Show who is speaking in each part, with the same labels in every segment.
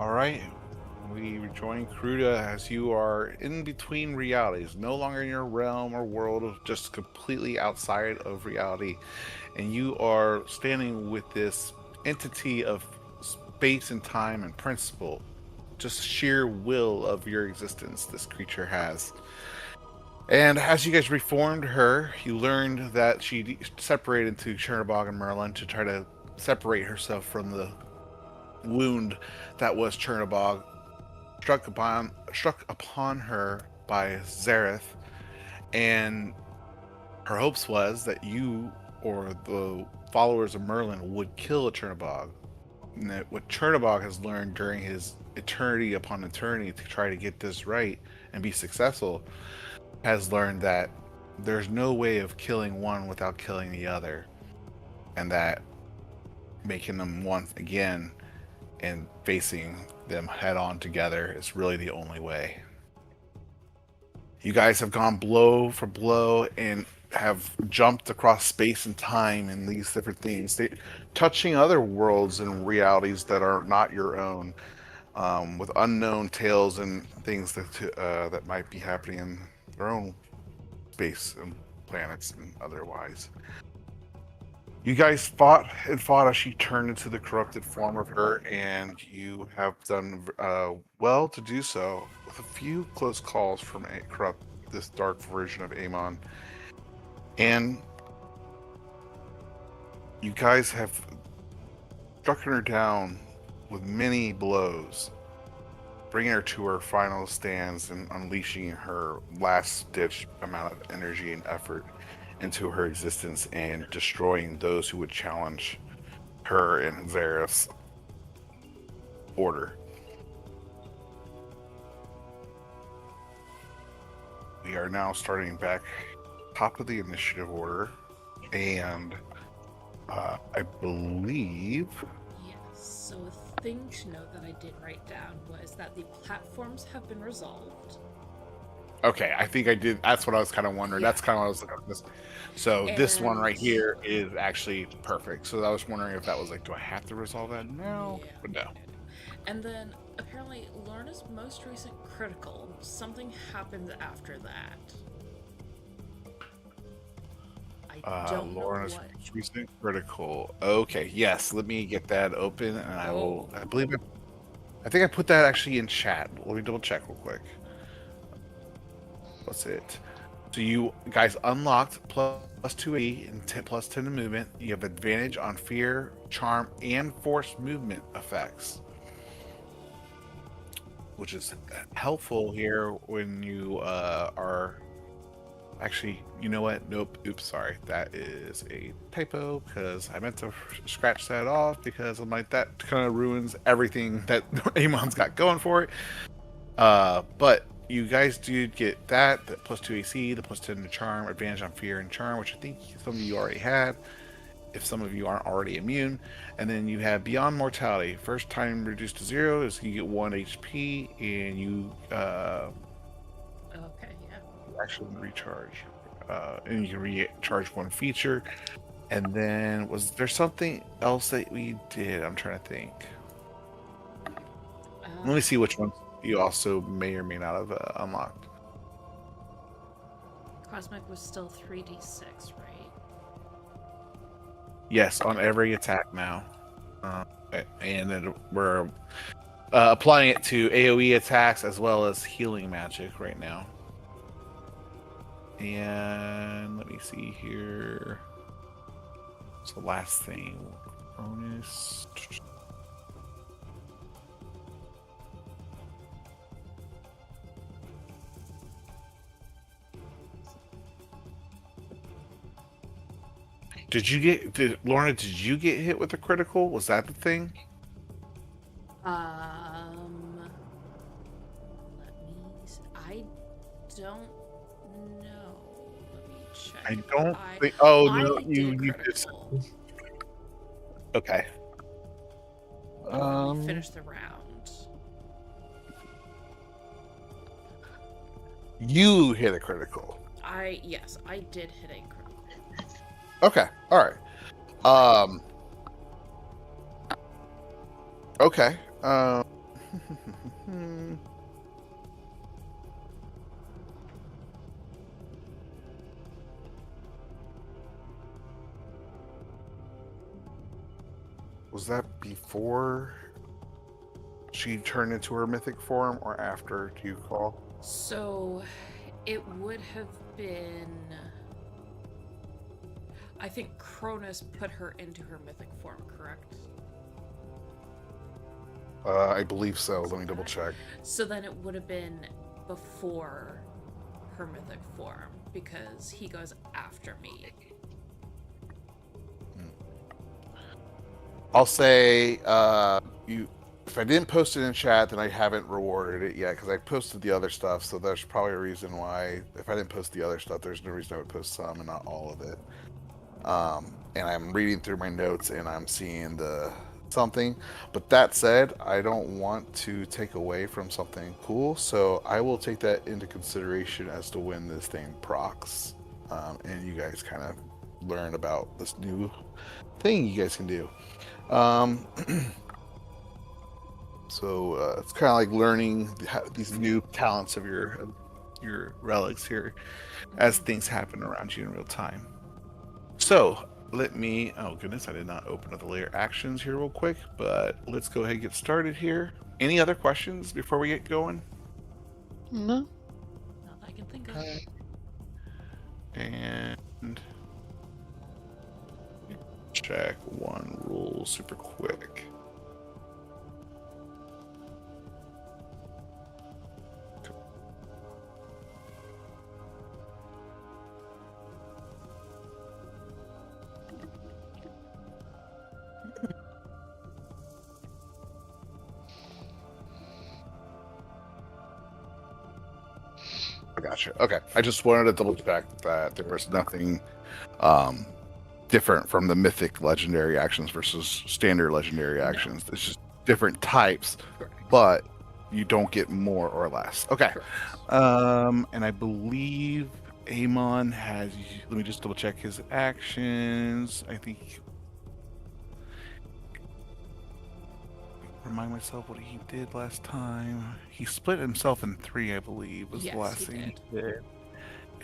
Speaker 1: All right. We rejoin Kruda as you are in between realities, no longer in your realm or world of just completely outside of reality. And you are standing with this entity of space and time and principle, just sheer will of your existence this creature has. And as you guys reformed her, you learned that she separated into Chernobog and Merlin to try to separate herself from the wound that was Chernobog struck upon her by Zareth, and her hopes was that you or the followers of Merlin would kill Chernobog. And that what Chernobog has learned during his eternity upon eternity to try to get this right and be successful has learned that there's no way of killing one without killing the other, and that making them one again and facing them head on together is really the only way. You guys have gone blow for blow and have jumped across space and time and these different things, touching other worlds and realities that are not your own, with unknown tales and things that might be happening in their own space and planets and otherwise. You guys fought and fought as she turned into the corrupted form of her, and you have done well to do so, with a few close calls from a corrupt, this dark version of Amon. And you guys have struck her down with many blows, bringing her to her final stands and unleashing her last-ditch amount of energy and effort into her existence and destroying those who would challenge her and Zareth's order. We are now starting back top of the initiative order, and I believe.
Speaker 2: Yes, so a thing to note that I did write down was that the platforms have been resolved.
Speaker 1: Okay, I think I did. That's what I was kind of wondering.
Speaker 2: Yeah.
Speaker 1: That's kind of what I was looking at this. So this one right
Speaker 2: And
Speaker 1: here is actually perfect. So I was wondering if that was like, do I have to resolve that now?
Speaker 2: yeah,
Speaker 1: But no.
Speaker 2: and then apparently Lorna's most recent critical, something happened after that. I don't know
Speaker 1: Lorna's
Speaker 2: what.
Speaker 1: recent critical. Okay, yes. Let me get that open, and I will.
Speaker 2: Oh,
Speaker 1: I believe it. I think I put that actually in chat. Let me double check real quick. What's it? So you guys unlocked plus 2 and plus 10 to movement. You have advantage on fear, charm, and force movement effects, which is helpful here when you are actually. You know what? Nope. Oops. Sorry. That is a typo because I meant to scratch that off because I'm like that kind of ruins everything that Amon's got going for it. But you guys do get that, the plus 2 AC, the plus 10 to charm, advantage on fear and charm, which I think some of you already had, if some of you aren't already immune. And then you have Beyond Mortality. First time reduced to 0 is you get 1 HP, and you
Speaker 2: okay, yeah.
Speaker 1: actually recharge. And you can recharge 1 feature. And then, was there something else that we did? I'm trying to think. Let me see which ones you also may or may not have unlocked.
Speaker 2: Cosmic was still 3d6, right?
Speaker 1: Yes, on every attack now. Uh, and then we're applying it to AoE attacks as well as healing magic right now. And let me see here. So last thing, bonus. Lorna, did you get hit with a critical? Was that the thing?
Speaker 2: Let me. I don't know. Let me check.
Speaker 1: I don't
Speaker 2: I
Speaker 1: think. Oh
Speaker 2: I
Speaker 1: no,
Speaker 2: did a
Speaker 1: you just.
Speaker 2: critical.
Speaker 1: Okay.
Speaker 2: Let me finish the round.
Speaker 1: You hit a critical.
Speaker 2: Yes, I did hit a critical.
Speaker 1: Okay. All right. Okay. Was that before she turned into her mythic form or after? Do you recall?
Speaker 2: So it would have been. I think Cronus put her into her mythic form, correct?
Speaker 1: I believe so. Let me double check.
Speaker 2: So then it would have been before her mythic form because he goes after me.
Speaker 1: I'll say you. If I didn't post it in chat, then I haven't rewarded it yet because I posted the other stuff. So there's probably a reason why. If I didn't post the other stuff, there's no reason I would post some and not all of it. And I'm reading through my notes and I'm seeing the something. But that said, I don't want to take away from something cool, so I will take that into consideration as to when this thing procs, and you guys kind of learn about this new thing you guys can do. So it's kind of like learning these new talents of your relics here as things happen around you in real time. So let me, oh goodness, I did not open up the layer actions here real quick, but let's go ahead and get started here. Any other questions before we get going?
Speaker 3: No.
Speaker 2: Not that I can think of.
Speaker 1: Okay. And check one rule super quick. I gotcha. Okay. I just wanted to double check that there was nothing different from the mythic legendary actions versus standard legendary actions. It's just different types, but you don't get more or less. Okay. And I believe Amon has, let me just double check his actions. I think, remind myself what he did last time. He split himself in 3, I believe, was the last thing he did.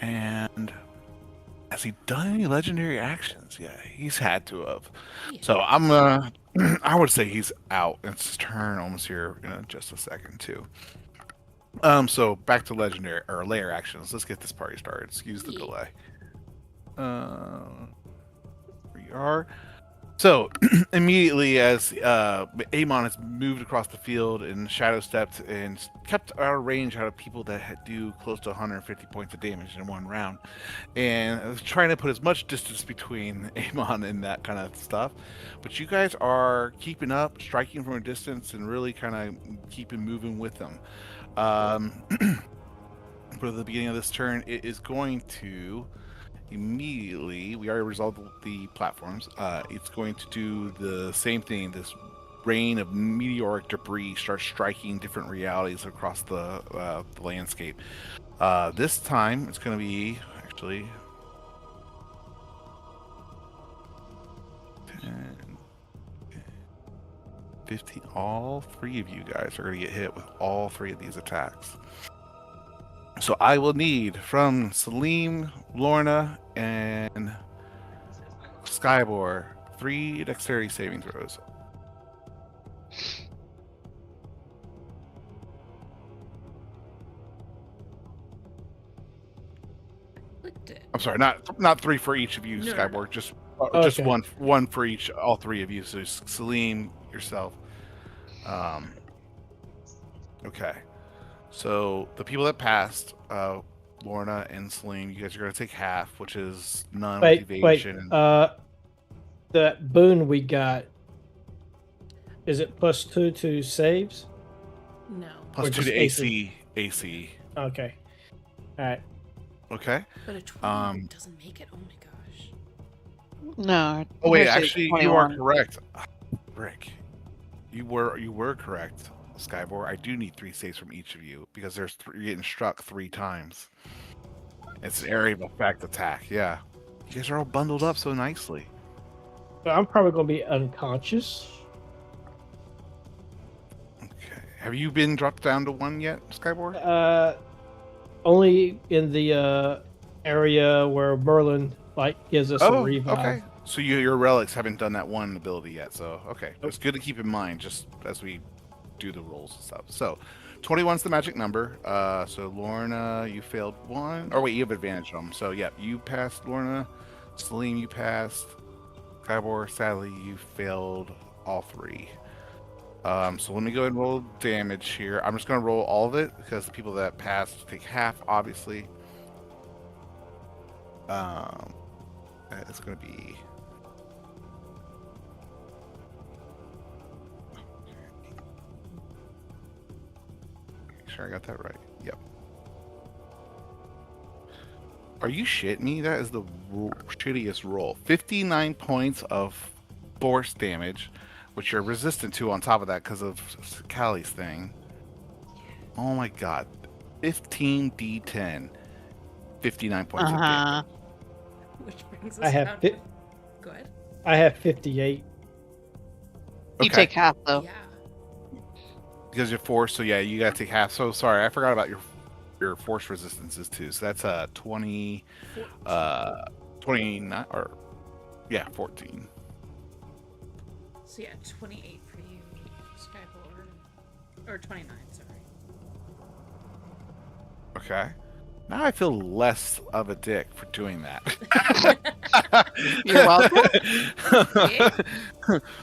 Speaker 1: And has he done any legendary actions? Yeah, he's had to have.
Speaker 2: Yeah.
Speaker 1: So I'm gonna, I would say he's out. It's his turn almost here in just a second too. So back to legendary or layer actions. Let's get this party started. Excuse the delay. We are. So immediately as Amon has moved across the field and shadow stepped and kept out of range out of people that do close to 150 points of damage in one round, and was trying to put as much distance between Amon and that kind of stuff. But you guys are keeping up, striking from a distance, and really kind of keeping moving with them. For the beginning of this turn, it is going to immediately, we already resolved the platforms. It's going to do the same thing. This rain of meteoric debris starts striking different realities across the landscape. This time, it's going to be actually 10, 15. All 3 of you guys are going to get hit with all 3 of these attacks. So I will need from Salim, Lorna, and Skybor 3 dexterity saving throws. I'm sorry, not 3 for each of you,
Speaker 2: No,
Speaker 1: Skybor.
Speaker 2: no.
Speaker 1: Just
Speaker 3: Okay.
Speaker 1: one for each, all 3 of you. So Salim, yourself. Okay. So the people that passed, Lorna and Celine, you guys are going to take half, which is none with
Speaker 3: Wait.
Speaker 1: evasion.
Speaker 3: That boon we got, is it +2 to saves?
Speaker 2: No.
Speaker 1: Plus
Speaker 3: or
Speaker 1: 2 to
Speaker 3: just
Speaker 1: AC.
Speaker 3: Okay. All right.
Speaker 1: Okay.
Speaker 2: But a 20 doesn't make it. Oh my gosh.
Speaker 3: No.
Speaker 1: Oh wait,
Speaker 3: hers is
Speaker 1: actually, you are
Speaker 3: 21.
Speaker 1: correct. Rick, you were correct, Skybor. I do need 3 saves from each of you because you're getting struck 3 times. It's an area of effect attack. Yeah, you guys are all bundled up so nicely.
Speaker 3: But I'm probably gonna be unconscious.
Speaker 1: Okay. Have you been dropped down to 1 yet, Skyboard?
Speaker 3: Only in the area where Merlin gives us a
Speaker 1: Oh,
Speaker 3: revive.
Speaker 1: okay. So your relics haven't done that 1 ability yet. So okay,
Speaker 3: Nope.
Speaker 1: it's good to keep in mind just as we do the rolls and stuff. So 21's the magic number. So Lorna, you failed 1. Or wait, you have advantage on them. So yeah, you passed Lorna. Salim, you passed. Skyboard, sadly, you failed all 3. So let me go ahead and roll damage here. I'm just going to roll all of it because the people that passed take half, obviously. It's going to be... Make sure I got that right. Yep. Are you shitting me? That is the shittiest roll. 59 points of force damage, which you're resistant to on top of that because of Callie's thing. Oh my god. 15d10. 59 points of damage.
Speaker 2: Which brings us
Speaker 3: I have
Speaker 2: down
Speaker 3: fi-
Speaker 2: to... Go ahead.
Speaker 3: I have 58.
Speaker 4: You take half though.
Speaker 2: Yeah.
Speaker 1: Because you're force, so yeah, you gotta take half. So sorry, I forgot about your force resistances too. So that's 20 29 or yeah, 14.
Speaker 2: So yeah, 28 for you, Skyboard. Or 29, sorry.
Speaker 1: Okay. Now I feel less of a dick for doing that.
Speaker 4: You're welcome.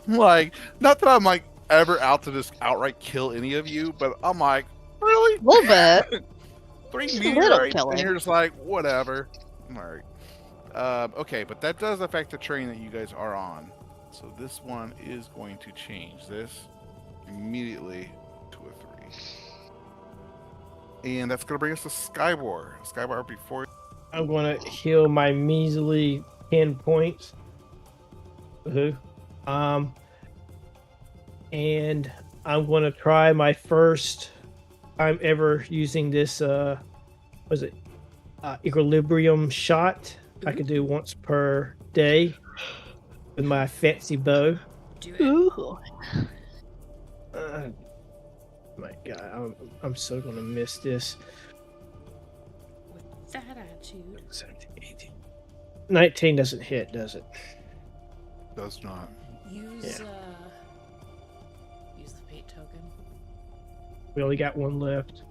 Speaker 1: Like, not that I'm like ever out to just outright kill any of you, but I'm like, really?
Speaker 4: A little bit.
Speaker 1: 3
Speaker 4: Just a little
Speaker 1: meteorites,
Speaker 4: killing.
Speaker 1: and you're just like, whatever. All right. Okay, but that does affect the train that you guys are on. So this one is going to change this immediately to a 3. And that's going to bring us to Skywar. Skywar, before...
Speaker 3: I'm going to heal my measly 10 points. Woohoo. And I'm going to try my first time ever using this, equilibrium shot. I could do once per day with my fancy bow.
Speaker 2: Do it.
Speaker 4: Ooh.
Speaker 3: My God, I'm so going to miss this.
Speaker 2: With that attitude.
Speaker 3: 17, 18. 19 doesn't hit, does it?
Speaker 1: Does not.
Speaker 2: Use
Speaker 3: Yeah.
Speaker 2: use the fate token.
Speaker 3: We only got 1 left.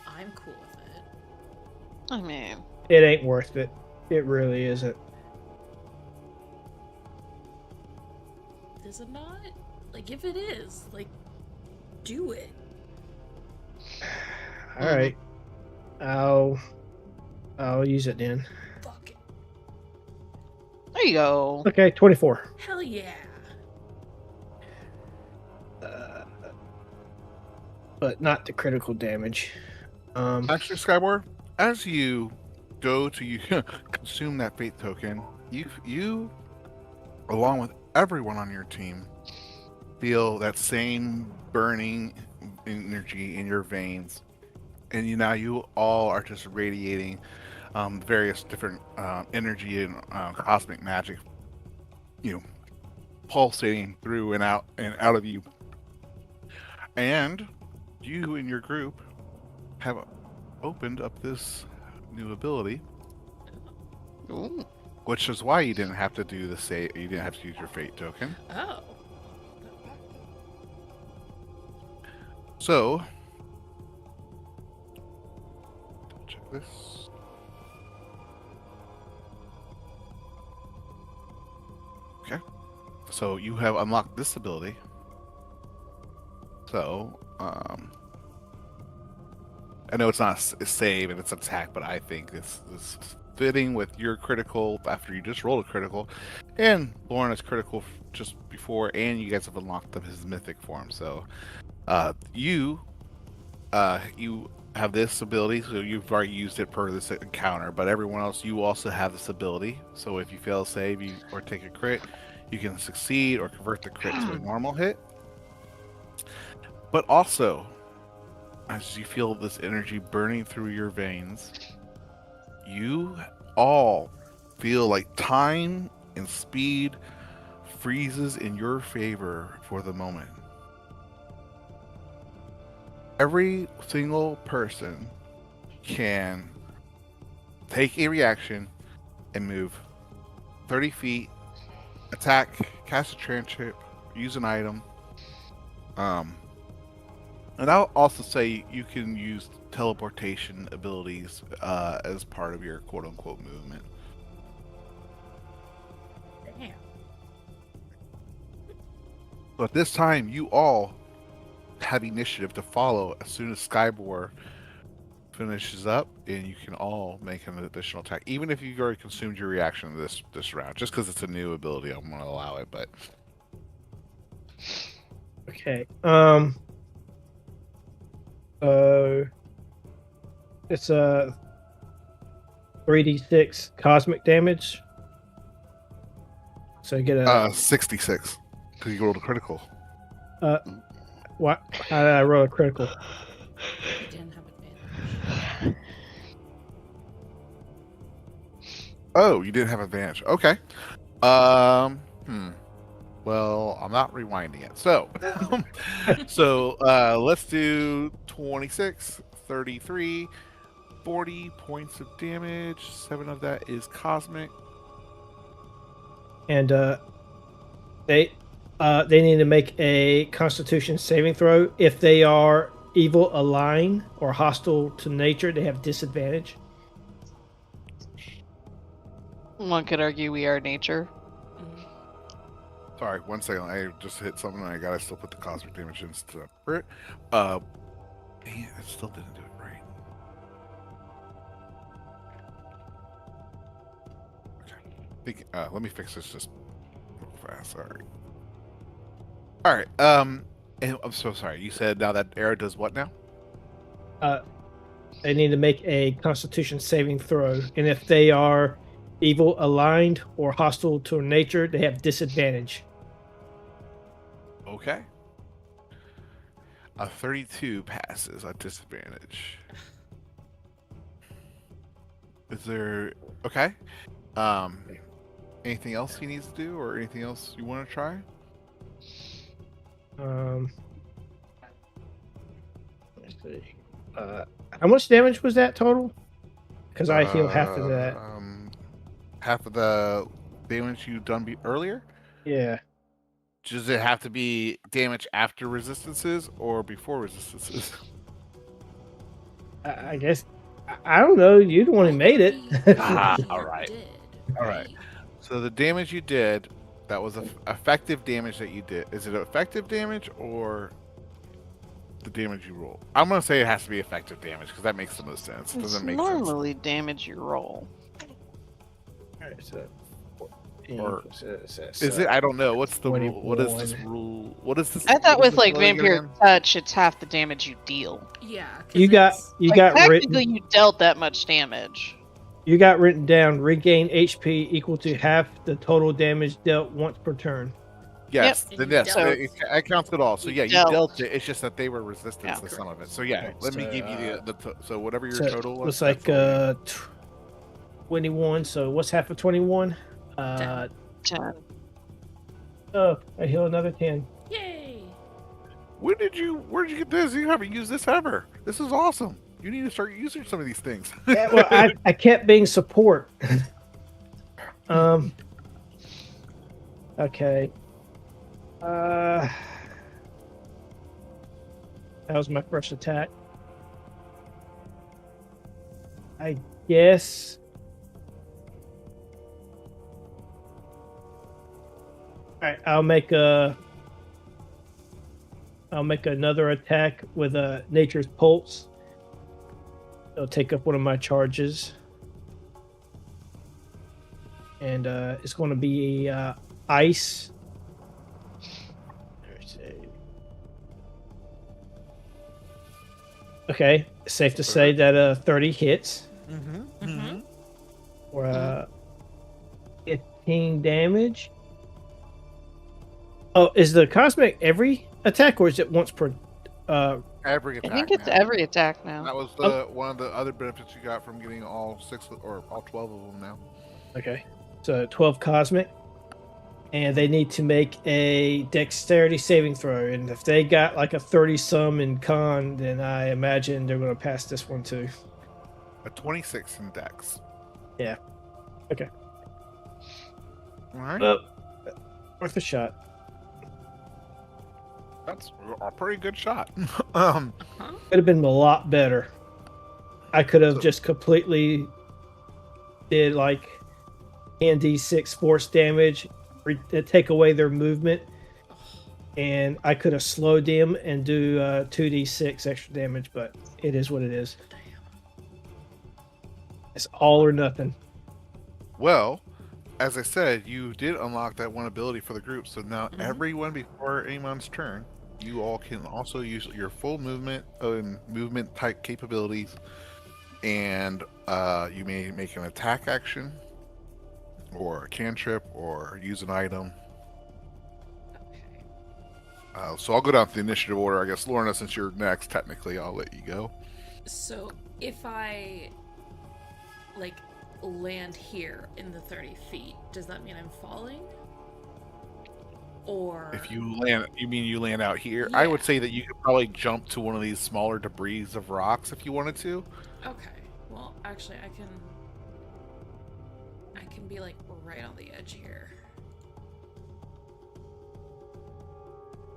Speaker 2: I'm cool with it.
Speaker 4: I mean,
Speaker 3: It ain't worth it. It really isn't.
Speaker 2: Is it not? Like, if it is, like, do it.
Speaker 3: All right. I'll use it then.
Speaker 2: Fuck it.
Speaker 4: there you go.
Speaker 3: Okay, 24.
Speaker 2: Hell yeah.
Speaker 3: But not the critical damage.
Speaker 1: Actually, Skywar, as you go to consume that fate token, you, along with everyone on your team, feel that same burning energy in your veins, and you all are just radiating various different energy and cosmic magic, pulsating through and out of you. And you and your group have opened up this new ability,
Speaker 4: Ooh.
Speaker 1: which is why you didn't have to do the save. You didn't have to use your fate token.
Speaker 2: Oh.
Speaker 1: So, check this. Okay. So you have unlocked this ability. So, I know it's not a save and it's an attack, but I think this is fitting with your critical after you just rolled a critical, and Lorna's critical just before, and you guys have unlocked his mythic form. So, you have this ability, so you've already used it per this encounter, but everyone else, you also have this ability. So if you fail a save or take a crit, you can succeed or convert the crit to a normal hit. But also, as you feel this energy burning through your veins, you all feel like time and speed freezes in your favor for the moment. every single person can take a reaction and move 30 feet, attack, cast a cantrip, use an item. And I'll also say you can use teleportation abilities as part of your quote-unquote movement.
Speaker 2: Damn.
Speaker 1: So at this time, you all have initiative to follow as soon as Skybor finishes up, and you can all make an additional attack, even if you've already consumed your reaction this round. Just because it's a new ability, I'm going to allow it. But
Speaker 3: Okay. It's a 3d6 cosmic damage. So you get a
Speaker 1: 66 because you rolled a critical.
Speaker 3: what? How did I roll a critical?
Speaker 2: You didn't have advantage.
Speaker 1: Oh, you didn't have advantage. Okay. Well, I'm not rewinding it. So, let's do 26, 33, 40 points of damage. 7 of that is cosmic.
Speaker 3: And they need to make a Constitution saving throw. If they are evil, aligned, or hostile to nature, they have disadvantage.
Speaker 4: One could argue we are nature.
Speaker 1: Sorry, 1 second. I just hit something and I gotta still put the cosmic damage in separate. Dang it, it still didn't do it right. Okay. Let me fix this just real fast. Sorry. All right. And I'm so sorry. You said now that arrow does what now?
Speaker 3: They need to make a Constitution saving throw, and if they are evil, aligned, or hostile to nature, they have disadvantage.
Speaker 1: Okay. A 32 passes at disadvantage. Is there okay? Anything else he needs to do, or anything else you want to try?
Speaker 3: Let's see. How much damage was that total? Because I healed half of that.
Speaker 1: Half of the damage you done earlier.
Speaker 3: Yeah.
Speaker 1: Does it have to be damage after resistances or before resistances?
Speaker 3: I guess. I don't know. You're the one who made it.
Speaker 1: All right.
Speaker 2: Did,
Speaker 1: All right. So the damage you did, that was effective damage that you did. Is it effective damage or the damage you roll? I'm gonna say it has to be effective damage because that makes the most sense. It
Speaker 4: It's
Speaker 1: doesn't make sense.
Speaker 4: normally damage you roll.
Speaker 3: Alright, so
Speaker 1: Or is it? I don't know. What's the rule? What is this
Speaker 3: 21.
Speaker 1: rule? What is this?
Speaker 4: I thought
Speaker 1: what is
Speaker 4: with
Speaker 1: this
Speaker 4: like
Speaker 1: rule again?
Speaker 4: vampire touch, it's half the damage you deal.
Speaker 2: Yeah. 'cause
Speaker 3: You got
Speaker 2: it's-
Speaker 3: you
Speaker 4: Like,
Speaker 3: got
Speaker 4: technically,
Speaker 3: written
Speaker 4: you dealt that much damage.
Speaker 3: you got written down. Regain HP equal to half the total damage dealt once per turn.
Speaker 1: Yes,
Speaker 2: Yep.
Speaker 1: then yes,
Speaker 2: So-
Speaker 1: it counts it all. So
Speaker 4: You
Speaker 1: yeah, you
Speaker 4: dealt.
Speaker 1: dealt it. It's just that they were resistant
Speaker 4: Yeah.
Speaker 1: to some of it. So yeah,
Speaker 3: Okay,
Speaker 1: let me
Speaker 3: so,
Speaker 1: give you so whatever your
Speaker 3: So
Speaker 1: total was.
Speaker 3: looks like
Speaker 1: that's all
Speaker 3: 21. So what's half of 21?
Speaker 2: 10.
Speaker 4: 10.
Speaker 3: Oh, I heal another 10.
Speaker 2: Yay!
Speaker 1: where'd you get this? You haven't used this ever. This is awesome. You need to start using some of these things.
Speaker 3: Yeah, well, I kept being support. Okay. That was my first attack. I guess. All right, I'll make another attack with a Nature's Pulse. It'll take up one of my charges. And it's going to be ice. Okay, safe to say that 30 hits
Speaker 2: Mm-hmm.
Speaker 3: or 15 damage. Oh, is the cosmic every attack or is it once per?
Speaker 1: Every
Speaker 4: I
Speaker 1: attack.
Speaker 4: think it's
Speaker 1: now.
Speaker 4: every attack now.
Speaker 1: That was the one of the other benefits you got from getting all 6 or all 12 of them now.
Speaker 3: Okay, so 12 cosmic. and they need to make a dexterity saving throw. And if they got like a 30-some in con, then I imagine they're going to pass this one too.
Speaker 1: A 26 in Dex.
Speaker 3: Yeah. Okay.
Speaker 1: All right.
Speaker 3: Well, worth a shot.
Speaker 1: That's a pretty good shot.
Speaker 2: Huh?
Speaker 3: Could have been a lot better. I could have
Speaker 1: So-
Speaker 3: just completely did like D6 force damage, take away their movement, and I could have slowed them and do 2d6 extra damage, but it is what it is.
Speaker 2: Damn.
Speaker 3: It's all or nothing.
Speaker 1: Well, as I said, you did unlock that one ability for the group, so now
Speaker 2: Mhm.
Speaker 1: everyone before anyone's turn, you all can also use your full movement and movement type capabilities, and you may make an attack action, or a cantrip, or use an item.
Speaker 2: Okay.
Speaker 1: So I'll go down to the initiative order. I guess, Lorna, since you're next, technically, I'll let you go.
Speaker 2: So if I like land here in the 30 feet, does that mean I'm falling? Or
Speaker 1: If you land, you mean you land out here? I would
Speaker 2: Yeah.
Speaker 1: say that you could probably jump to one of these smaller debris of rocks if you wanted to.
Speaker 2: Okay. Well, actually, I can be like right on the edge here.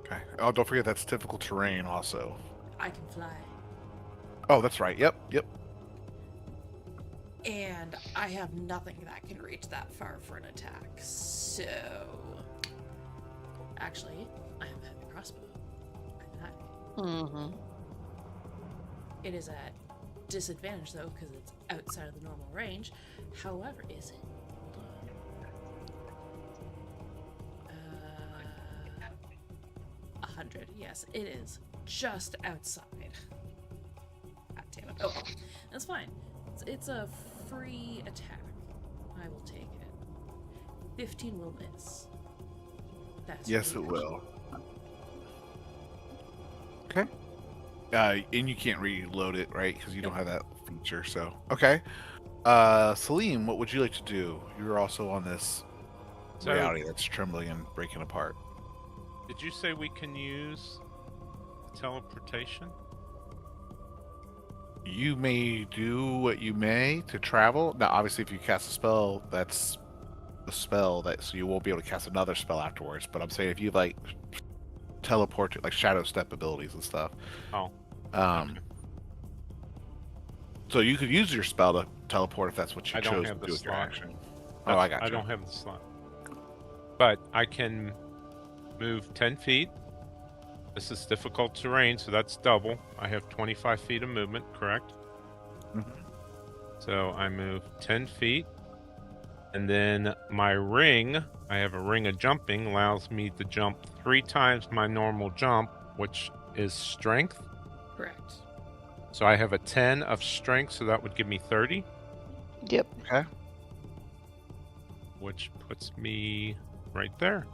Speaker 1: Okay. Oh, don't forget that's typical terrain also.
Speaker 2: I can fly.
Speaker 1: Oh, that's right. Yep.
Speaker 2: And I have nothing that can reach that far for an attack. So actually, I have a heavy crossbow. And
Speaker 4: Mm-hmm.
Speaker 2: it is at disadvantage though, because it's outside of the normal range. However, is it? Hold on. 100. Yes, it is just outside. God damn it. Oh, that's fine. It's a free attack. I will take it. 15 will miss. That's
Speaker 1: Yes, it
Speaker 2: really
Speaker 1: will. Okay. And you can't reload it, right? Because you don't have that feature. So okay. Salim, what would you like to do? You're also on this
Speaker 5: So-
Speaker 1: reality that's trembling and breaking apart.
Speaker 5: Did you say we can use teleportation?
Speaker 1: You may do what you may to travel. Now, obviously, if you cast a spell, that's a spell that so you won't be able to cast another spell afterwards. But I'm saying if you like teleport, like shadow step abilities and stuff.
Speaker 5: Oh.
Speaker 1: Um. So you could use your spell to teleport if that's what you
Speaker 5: I don't
Speaker 1: chose
Speaker 5: have
Speaker 1: to
Speaker 5: the
Speaker 1: do with your
Speaker 5: slot.
Speaker 1: action. Oh, I got you.
Speaker 5: I don't have the slot. But I can move 10 feet. This is difficult terrain, so that's double. I have 25 feet of movement, correct?
Speaker 1: Mhm.
Speaker 5: So I move 10 feet. And then my ring, I have a ring of jumping, allows me to jump 3 times my normal jump, which is strength.
Speaker 2: correct.
Speaker 5: So I have a 10 of strength, so that would give me 30,
Speaker 4: Yep.
Speaker 1: Okay.
Speaker 5: which puts me right there.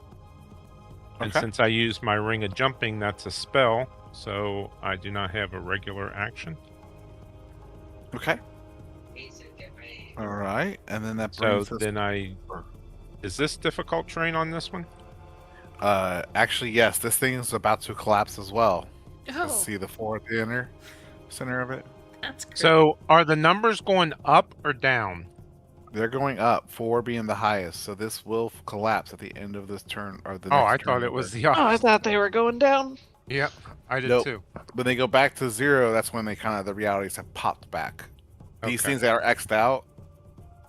Speaker 5: And
Speaker 1: Okay.
Speaker 5: since I use my ring of jumping, that's a spell, so I do not have a regular action.
Speaker 1: Okay. All right, and then that
Speaker 5: So
Speaker 1: brings us.
Speaker 5: then is this difficult terrain on this one?
Speaker 1: Actually, yes. This thing is about to collapse as well.
Speaker 2: Oh,
Speaker 1: See the 4 at the center of it.
Speaker 2: that's great.
Speaker 5: So are the numbers going up or down?
Speaker 1: They're going up, 4 being the highest. So this will collapse at the end of this turn or the.
Speaker 5: Oh,
Speaker 1: next
Speaker 5: I
Speaker 1: turn
Speaker 5: thought it
Speaker 1: over.
Speaker 5: was the
Speaker 4: Oh, I
Speaker 5: opposite.
Speaker 4: thought they were going down.
Speaker 5: Yep, I did
Speaker 1: Nope.
Speaker 5: too.
Speaker 1: When they go back to 0, that's when they kind of the realities have popped back. These
Speaker 5: Okay.
Speaker 1: things that are x'd out,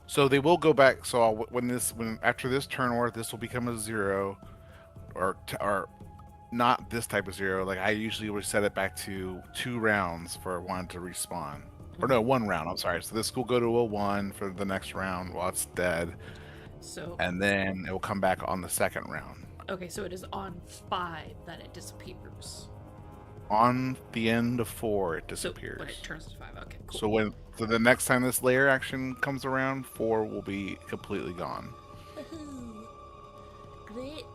Speaker 1: so they will go back. So when after this turn order, this will become a 0, or not this type of 0. Like I usually would set it back to 2 rounds for one to respawn, or no, 1 round. I'm sorry. So this will go to a 1 for the next round while it's dead,
Speaker 2: So
Speaker 1: and then it will come back on the second round.
Speaker 2: okay, so it is on 5 that it disappears.
Speaker 1: On the end of 4, it
Speaker 2: So
Speaker 1: disappears.
Speaker 2: when it turns to 5, okay, cool.
Speaker 1: So the next time this layer action comes around, 4 will be completely gone.
Speaker 2: Woohoo. Great.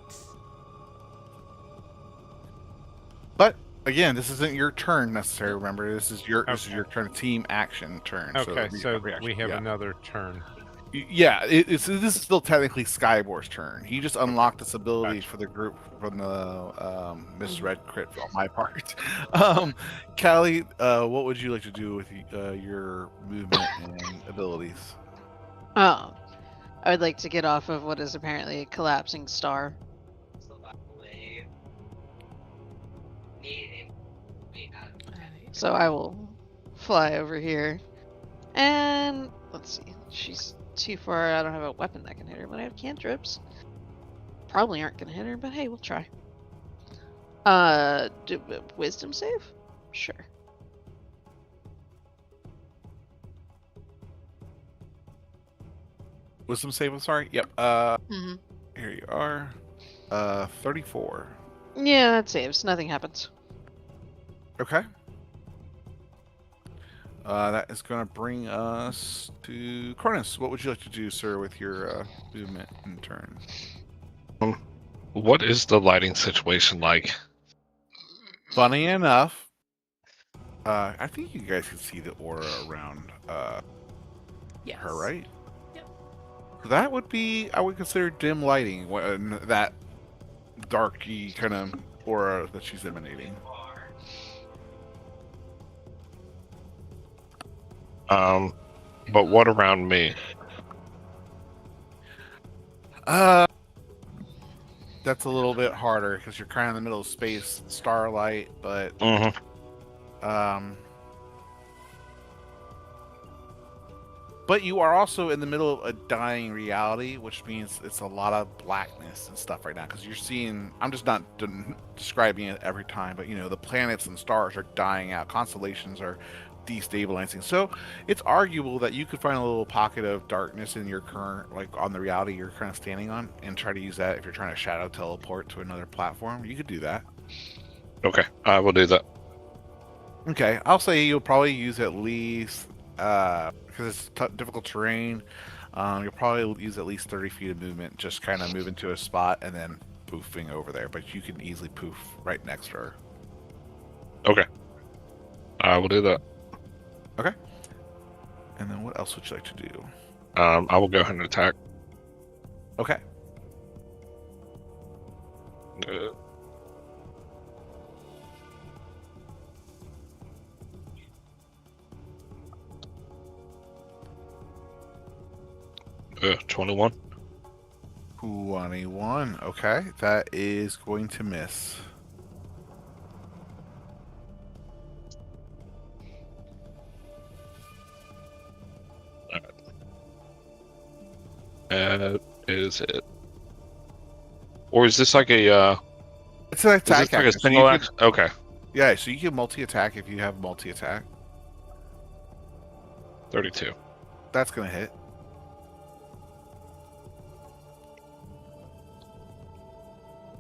Speaker 1: But again, this isn't your turn necessarily. Remember, this is your
Speaker 5: Okay.
Speaker 1: turn team action turn.
Speaker 5: Okay, so
Speaker 1: reaction,
Speaker 5: we have
Speaker 1: yeah.
Speaker 5: another turn.
Speaker 1: Yeah, this is still technically Skybore's turn. He just unlocked this ability for the group from the misread crit on my part. Callie, what would you like to do with your movement and abilities?
Speaker 4: Oh, I would like to get off of what is apparently a collapsing star. So I will fly over here. And let's see. She's too far. I don't have a weapon that can hit her, but I have cantrips. Probably aren't gonna hit her, but hey, we'll try. Wisdom save? Sure.
Speaker 1: Wisdom save, I'm sorry. Yep.
Speaker 4: Mm-hmm.
Speaker 1: Here you are. 34.
Speaker 4: Yeah, that saves. Nothing happens.
Speaker 1: Okay. That is going to bring us to Cronus. What would you like to do, sir, with your movement and turn?
Speaker 6: What is the lighting situation like?
Speaker 1: Funny enough, I think you guys can see the aura around
Speaker 2: Yes.
Speaker 1: her, right?
Speaker 2: Yep.
Speaker 1: That would be, I would consider dim lighting, that darky kind of aura that she's emanating.
Speaker 6: But what around me?
Speaker 1: That's a little bit harder because you're kind of in the middle of space, starlight, but but you are also in the middle of a dying reality, which means it's a lot of blackness and stuff right now. Because you're seeing, I'm just not describing it every time, but you know, the planets and stars are dying out, constellations are destabilizing. So it's arguable that you could find a little pocket of darkness in your current, like on the reality you're kind of standing on, and try to use that if you're trying to shadow teleport to another platform. You could do that.
Speaker 6: Okay, I will do that.
Speaker 1: Okay, I'll say you'll probably use at least, because it's difficult terrain, you'll probably use at least 30 feet of movement, just kind of move into a spot and then poofing over there. But you can easily poof right next to her.
Speaker 6: Okay, I will do that.
Speaker 1: Okay. And then what else would you like to do?
Speaker 6: I will go ahead and attack.
Speaker 1: Okay.
Speaker 6: 21.
Speaker 1: 21. Okay, that is going to miss.
Speaker 6: Is it? Or is this like a
Speaker 1: It's an
Speaker 6: is
Speaker 1: attack
Speaker 6: this like a
Speaker 1: action.
Speaker 6: single action? Okay.
Speaker 1: Yeah, so you can multi-attack if you have multi-attack.
Speaker 6: 32.
Speaker 1: That's gonna hit.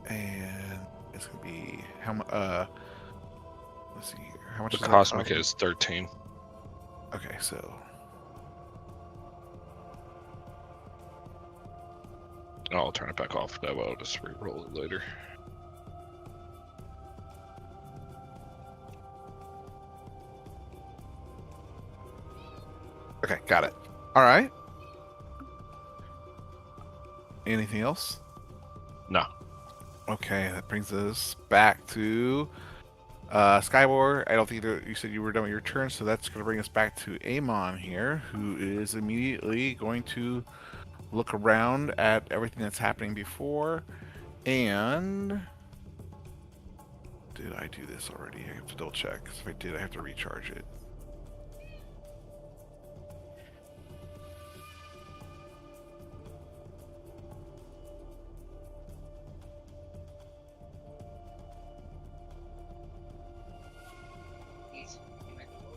Speaker 1: And it's gonna be how much? Let's see here. How much?
Speaker 6: The
Speaker 1: is that
Speaker 6: cosmic
Speaker 1: cost?
Speaker 6: is 13.
Speaker 1: Okay, so
Speaker 6: I'll turn it back off. That way I'll just re-roll it later.
Speaker 1: okay, got it. All right. Anything else?
Speaker 6: No.
Speaker 1: Okay, that brings us back to Skywar. I don't think you said you were done with your turn, so that's going to bring us back to Amon here, who is immediately going to look around at everything that's happening before. And did I do this already? I have to double check, because if I did, I have to recharge it.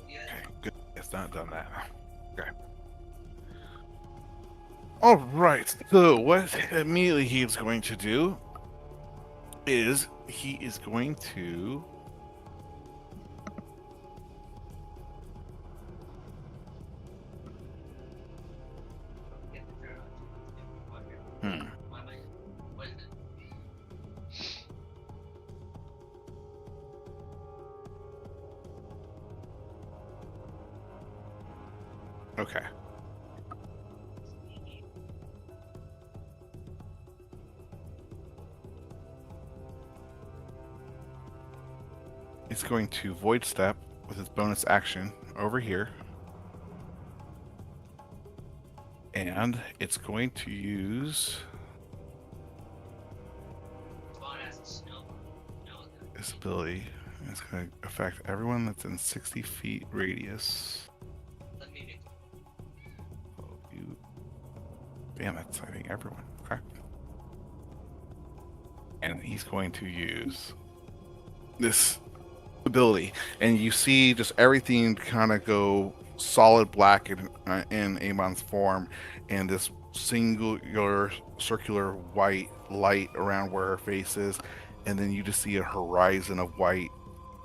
Speaker 1: Okay, good. It's not done that. Okay. All right. So what immediately he's going to do is he is going to Okay. He's going to void step with his bonus action over here. And it's going to use his ability. It's going to affect everyone that's in 60 feet radius. Oh, you... Damn, that's, I think, everyone. Okay. And he's going to use this ability. And you see just everything kind of go solid black in Amon's form, and this singular circular white light around where her face is, and then you just see a horizon of white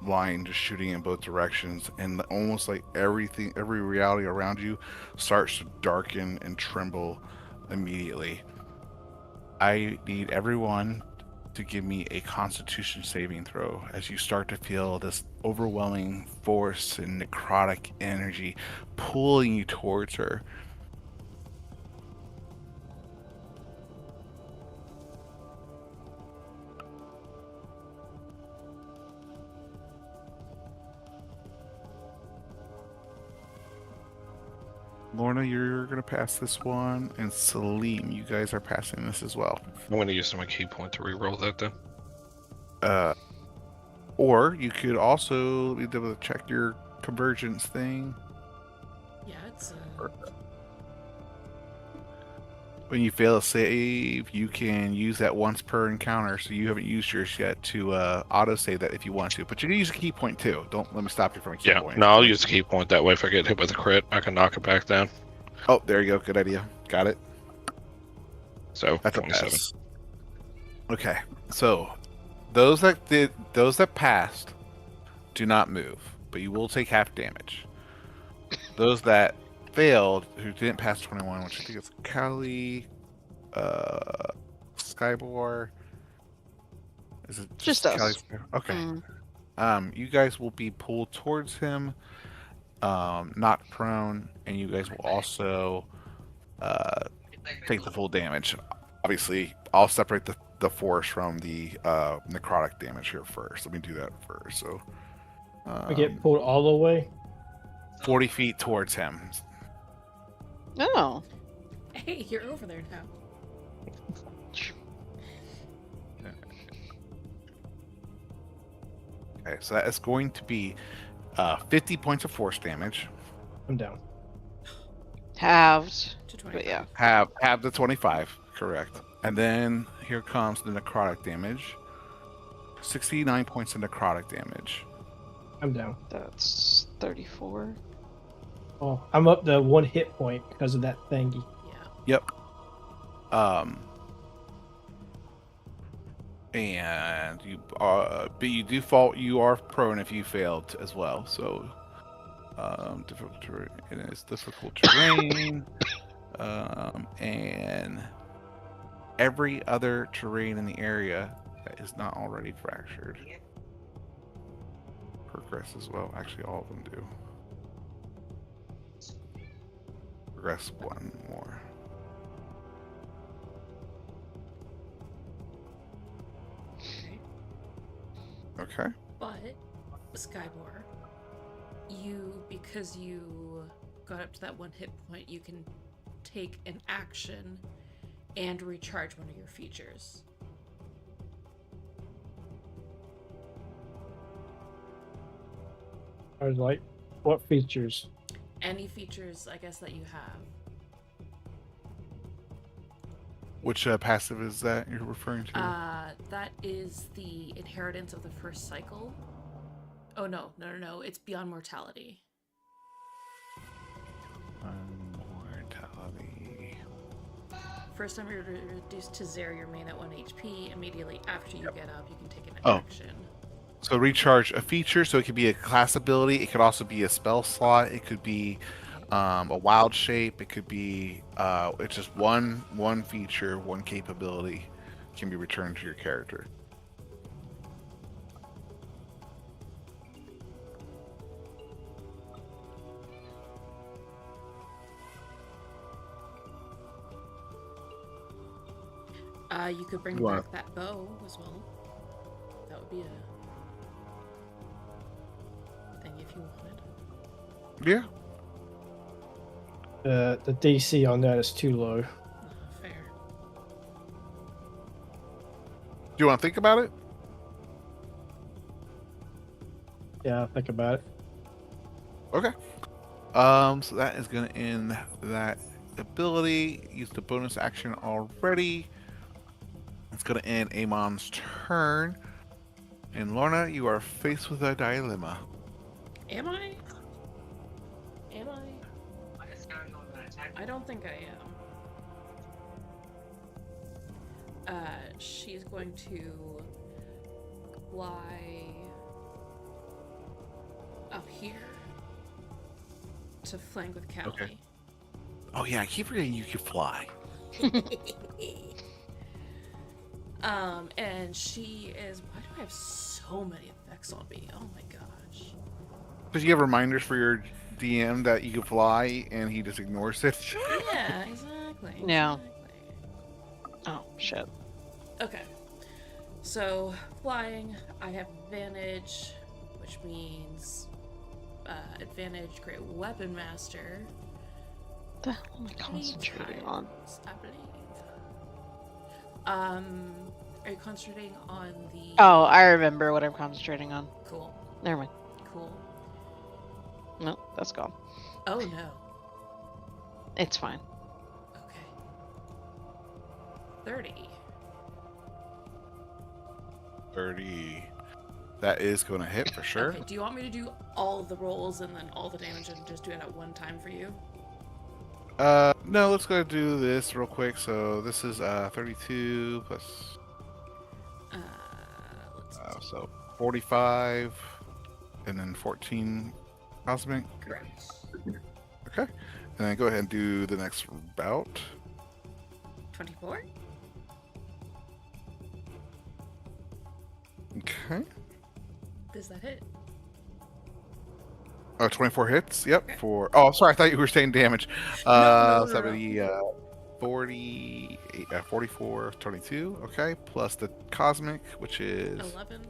Speaker 1: line just shooting in both directions, and almost like every reality around you starts to darken and tremble immediately. I need everyone to give me a Constitution saving throw as you start to feel this overwhelming force and necrotic energy pulling you towards her. Lorna, you're going to pass this one, and Salim, you guys are passing this as well.
Speaker 6: I'm going to use my key point to reroll that then.
Speaker 1: Or you could also be able to check your convergence thing.
Speaker 2: Yeah, it's
Speaker 1: When you fail a save, you can use that once per encounter, so you haven't used yours yet to auto-save that if you want to. But you can use a key point too. Don't let me stop you from a key point.
Speaker 6: No, I'll use the key point. That way if I get hit with a crit, I can knock it back down.
Speaker 1: Oh, there you go. Good idea. Got it.
Speaker 6: So,
Speaker 1: That's a
Speaker 6: 27.
Speaker 1: pass. Okay, so those that passed do not move, but you will take half damage. Those that failed, who didn't pass 21, which I think is Kali, Skybor. Is it
Speaker 4: Just us.
Speaker 1: Kali? Okay. You guys will be pulled towards him, knocked prone, and you guys will also take the full damage. Obviously, I'll separate the force from the necrotic damage here first. Let me do that first. So
Speaker 3: I get pulled all the way.
Speaker 1: 40 feet towards him.
Speaker 4: Oh.
Speaker 2: hey, you're over there now.
Speaker 1: Okay, so that is going to be 50 points of force damage.
Speaker 3: I'm down.
Speaker 4: Halved.
Speaker 2: To
Speaker 4: But
Speaker 2: 25.
Speaker 4: yeah.
Speaker 1: Have the 25, correct. And then here comes the necrotic damage. 69 points of necrotic damage.
Speaker 3: I'm down.
Speaker 4: That's 34.
Speaker 3: Oh, I'm up to 1 hit point because of that thingy.
Speaker 2: Yeah.
Speaker 1: Yep. And you but you do fall. You are prone if you failed as well. So difficult terrain. It is difficult terrain. And every other terrain in the area that is not already fractured progress as well. Actually, all of them do. Progress one more. Okay.
Speaker 2: But, Skybor, because you got up to that 1 hit point, you can take an action and recharge one of your features.
Speaker 3: I was like, what features?
Speaker 2: Any features, I guess, that you have.
Speaker 1: Which passive is that you're referring to?
Speaker 2: That is the inheritance of the first cycle. Oh, no. It's beyond mortality.
Speaker 1: Mortality.
Speaker 2: First time you're reduced to 0, you remain at 1 HP. Immediately after you get up, you can take an
Speaker 1: Oh.
Speaker 2: action.
Speaker 1: So recharge a feature, so it could be a class ability, it could also be a spell slot, it could be a wild shape, it could be it's just one feature, one capability can be returned to your character.
Speaker 2: You could bring
Speaker 1: Wow.
Speaker 2: back that bow as well. That would be if you wanted.
Speaker 1: Yeah.
Speaker 3: The DC on that is too low.
Speaker 2: Fair.
Speaker 1: Do you want to think about it?
Speaker 3: Yeah, think about it.
Speaker 1: Okay. So that is going to end that ability. Use the bonus action already. It's going to end Amon's turn. And Lorna, you are faced with a dilemma.
Speaker 2: Am I? Am I? I don't think I am. She's going to fly up here to flank with Callie.
Speaker 1: Okay. Oh yeah, I keep forgetting you can fly.
Speaker 2: And she is. Why do I have so many effects on me? Oh my gosh.
Speaker 1: Because you have reminders for your DM that you can fly, and he just ignores it.
Speaker 2: Yeah, exactly.
Speaker 4: Yeah.
Speaker 2: Exactly.
Speaker 4: Oh, shit.
Speaker 2: Okay. So, flying, I have advantage, which means advantage, great weapon master.
Speaker 4: What the hell am I concentrating on?
Speaker 2: I believe. Are you concentrating on the...
Speaker 4: Oh, I remember what I'm concentrating on.
Speaker 2: Cool.
Speaker 4: Never mind.
Speaker 2: Cool.
Speaker 4: No, that's gone.
Speaker 2: Oh no.
Speaker 4: It's fine.
Speaker 2: Okay. 30.
Speaker 1: 30. That is going to hit for sure.
Speaker 2: Okay, do you want me to do all the rolls and then all the damage and just do it at one time for you?
Speaker 1: No, let's go do this real quick. So this is 32 plus
Speaker 2: Let's
Speaker 1: so 45 and then 14 cosmic.
Speaker 2: correct.
Speaker 1: Okay. And then go ahead and do the next bout.
Speaker 2: 24?
Speaker 1: Okay.
Speaker 2: Does that hit?
Speaker 1: 24 hits. Yep.
Speaker 2: Okay.
Speaker 1: For sorry, I thought you were saying damage.
Speaker 2: No.
Speaker 1: So that would be 40, 44, 22. Okay. Plus the cosmic, which is
Speaker 2: 11.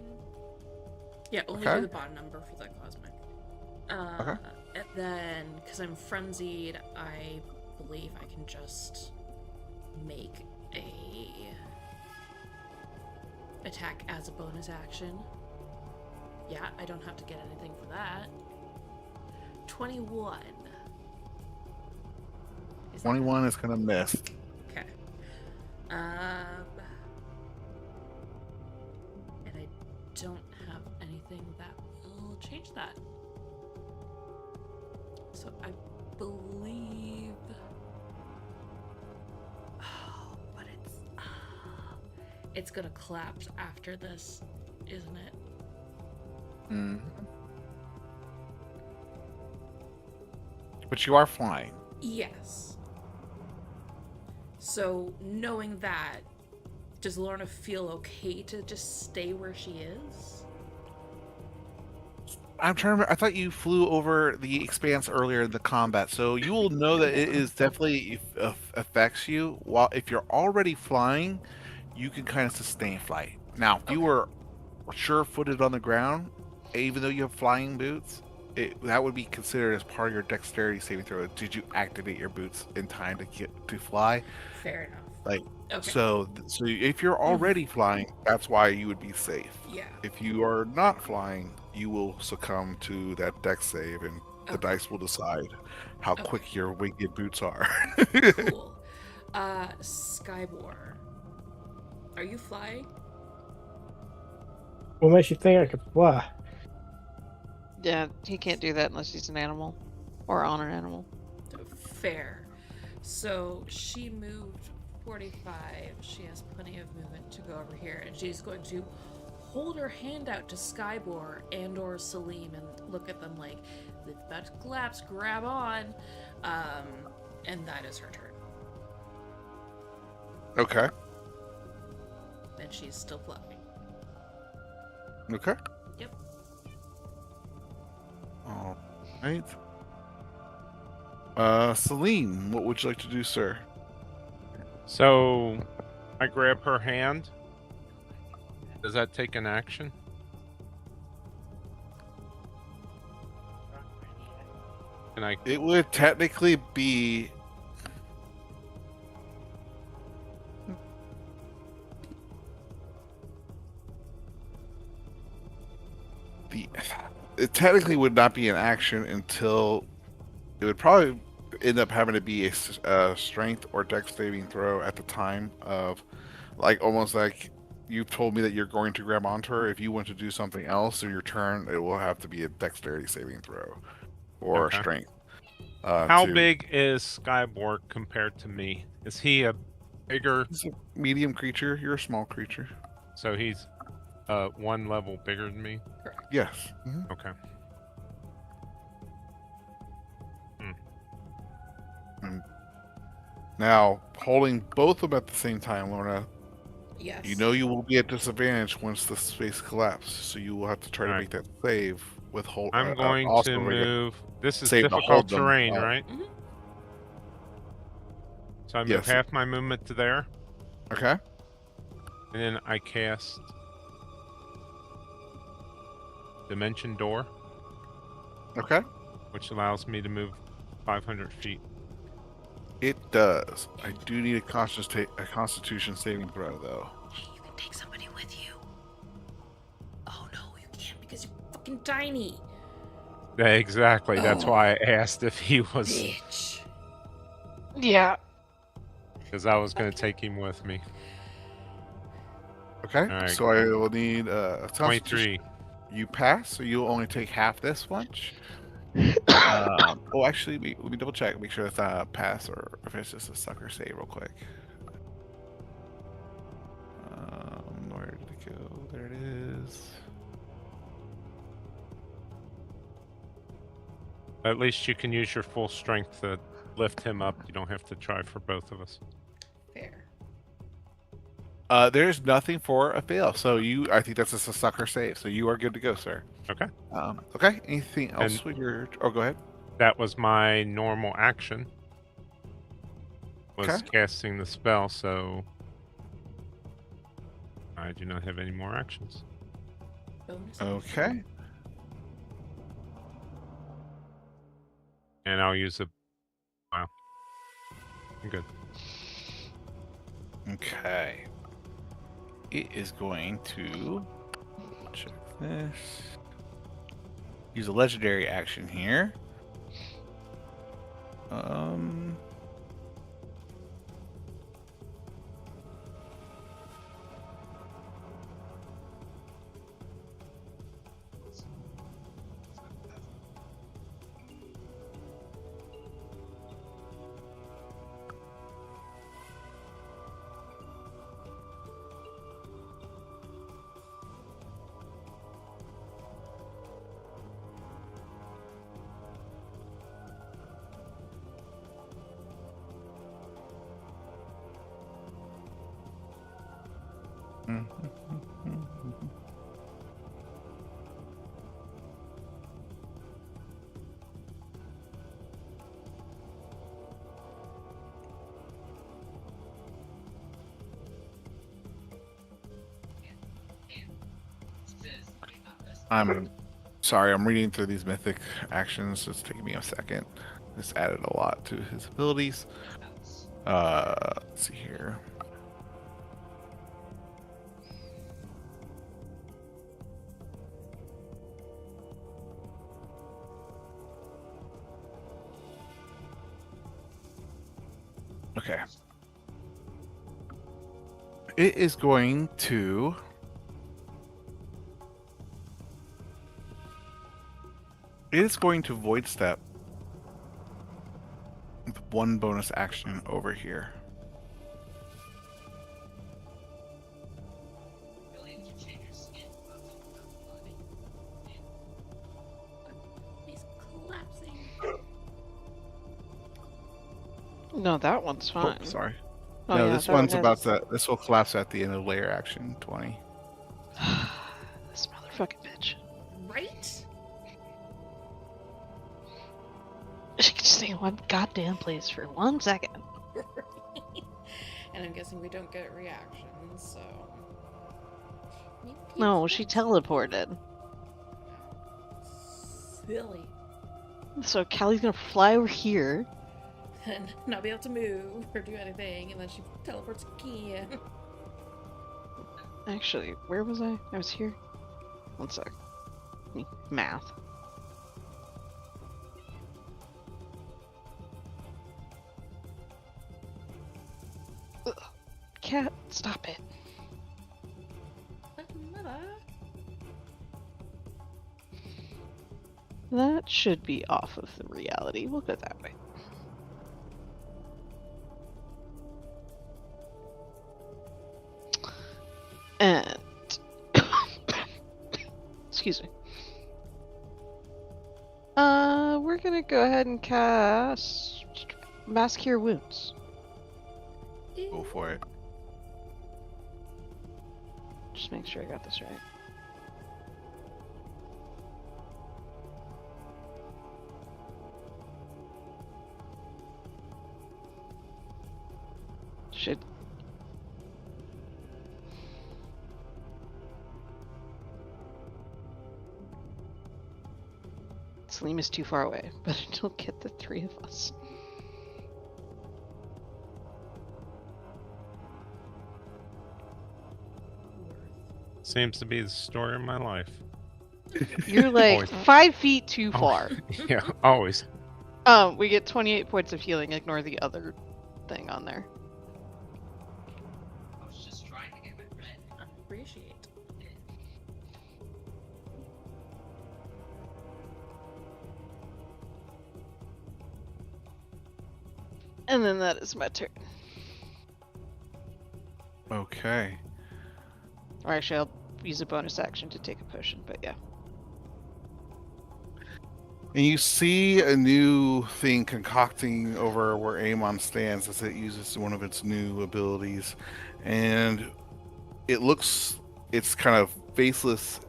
Speaker 2: Yeah, only
Speaker 1: Okay.
Speaker 2: do the bottom number for the cosmic.
Speaker 1: Okay.
Speaker 2: And then, because I'm frenzied, I believe I can just make a attack as a bonus action. Yeah, I don't have to get anything for that. 21.
Speaker 1: 21 is gonna miss.
Speaker 2: Okay. And I don't have anything that will change that. So I believe. Oh, but it's gonna collapse after this, isn't it?
Speaker 1: But you are flying.
Speaker 2: Yes. So knowing that, does Lorna feel okay to just stay where she is?
Speaker 1: I'm trying to remember. I thought you flew over the expanse earlier in the combat, so you will know that it is definitely affects you. While if you're already flying, you can kind of sustain flight. Now, if you were sure-footed on the ground, even though you have flying boots, that would be considered as part of your dexterity saving throw. Did you activate your boots in time to fly?
Speaker 2: Fair enough.
Speaker 1: Like,
Speaker 2: Okay.
Speaker 1: so if you're already flying, that's why you would be safe.
Speaker 2: Yeah.
Speaker 1: If you are not flying, you will succumb to that dex save, and the
Speaker 2: Okay.
Speaker 1: dice will decide how
Speaker 2: Okay.
Speaker 1: quick your winged boots are.
Speaker 2: Cool. Skybor. Are you flying?
Speaker 3: What makes you think I could fly?
Speaker 4: Yeah, he can't do that unless he's an animal. Or on an animal.
Speaker 2: Fair. So she moved 45. She has plenty of movement to go over here, and she's going to hold her hand out to Skybor and or Salim and look at them like, it's about to collapse, grab on. And that is her turn.
Speaker 1: Okay.
Speaker 2: And she's still flying.
Speaker 1: Okay.
Speaker 2: Yep.
Speaker 1: All right. Celine, what would you like to do, sir?
Speaker 5: So, I grab her hand. Does that take an action? And I
Speaker 1: It would technically be. It technically would not be an action until it would probably end up having to be a strength or dex saving throw at the time of, like, almost like you told me that you're going to grab onto her. If you want to do something else in your turn, it will have to be a dexterity saving throw or
Speaker 5: Okay.
Speaker 1: strength.
Speaker 5: How big is Skyborg compared to me? Is he a bigger?
Speaker 1: He's a medium creature. You're a small creature.
Speaker 5: So he's one level bigger than me?
Speaker 2: Correct.
Speaker 1: Yes. Mhm.
Speaker 5: Okay.
Speaker 1: And now, holding both of them at the same time, Lorna,
Speaker 2: Yes.
Speaker 1: you know you will be at disadvantage once the space collapses, so you will have to try to
Speaker 5: Alright.
Speaker 1: make that save with hold.
Speaker 5: I'm going
Speaker 1: also
Speaker 5: to
Speaker 1: make it
Speaker 5: move. This is
Speaker 1: save to
Speaker 5: difficult
Speaker 1: hold them,
Speaker 5: terrain, right?
Speaker 2: Mhm.
Speaker 5: So I move
Speaker 1: Yes.
Speaker 5: half my movement to there,
Speaker 1: Okay.
Speaker 5: and then I cast Dimension Door,
Speaker 1: Okay.
Speaker 5: which allows me to move 500 feet.
Speaker 1: It does. I do need a Constitution saving throw, though.
Speaker 2: Hey, you can take somebody with you. Oh no, you can't because you're fucking tiny.
Speaker 5: Yeah, exactly. That's
Speaker 2: Oh.
Speaker 5: why I asked if he was,
Speaker 2: Bitch.
Speaker 4: Yeah.
Speaker 5: because I was going to take him with me.
Speaker 1: Okay.
Speaker 5: Alright.
Speaker 1: So I will need a Constitution.
Speaker 5: 23.
Speaker 1: You pass, so you'll only take half this much. Oh, actually, let me double check. Make sure it's a pass or if it's just a sucker save, real quick. Where did it go? There it is.
Speaker 5: At least you can use your full strength to lift him up. You don't have to try for both of us.
Speaker 2: Fair.
Speaker 1: There's nothing for a fail, so I think that's just a sucker save, so you are good to go, sir.
Speaker 5: Okay.
Speaker 1: Okay. Anything else
Speaker 5: And-
Speaker 1: with your? Oh, go ahead.
Speaker 5: That was my normal action. Was
Speaker 1: Okay.
Speaker 5: casting the spell, so I do not have any more actions.
Speaker 2: Bonus.
Speaker 1: Okay.
Speaker 5: And I'll use a. Wow. I'm good.
Speaker 1: Okay. It is going to check this. Use a legendary action here. I'm sorry, I'm reading through these mythic actions. It's taking me a second. This added a lot to his abilities. Let's see here. Okay. It is going to void step with one bonus action over here.
Speaker 2: He's collapsing.
Speaker 4: No, that one's fine.
Speaker 1: Oh, sorry.
Speaker 4: Oh,
Speaker 1: no,
Speaker 4: yeah,
Speaker 1: this
Speaker 4: that
Speaker 1: one's
Speaker 4: one
Speaker 1: about
Speaker 4: is-
Speaker 1: to. This will collapse at the end of layer action 20.
Speaker 4: This motherfucking bitch.
Speaker 2: Right?
Speaker 4: She can stay in one goddamn place for 1 second.
Speaker 2: And I'm guessing we don't get reactions, so.
Speaker 4: No, she teleported.
Speaker 2: Silly.
Speaker 4: So Callie's gonna fly over here.
Speaker 2: And not be able to move or do anything, and then she teleports again.
Speaker 4: Actually, where was I? I was here. One sec. Math. Ugh. Cat, stop it.
Speaker 2: Mother.
Speaker 4: That should be off of the reality. We'll go that way. And excuse me. We're gonna go ahead and cast Mass Cure Wounds.
Speaker 1: Go for it.
Speaker 4: Just make sure I got this right. Should. Salim is too far away, but it'll get the three of us.
Speaker 5: Seems to be the story of my life.
Speaker 4: You're like
Speaker 5: Always.
Speaker 4: 5 feet too
Speaker 5: Oh.
Speaker 4: far.
Speaker 5: Yeah, always.
Speaker 4: We get 28 points of healing. Ignore the other thing on there.
Speaker 7: I was just trying to get it red.
Speaker 2: Appreciate.
Speaker 4: And then that is my turn.
Speaker 1: Okay.
Speaker 4: Or actually, I'll use a bonus action to take a potion, but yeah.
Speaker 1: And you see a new thing concocting over where Amon stands as it uses one of its new abilities. And it's kind of faceless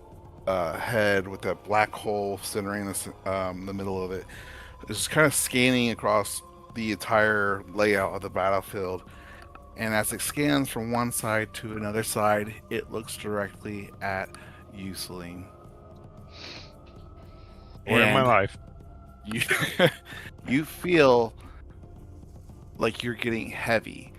Speaker 1: head with that black hole centering the middle of it. It's kind of scanning across the entire layout of the battlefield. And as it scans from one side to another side, it looks directly at you, Celine.
Speaker 5: Story of my
Speaker 1: And
Speaker 5: life.
Speaker 1: you you feel like you're getting heavy,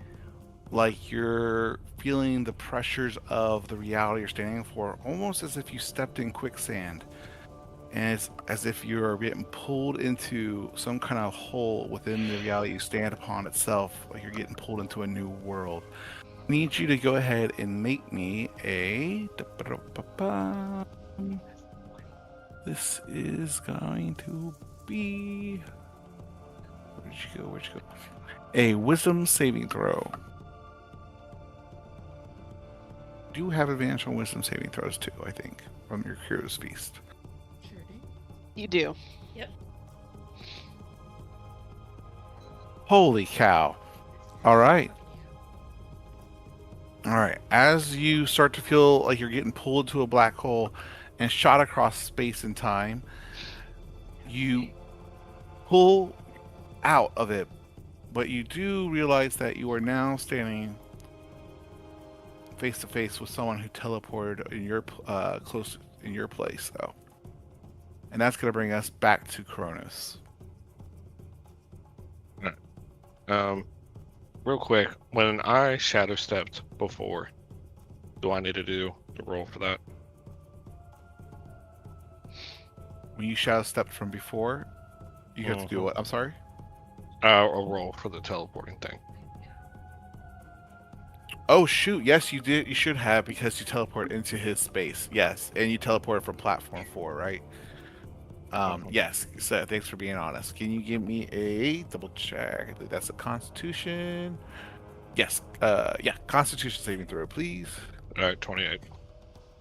Speaker 1: like you're feeling the pressures of the reality you're standing for, almost as if you stepped in quicksand, and it's as if you're getting pulled into some kind of hole within the reality you stand upon itself, like you're getting pulled into a new world. I need you to go ahead and make me a this is going to be. Where'd you go? Where'd you go? A wisdom saving throw. Do have advantage on wisdom saving throws too, I think, from your hero's feast.
Speaker 2: Sure do.
Speaker 4: You do.
Speaker 2: Yep.
Speaker 1: Holy cow. All right. All right. As you start to feel like you're getting pulled to a black hole and shot across space and time, you pull out of it, but you do realize that you are now standing face to face with someone who teleported in your close in your place, though, and that's going to bring us back to Kronos.
Speaker 6: Real quick, when I shadow stepped before, do I need to do the roll for that?
Speaker 1: When you shadow stepped from before, you have to do what? I'm sorry.
Speaker 6: A roll for the teleporting thing.
Speaker 1: Oh shoot! Yes, you did. You should have, because you teleport into his space. Yes, and you teleported from platform 4, right? Yes. So thanks for being honest. Can you give me a double check? I think that's a Constitution. Yes. Yeah. Constitution saving throw, please.
Speaker 6: All right, 28.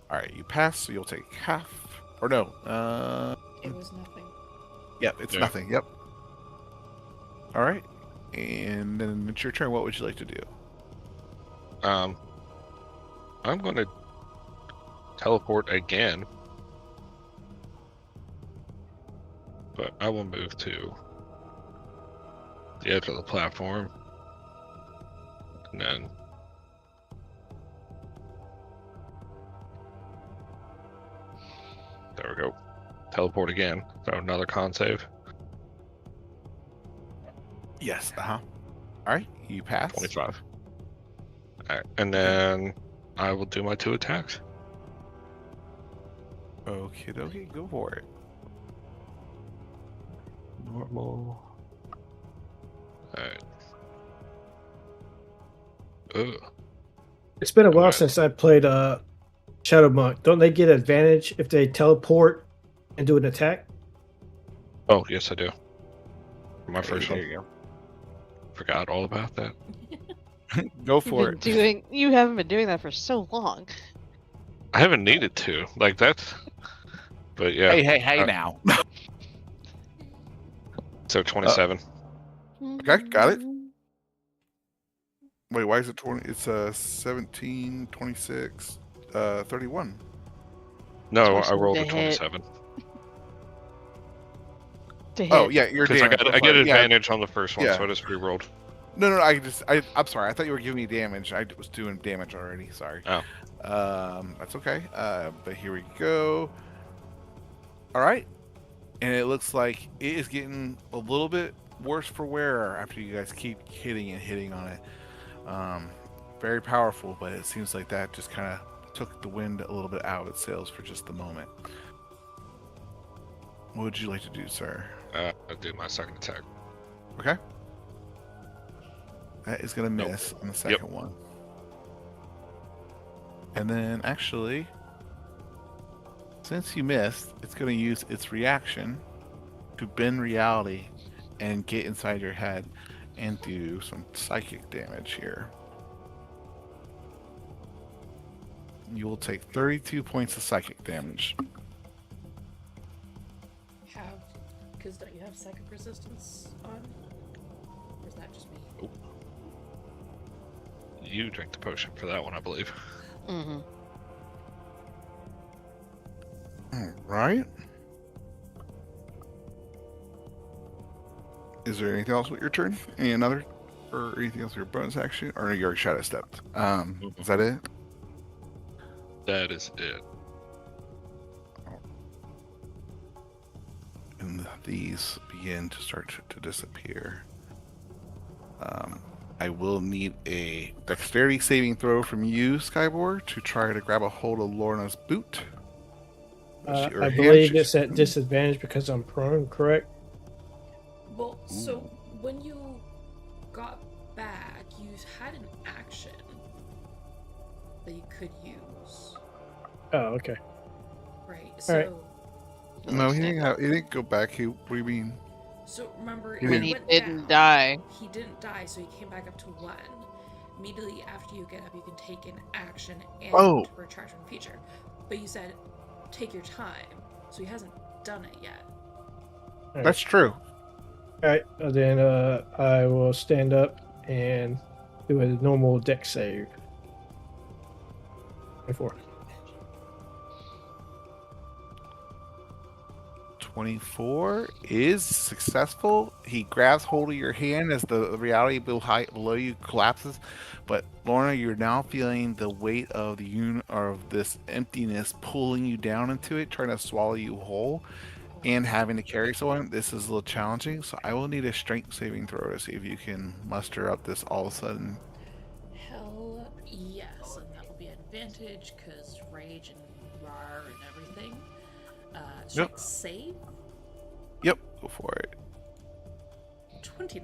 Speaker 1: All right, you pass, so you'll take half. Or no.
Speaker 2: It was nothing.
Speaker 1: Yep. It's
Speaker 6: Yeah.
Speaker 1: nothing. Yep. All right. And then it's your turn. What would you like to do?
Speaker 6: I'm going to teleport again, but I will move to the edge of the platform, and then there we go. Teleport again. So another con save.
Speaker 1: Yes. All right, you pass.
Speaker 6: 25. All right, and then I will do my 2 attacks.
Speaker 1: Okie dokie, go for it.
Speaker 6: Normal. All right. Ugh.
Speaker 3: It's been a while
Speaker 6: Alright.
Speaker 3: since I played Shadow Monk. Don't they get advantage if they teleport and do an attack?
Speaker 6: Oh, yes, I do. For my
Speaker 1: Okay,
Speaker 6: first
Speaker 1: there
Speaker 6: one.
Speaker 1: you
Speaker 6: Forgot all about that.
Speaker 1: go. Go
Speaker 4: You've
Speaker 1: for
Speaker 4: been
Speaker 1: it.
Speaker 4: doing. You haven't been doing that for so long.
Speaker 6: I haven't needed to. Like, that's. But yeah.
Speaker 1: Hey,
Speaker 6: Uh,
Speaker 1: now.
Speaker 6: So 27.
Speaker 1: Okay, got it. Wait, why is it 20? It's 17, 26, 31.
Speaker 6: No, I
Speaker 4: 27
Speaker 6: rolled
Speaker 4: to
Speaker 6: a
Speaker 4: hit.
Speaker 6: 27.
Speaker 4: To hit.
Speaker 1: Oh, yeah, you're
Speaker 6: Because
Speaker 1: damaged.
Speaker 6: I get advantage on the first one,
Speaker 1: Yeah.
Speaker 6: so I just re-rolled.
Speaker 1: No, I'm sorry. I thought you were giving me damage. I was doing damage already. Sorry.
Speaker 6: Oh.
Speaker 1: That's okay. But here we go. All right. And it looks like it is getting a little bit worse for wear after you guys keep hitting and hitting on it. Very powerful, but it seems like that just kind of took the wind a little bit out of its sails for just the moment. What would you like to do, sir?
Speaker 6: I'll do my second attack.
Speaker 1: Okay. That is going to
Speaker 6: Nope.
Speaker 1: miss on the second one. And then, actually, since you missed, it's going to use its reaction to bend reality and get inside your head and do some psychic damage here. You will take 32 points of psychic damage.
Speaker 2: Because don't you have psychic resistance on? Or is that just me?
Speaker 6: You drink the potion for that one, I believe.
Speaker 4: Mm-hmm.
Speaker 1: All right. Is there anything else with your turn? Any another? Or anything else with your bonus action? Or you already shadow stepped? Is that it?
Speaker 6: That is it.
Speaker 1: And these begin to start to disappear. I will need a dexterity saving throw from you, Skyboard, to try to grab a hold of Lorna's boot.
Speaker 3: I
Speaker 1: Her
Speaker 3: believe
Speaker 1: hand-
Speaker 3: it's at disadvantage because I'm prone, correct?
Speaker 2: Well, so when you got back, you had an action that you could use,
Speaker 3: Oh, okay.
Speaker 2: right?
Speaker 3: Alright.
Speaker 2: So,
Speaker 1: No, he didn't go back. What do you mean?
Speaker 2: so remember
Speaker 1: When
Speaker 4: When
Speaker 2: he
Speaker 4: he
Speaker 2: went
Speaker 4: didn't
Speaker 2: down.
Speaker 4: die.
Speaker 2: He didn't die, so he came back up to 1. Immediately after you get up, you can take an action and
Speaker 1: Oh.
Speaker 2: recharge from feature. But you said take your time, so he hasn't done it yet.
Speaker 1: That's true.
Speaker 3: Alright, then I will stand up and do a normal dex save. 24.
Speaker 1: 24 is successful. He grabs hold of your hand as the reality below you collapses. But Lorna, you're now feeling the weight of of this emptiness pulling you down into it, trying to swallow you whole, and having to carry someone. This is a little challenging, so I will need a strength saving throw to see if you can muster up this all of a sudden.
Speaker 2: Hell yes, and that will be an advantage because rage and rar and everything. Strength save
Speaker 1: Yep, go for it.
Speaker 2: 29.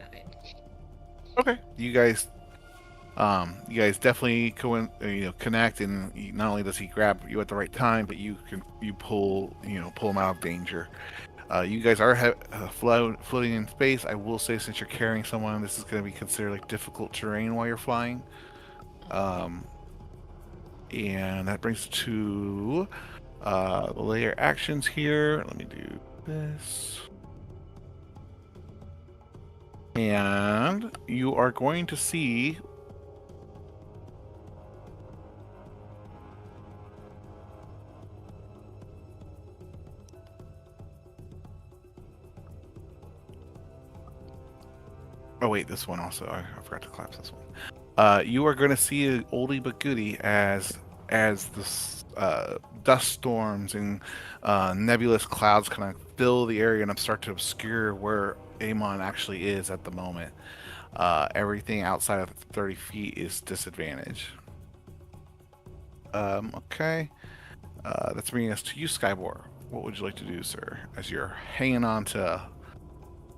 Speaker 1: Okay, you guys definitely connect, and not only does he grab you at the right time, but you pull him out of danger. You guys are floating in space. I will say, since you're carrying someone, this is going to be considered like difficult terrain while you're flying. And that brings us to the layer actions here. Let me do this. And you are going to see oh wait, this one also. I forgot to collapse this one. You are going to see an oldie but goodie as the dust storms and nebulous clouds kind of fill the area and start to obscure where Amon actually is at the moment. Everything outside of 30 feet is disadvantage. Okay. That's bringing us to you, Skybor. What would you like to do, sir? As you're hanging on to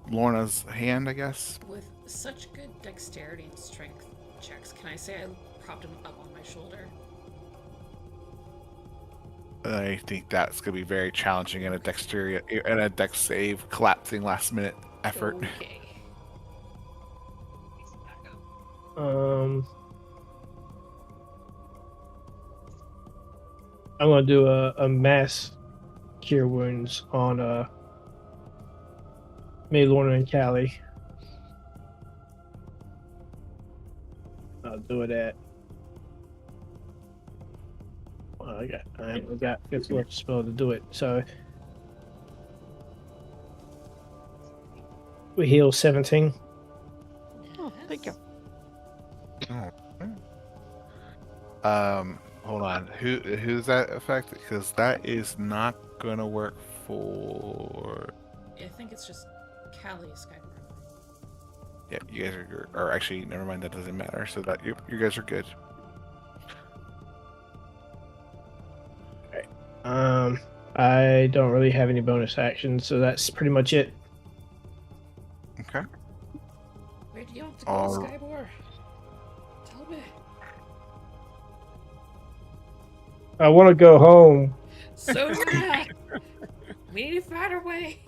Speaker 1: Lorna's hand, I guess?
Speaker 2: With such good dexterity and strength checks, can I say I propped him up on my shoulder?
Speaker 1: I think that's going to be very challenging in a dexterity and a dex save, collapsing last minute effort.
Speaker 2: Okay.
Speaker 3: I'm gonna do a mass cure wounds on me, Lorna, and Callie. I'll do it at. Well, I haven't got good enough spell to do it. So we heal 17.
Speaker 4: Oh, thank you.
Speaker 1: Hold on. Who's that affect? Because that is not gonna work for.
Speaker 2: I think it's just Callie Skybor.
Speaker 1: Yeah, you guys are. Or actually, never mind. That doesn't matter. So that you guys are good.
Speaker 3: I don't really have any bonus actions, so that's pretty much it.
Speaker 1: Okay.
Speaker 2: Where do you have to go,
Speaker 1: All-
Speaker 2: Skybor? Tell me.
Speaker 3: I want to go home.
Speaker 2: So do I. We need to find our way.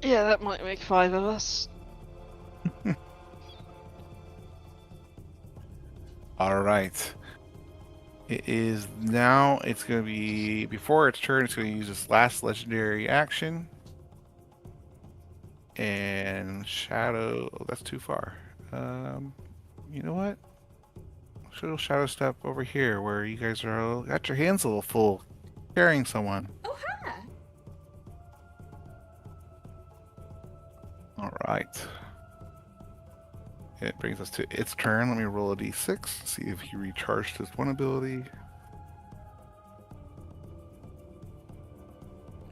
Speaker 4: Yeah, that might make 5 of us.
Speaker 1: All right. It is now. It's going to be before its turn. It's going to use its last legendary action. And shadow. Oh, that's too far. You know what? Shadow step over here, where you guys are got your hands a little full, carrying someone.
Speaker 2: Oh, hi.
Speaker 1: All right. It brings us to its turn. Let me roll a d6. See if he recharged his one ability.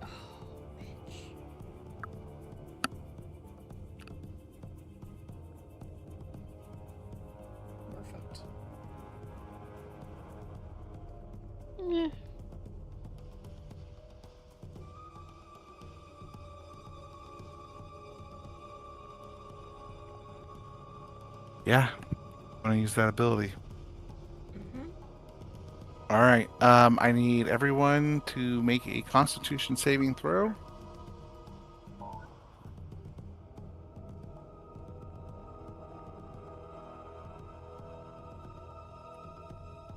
Speaker 2: Oh, bitch. We're fucked.
Speaker 4: Yeah.
Speaker 1: Yeah, I'm gonna use that ability.
Speaker 2: Mm-hmm.
Speaker 1: All right. I need everyone to make a Constitution saving throw.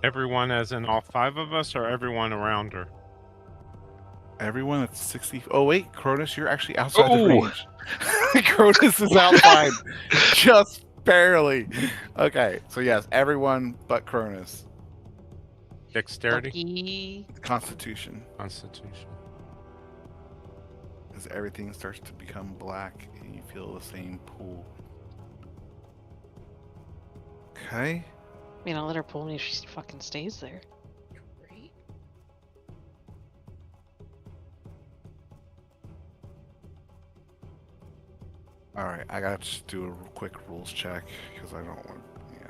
Speaker 5: Everyone, as in all 5 of us, or everyone around her?
Speaker 1: Everyone that's 60. Oh wait, Cronus, you're actually outside the
Speaker 6: Oh!
Speaker 1: range. Cronus is outside, just barely. Okay, so yes, everyone but Cronus.
Speaker 5: Dexterity?
Speaker 4: Lucky.
Speaker 1: Constitution,
Speaker 5: Constitution.
Speaker 1: as everything starts to become black and you feel the same pool. Okay.
Speaker 4: I mean, I'll let her pull me if she fucking stays there.
Speaker 2: Great.
Speaker 1: All right, I gotta just do a quick rules check because I don't want. Yeah.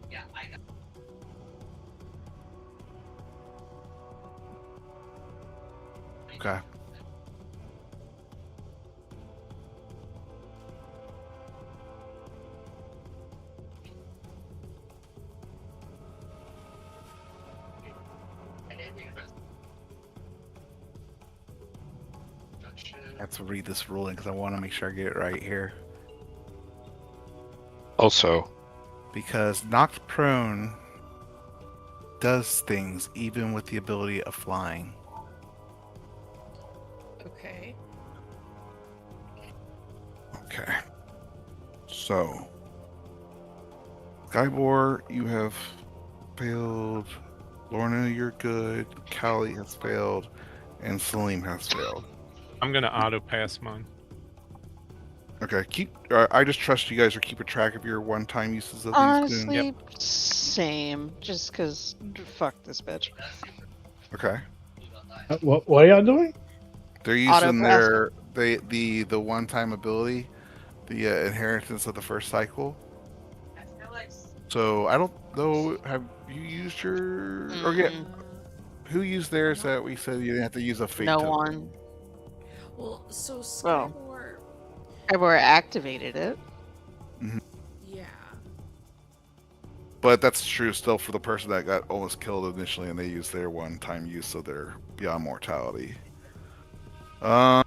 Speaker 7: Yeah, I got.
Speaker 1: Okay.
Speaker 7: I didn't realize.
Speaker 1: I have to read this ruling because I want to make sure I get it right here.
Speaker 6: Also,
Speaker 1: Because knocked prone does things even with the ability of flying.
Speaker 2: Okay.
Speaker 1: Okay. So, Skybor, you have failed. Lorna, you're good. Callie has failed. And Salim has failed.
Speaker 5: I'm gonna auto pass mine.
Speaker 1: Okay, I just trust you guys are keeping track of your one-time uses of these.
Speaker 4: Honestly, same. Just because, fuck this bitch.
Speaker 1: Okay.
Speaker 3: What are y'all doing?
Speaker 1: They're
Speaker 4: Auto
Speaker 1: using
Speaker 4: pass.
Speaker 1: the one-time ability, the inheritance of the first cycle. So I don't know. Have you used your? Or yeah, who used theirs that we said you didn't have to use a fate
Speaker 4: No
Speaker 1: token?
Speaker 4: one.
Speaker 2: Well, so
Speaker 4: Well.
Speaker 2: Skyward,
Speaker 4: Ever activated it.
Speaker 2: yeah.
Speaker 1: But that's true still for the person that got almost killed initially, and they used their one-time use of their beyond mortality. I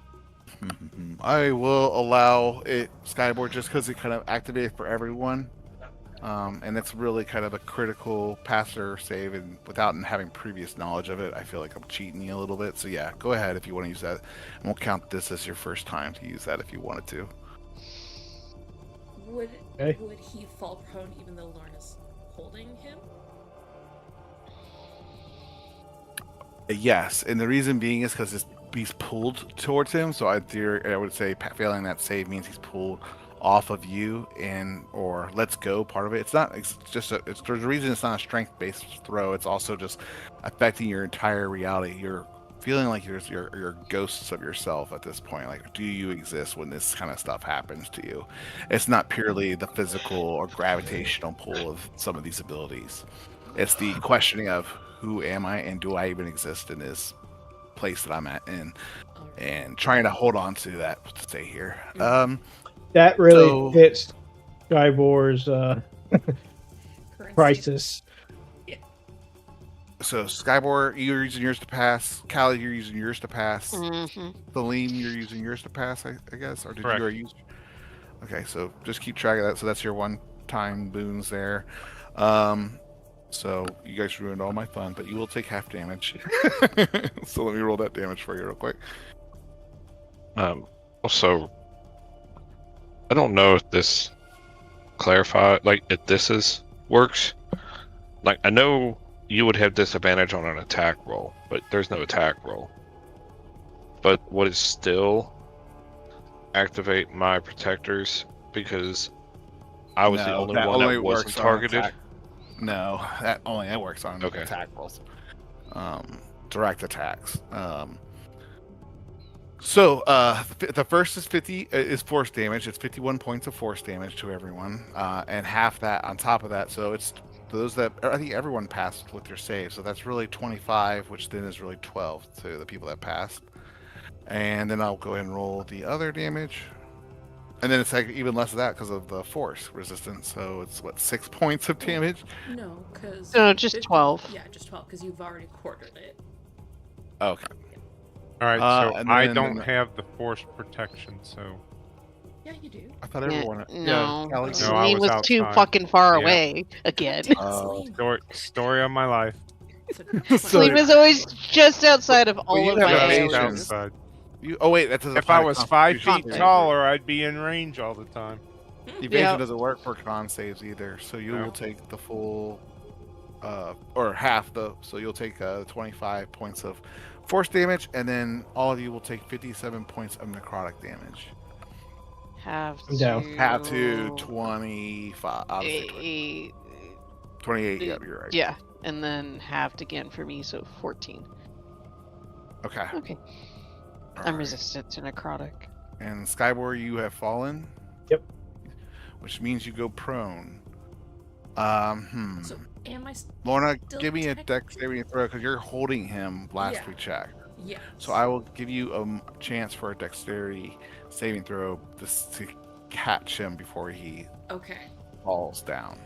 Speaker 1: will allow it Skyboard just because it kind of activated for everyone. And it's really kind of a critical passer save, and without having previous knowledge of it, I feel like I'm cheating you a little bit. So yeah, go ahead if you want to use that. And we'll count this as your first time to use that if you wanted to.
Speaker 2: Would
Speaker 3: Okay.
Speaker 2: would he fall prone even though Lorna's holding him?
Speaker 1: Yes, and the reason being is because he's pulled towards him. So I would say failing that save means he's pulled off of you and or let's go part of it. It's just there's a reason it's not a strength based throw. It's also just affecting your entire reality. You're feeling like you're ghosts of yourself at this point. Like, do you exist when this kind of stuff happens to you? It's not purely the physical or gravitational pull of some of these abilities. It's the questioning of who am I and do I even exist in this place that I'm at in, and trying to hold on to that to stay here.
Speaker 3: That really
Speaker 1: So-
Speaker 3: fits Skybore's
Speaker 2: Currency?
Speaker 3: crisis.
Speaker 1: So Skybor, you're using yours to pass. Callie, you're using yours to pass.
Speaker 4: Mm-hmm.
Speaker 1: Celine, you're using yours to pass, I guess, or did
Speaker 5: Correct.
Speaker 1: you already use? Okay, so just keep track of that. So that's your one-time boons there. So you guys ruined all my fun, but you will take half damage. So let me roll that damage for you real quick.
Speaker 6: Also, I don't know if this if this works. Like, I know you would have disadvantage on an attack roll, but there's no attack roll. But would it still activate my protectors because I was the
Speaker 1: No,
Speaker 6: only
Speaker 1: that
Speaker 6: one
Speaker 1: only
Speaker 6: that wasn't
Speaker 1: works on
Speaker 6: targeted?
Speaker 1: attack. No, that works on
Speaker 6: Okay.
Speaker 1: attack rolls. Direct attacks. So the first is 50 is force damage. It's 51 points of force damage to everyone, and half that on top of that. So it's those that I think everyone passed with their save. So that's really 25, which then is really 12 to the people that passed. And then I'll go ahead and roll the other damage. And then it's like even less of that because of the force resistance. So it's 6 points of damage.
Speaker 2: No, because
Speaker 4: No, just 12.
Speaker 2: Yeah, just 12 because you've already quartered it.
Speaker 1: Okay.
Speaker 5: All right, so
Speaker 1: and
Speaker 5: I
Speaker 1: then-
Speaker 5: don't have the force protection, so
Speaker 2: Yeah, you do.
Speaker 1: I thought
Speaker 4: Yeah,
Speaker 1: everyone.
Speaker 4: no,
Speaker 1: Callie,
Speaker 5: No, I
Speaker 4: Celine
Speaker 5: was
Speaker 4: was too
Speaker 5: outside.
Speaker 4: fucking far
Speaker 5: Yeah.
Speaker 4: away again.
Speaker 1: Oh.
Speaker 2: Celine.
Speaker 5: story of my life.
Speaker 1: So-
Speaker 4: Celine was always just outside of all
Speaker 1: you
Speaker 4: of
Speaker 1: have
Speaker 4: my
Speaker 1: evasion.
Speaker 5: Just
Speaker 4: areas.
Speaker 5: outside.
Speaker 1: Oh wait, that doesn't.
Speaker 5: If
Speaker 1: apply
Speaker 5: I
Speaker 1: to
Speaker 5: was 5
Speaker 1: Constitution
Speaker 5: feet
Speaker 1: saves.
Speaker 5: taller, I'd be in range all the time.
Speaker 1: Evasion
Speaker 4: Yeah.
Speaker 1: doesn't work for con saves either, so you
Speaker 5: No.
Speaker 1: will take the full, or half the. So you'll take 25 points of force damage, and then all of you will take 57 points of necrotic damage.
Speaker 4: Have
Speaker 3: I'm down.
Speaker 4: to.
Speaker 1: Half to 25. I'll say
Speaker 4: 8,
Speaker 1: 28. Yep, you're right.
Speaker 4: yeah, and then halved again for me, so 14.
Speaker 1: Okay.
Speaker 4: Okay, I'm
Speaker 1: Alright.
Speaker 4: resistant to necrotic.
Speaker 1: And Skybor, you have fallen.
Speaker 3: Yep.
Speaker 1: Which means you go prone.
Speaker 2: So am I still
Speaker 1: Lorna, give me a
Speaker 2: tech-
Speaker 1: dex saving throw because you're holding him last
Speaker 2: Yeah.
Speaker 1: we checked.
Speaker 2: Yeah.
Speaker 1: So I will give you a chance for a dexterity saving throw to catch him before he
Speaker 2: Okay.
Speaker 1: falls down.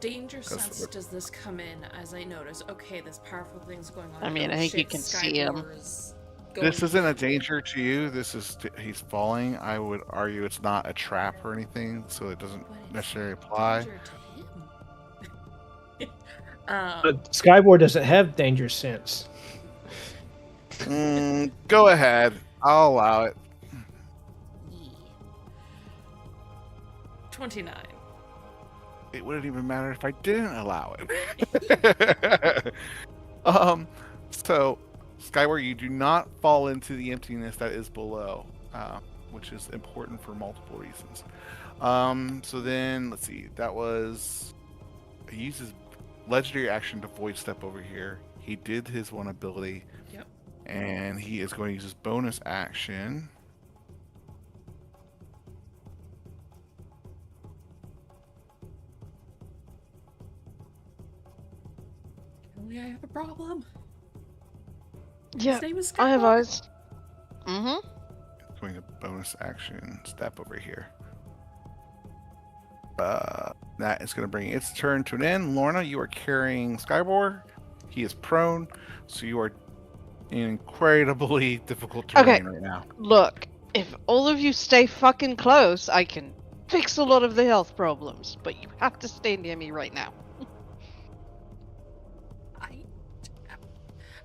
Speaker 2: Danger
Speaker 1: 'Cause
Speaker 2: sense,
Speaker 1: the-
Speaker 2: does this come in as I notice, okay, this powerful thing's going on.
Speaker 4: I mean, I think you can see him.
Speaker 2: Skybore's
Speaker 1: This
Speaker 2: going
Speaker 1: isn't a
Speaker 2: in.
Speaker 1: danger to you. This is he's falling. I would argue it's not a trap or anything, so it doesn't
Speaker 2: But it's
Speaker 1: necessarily apply.
Speaker 2: danger to him.
Speaker 3: But Skybore doesn't have danger sense.
Speaker 1: Go ahead. I'll allow it.
Speaker 2: Yeah. 29.
Speaker 1: It wouldn't even matter if I didn't allow it. So Skyward, you do not fall into the emptiness that is below, which is important for multiple reasons. So then, let's see. That was... He uses legendary action to void step over here. He did his one ability.
Speaker 2: Yep.
Speaker 1: And he is going to use his bonus action.
Speaker 2: Apparently I have a problem.
Speaker 4: Yeah,
Speaker 2: His name is
Speaker 4: I have
Speaker 2: Skyward.
Speaker 4: eyes. Mm-hmm.
Speaker 1: Going to bonus action step over here. That is going to bring its turn to an end. Lorna, you are carrying Skybor. He is prone, so you are in incredibly difficult terrain right now.
Speaker 4: Look, if all of you stay fucking close, I can fix a lot of the health problems. But you have to stay near me right now.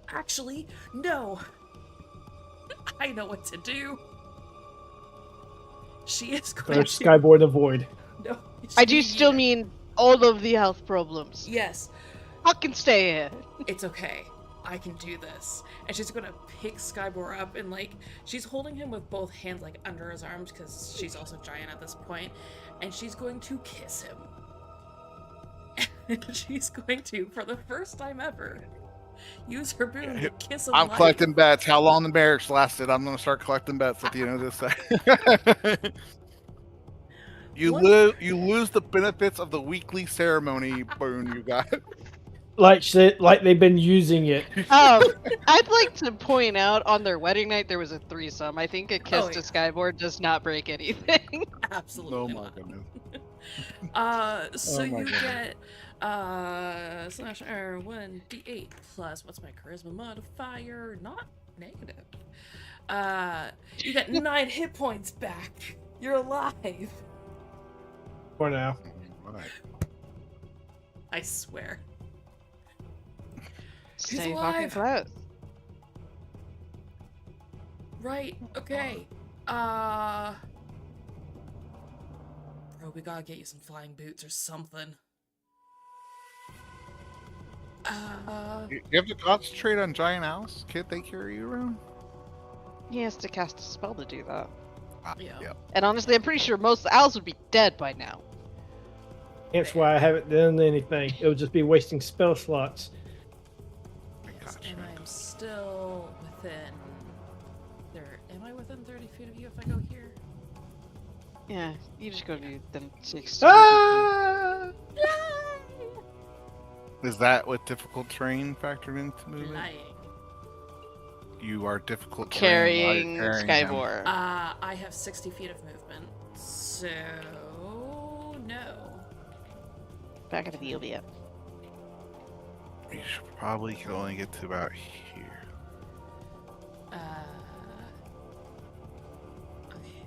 Speaker 2: Actually, no. I know what to do. She is going
Speaker 3: There's
Speaker 2: to...
Speaker 3: Skyboard the Void.
Speaker 2: No,
Speaker 4: I do
Speaker 2: she-
Speaker 4: still mean all of the health problems.
Speaker 2: Yes,
Speaker 4: Fucking stay here.
Speaker 2: it's okay. I can do this. And she's gonna pick Skybor up and, like, she's holding him with both hands, like, under his arms, because she's also giant at this point, and she's going to kiss him. And she's going to, for the first time ever, use her boon to kiss him.
Speaker 1: I'm collecting bets. How long the marriage lasted? I'm going to start collecting bets at the end of this. You lose the benefits of the weekly ceremony boon you got.
Speaker 3: Like shit, like they've been using it.
Speaker 4: I'd like to point out on their wedding night there was a threesome. I think a kiss to Skyboard does not break anything.
Speaker 2: Absolutely
Speaker 1: Oh my
Speaker 2: not.
Speaker 1: goodness.
Speaker 2: So
Speaker 1: Oh my
Speaker 2: you
Speaker 1: goodness.
Speaker 2: get slash R 1d8 plus what's my charisma modifier? Not negative. You get 9 hit points back. You're alive.
Speaker 3: For now.
Speaker 1: Right.
Speaker 2: I swear.
Speaker 4: Stay fucking
Speaker 2: alive.
Speaker 4: close.
Speaker 2: Right. Okay. Bro, we gotta get you some flying boots or something.
Speaker 1: You have to concentrate on giant owls? Can't they carry you around?
Speaker 4: He has to cast a spell to do that.
Speaker 2: Yeah.
Speaker 1: Yep.
Speaker 4: And honestly, I'm pretty sure most owls would be dead by now.
Speaker 3: That's why I haven't done anything. It would just be wasting spell slots.
Speaker 1: I gotcha.
Speaker 2: And I am still within. Am I within 30 feet of you if I go here?
Speaker 4: Yeah, you just go to them 6.
Speaker 3: Ah!
Speaker 1: Is that what difficult terrain factored into moving?
Speaker 2: Lying.
Speaker 1: You are difficult terrain
Speaker 4: Carrying
Speaker 1: while you're carrying him.
Speaker 4: Skybor.
Speaker 2: I have 60 feet of movement, so no.
Speaker 4: Back at the OBF.
Speaker 1: You should probably can only get to about here.
Speaker 2: Okay,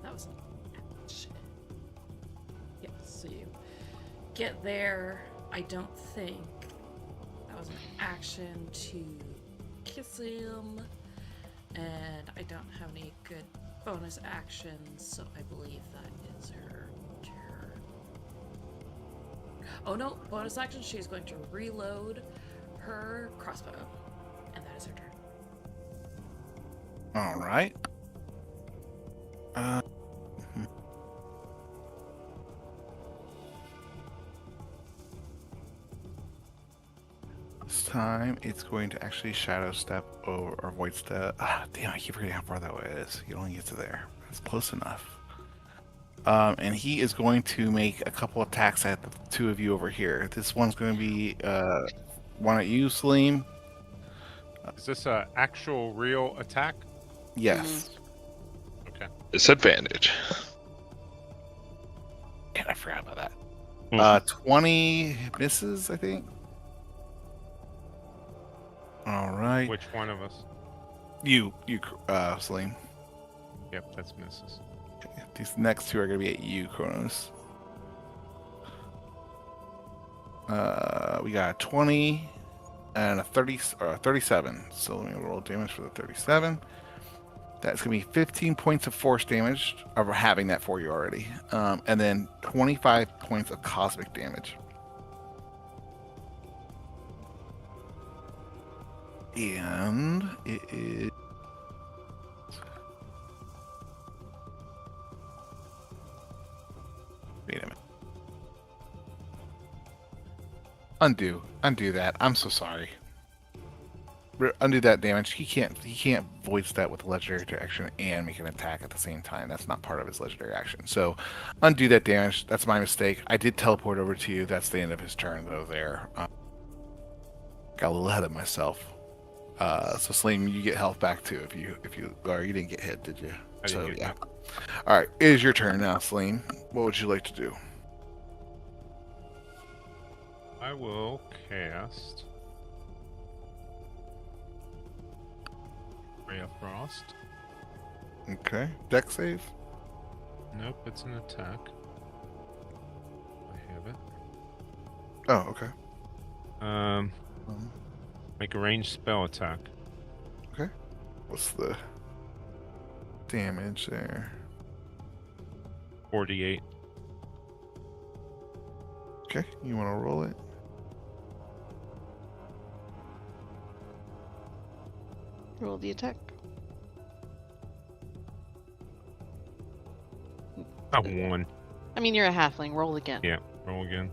Speaker 2: that was an action. Yeah, so you get there. I don't think that was an action to kiss him, and I don't have any good bonus actions, so I believe that is her turn. Oh no, bonus action, she's going to reload her crossbow, and that is her turn.
Speaker 1: All right. This time it's going to actually shadow step or void step. Damn, I keep forgetting how far that way is. You only get to there. It's close enough. And he is going to make a couple attacks at the two of you over here. This one's going to be one at you, Salim.
Speaker 5: Is this a actual real attack?
Speaker 1: Yes.
Speaker 5: Okay.
Speaker 6: Disadvantage.
Speaker 1: And I forgot about that.
Speaker 6: Mhm.
Speaker 1: 20 misses, I think. All right.
Speaker 5: Which one of us?
Speaker 1: You, Salim.
Speaker 5: Yep, that's misses.
Speaker 1: These next two are going to be at you, Kronos. We got a 20 and a 30 or a 37. So let me roll damage for the 37. That's going to be 15 points of force damage, of having that for you already. And then 25 points of cosmic damage. And it is. Wait a minute. Undo that. I'm so sorry. Undo that damage. He can't voice that with a legendary action and make an attack at the same time. That's not part of his legendary action. So undo that damage. That's my mistake. I did teleport over to you. That's the end of his turn though there. Got a little ahead of myself. So Slim, you get health back too if you or you didn't get hit, did you?
Speaker 5: I didn't get hit.
Speaker 1: All right, it is your turn now, Slim. What would you like to do?
Speaker 5: I will cast Ray of Frost.
Speaker 1: Okay, deck save.
Speaker 5: Nope, it's an attack. I have it.
Speaker 1: Oh, okay.
Speaker 5: Make a ranged spell attack.
Speaker 1: Okay. What's the damage there?
Speaker 5: 48.
Speaker 1: Okay, you want to roll it?
Speaker 4: Roll the attack.
Speaker 5: I won.
Speaker 4: I mean, you're a halfling. Roll again.
Speaker 5: Yeah, roll again.